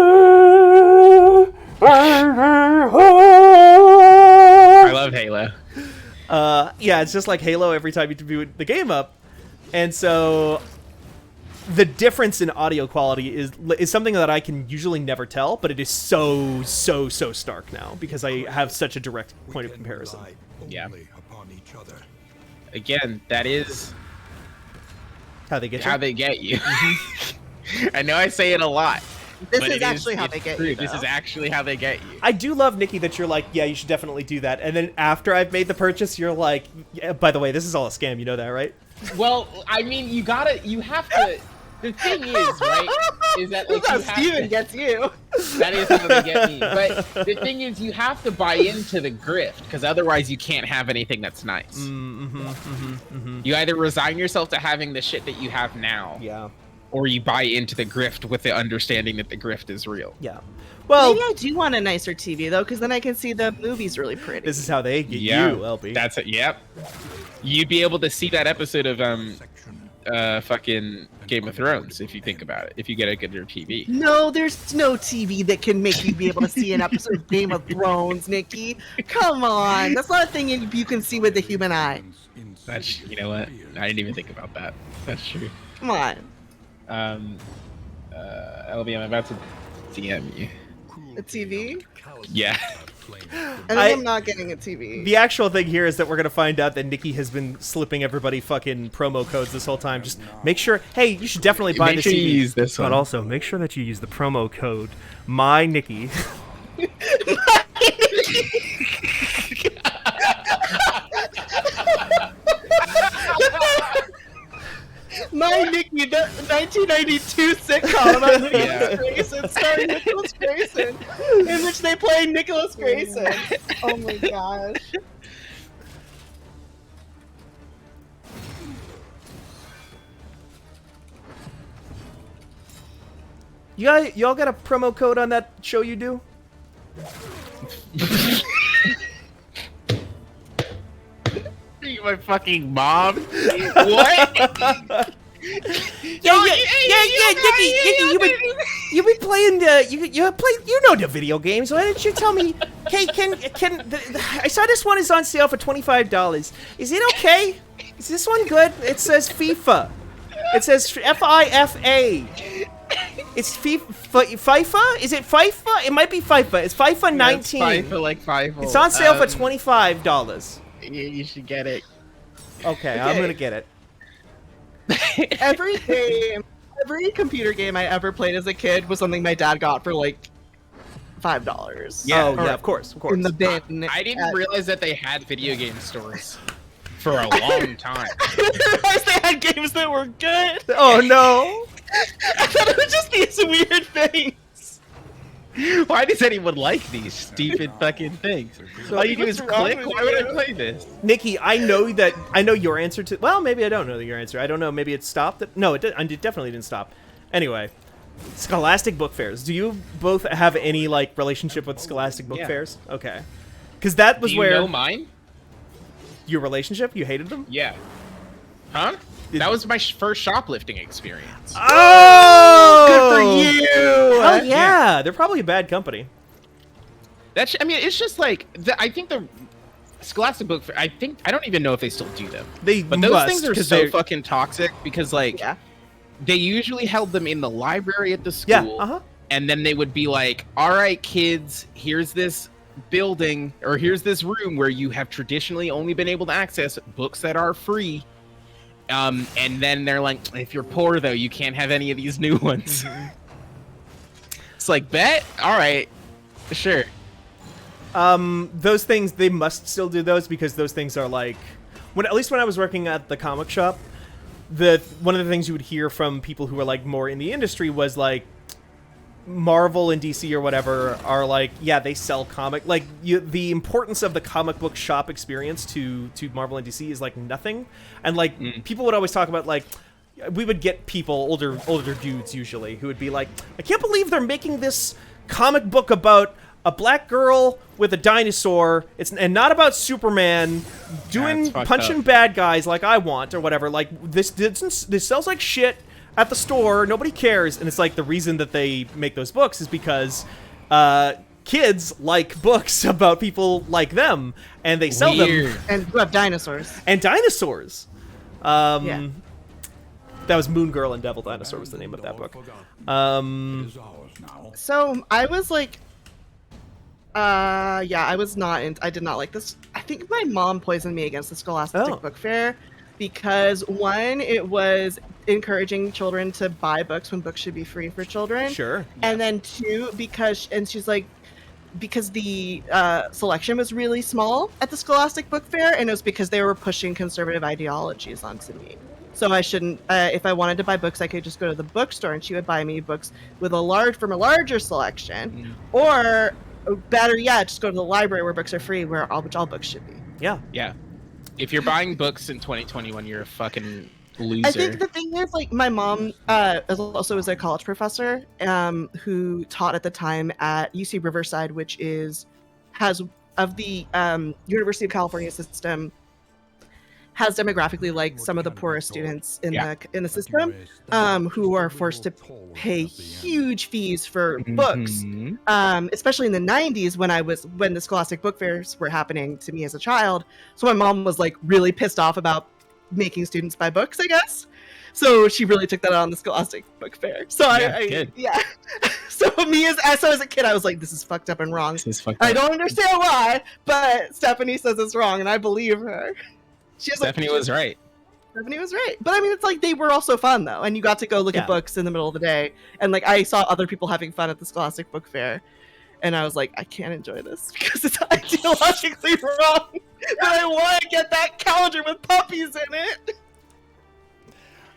love Halo. Yeah, it's just like Halo every time you boot the game up. And so the difference in audio quality is something that I can usually never tell, but it is so stark now because I have such a direct point of comparison. Yeah. Again, that is how they get you. I know I say it a lot. This is actually how they get you. This is actually how they get you. I do love, Nikki, that you're like, yeah, you should definitely do that. And then after I've made the purchase, you're like, yeah, by the way, this is all a scam. You know that, right? Well, I mean, you have to. The thing is, right, is that like that's how Steven gets you. That is how they get me. But the thing is, you have to buy into the grift, because otherwise you can't have anything that's nice. You either resign yourself to having the shit that you have now, or you buy into the grift with the understanding that the grift is real. Yeah. Well, maybe I do want a nicer TV though, because then I can see the movies really pretty. This is how they get you, LB. That's it. Yep. You'd be able to see that episode of fucking Game of Thrones if you think about it. If you get a good TV. No, there's no TV that can make you be able to see an episode of Game of Thrones, Nikki. Come on, that's not a thing you can see with the human eye. That's, you know what? I didn't even think about that. That's true. Come on. LB, I'm about to DM you. A TV? Yeah. I'm not getting a TV. The actual thing here is that we're gonna find out that Nikki has been slipping everybody fucking promo codes this whole time. Just make sure. Hey, you should definitely buy this TV. TV. Use this one. But also make sure that you use the promo code MyNikki. My Nikki, the 1992 sitcom about Nicholas Grayson, starring Nicholas Grayson, in which they play Nicholas Grayson. Oh my gosh. Y'all got a promo code on that show you do? Are you my fucking mom? What? Yeah, Nikki, you been playing you know the video games. Why didn't you tell me? Hey, I saw this one is on sale for $25. Is it okay? Is this one good? It says FIFA. It says FIFA. It's FIFA? Is it FIFA? It might be FIFA. It's FIFA 19. Yeah, it's FIFA like FIFA. It's on sale for $25. You should get it. Okay, I'm gonna get it. Every computer game I ever played as a kid was something my dad got for like $5. Yeah, yeah, of course. In the bin. I didn't realize that they had video game stores for a long time. I didn't realize they had games that were good. Oh no! I thought it was just these weird things. Why does anyone like these stupid fucking things? All you do is click. Why would I play this? Nikki, I know your answer to. Well, maybe I don't know your answer. I don't know. Maybe it stopped. No, it definitely didn't stop. Anyway, Scholastic Book Fairs. Do you both have any like relationship with Scholastic Book Fairs? Okay, because that was where. Do you know mine? Your relationship? You hated them? Yeah. Huh? That was my first shoplifting experience. Oh! Good for you! Oh yeah, they're probably a bad company. I mean, it's just like I think the Scholastic Book Fair. I don't even know if they still do them. But those things are so fucking toxic because like they usually held them in the library at the school, and then they would be like, "All right, kids, here's this building or here's this room where you have traditionally only been able to access books that are free." And then they're like, if you're poor though, you can't have any of these new ones. It's like, bet? All right, sure. Those things, they must still do those because those things are like, at least when I was working at the comic shop, one of the things you would hear from people who are like more in the industry was like, Marvel and DC or whatever are like, yeah, they sell comic. Like the importance of the comic book shop experience to Marvel and DC is like nothing. And like people would always talk about like, we would get people, older dudes usually, who would be like, I can't believe they're making this comic book about a black girl with a dinosaur. And not about Superman punching bad guys like I want or whatever. Like this sells like shit at the store, nobody cares, and it's like the reason that they make those books is because kids like books about people like them, and they sell them. And who have dinosaurs. And dinosaurs. That was Moon Girl and Devil Dinosaur was the name of that book. So I was like, I was not. I did not like this. I think my mom poisoned me against the Scholastic Book Fair. Because one, it was encouraging children to buy books when books should be free for children. Sure. And then two, she's like, because the selection was really small at the Scholastic Book Fair, and it was because they were pushing conservative ideologies onto me. So I shouldn't, if I wanted to buy books, I could just go to the bookstore and she would buy me books with from a larger selection. Or better yet, just go to the library where books are free, which all books should be. Yeah. Yeah. If you're buying books in 2021, you're a fucking Loser. I think the thing is, like, my mom also was a college professor who taught at the time at UC Riverside, which has of the University of California system, has demographically like some of the poorest students in the system, who are forced to pay huge fees for books, especially in the 90s when the Scholastic Book Fairs were happening to me as a child. So my mom was like really pissed off about making students buy books, I guess. So she really took that on the Scholastic Book Fair. So yeah. So as a kid, I was like, this is fucked up and wrong. I don't understand why, but Stephanie says it's wrong, and I believe her. Stephanie was right. Stephanie was right. But I mean, it's like they were also fun though, and you got to go look at books in the middle of the day, and like I saw other people having fun at the Scholastic Book Fair, and I was like, I can't enjoy this because it's ideologically wrong, but I want to get that calendar with puppies in it.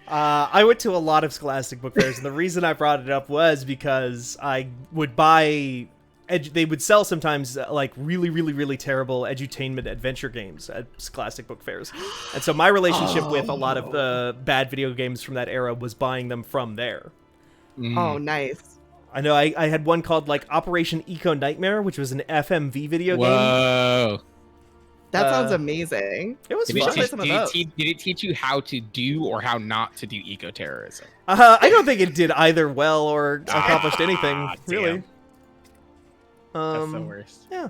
I went to a lot of Scholastic Book Fairs, and the reason I brought it up was because I would buy. They would sell sometimes like really, really, really terrible edutainment adventure games at Scholastic Book Fairs. And so my relationship with a lot of the bad video games from that era was buying them from there. Oh, nice. I know I had one called like Operation Eco Nightmare, which was an FMV video game. Whoa. That sounds amazing. It was fun. Did it teach you how to do or how not to do eco-terrorism? I don't think it did either well or accomplished anything, really. That's the worst. Yeah.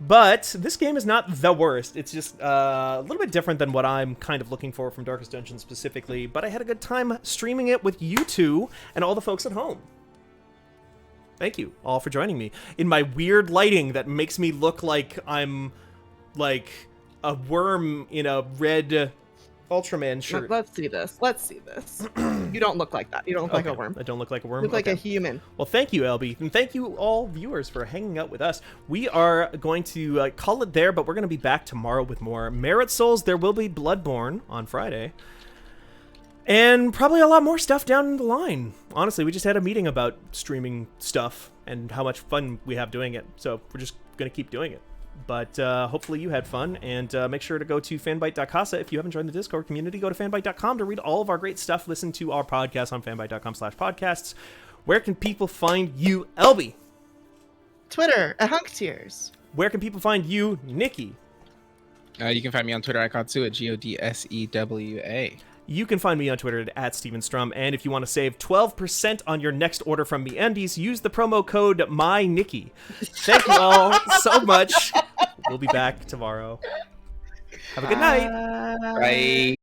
But this game is not the worst. It's just a little bit different than what I'm kind of looking for from Darkest Dungeon specifically. But I had a good time streaming it with you two and all the folks at home. Thank you all for joining me in my weird lighting that makes me look like I'm like a worm in a red Ultraman shirt. Let's see this. You don't look like that. You don't look like a worm. I don't look like a worm? You look like a human. Well, thank you, LB. And thank you, all viewers, for hanging out with us. We are going to call it there, but we're going to be back tomorrow with more Merit Souls. There will be Bloodborne on Friday. And probably a lot more stuff down the line. Honestly, we just had a meeting about streaming stuff and how much fun we have doing it. So we're just going to keep doing it. But hopefully you had fun, and make sure to go to fanbyte.casa. If you haven't joined the Discord community, go to fanbyte.com to read all of our great stuff. Listen to our podcast on fanbyte.com/podcasts. Where can people find you, Elby? Twitter, at HunkTears. Where can people find you, Nikki? You can find me on Twitter at Godsewa, Godsewa. You can find me on Twitter at Steven Strum, and if you want to save 12% on your next order from MeUndies, use the promo code MyNikki. Thank you all so much. We'll be back tomorrow. Have a good night. Bye.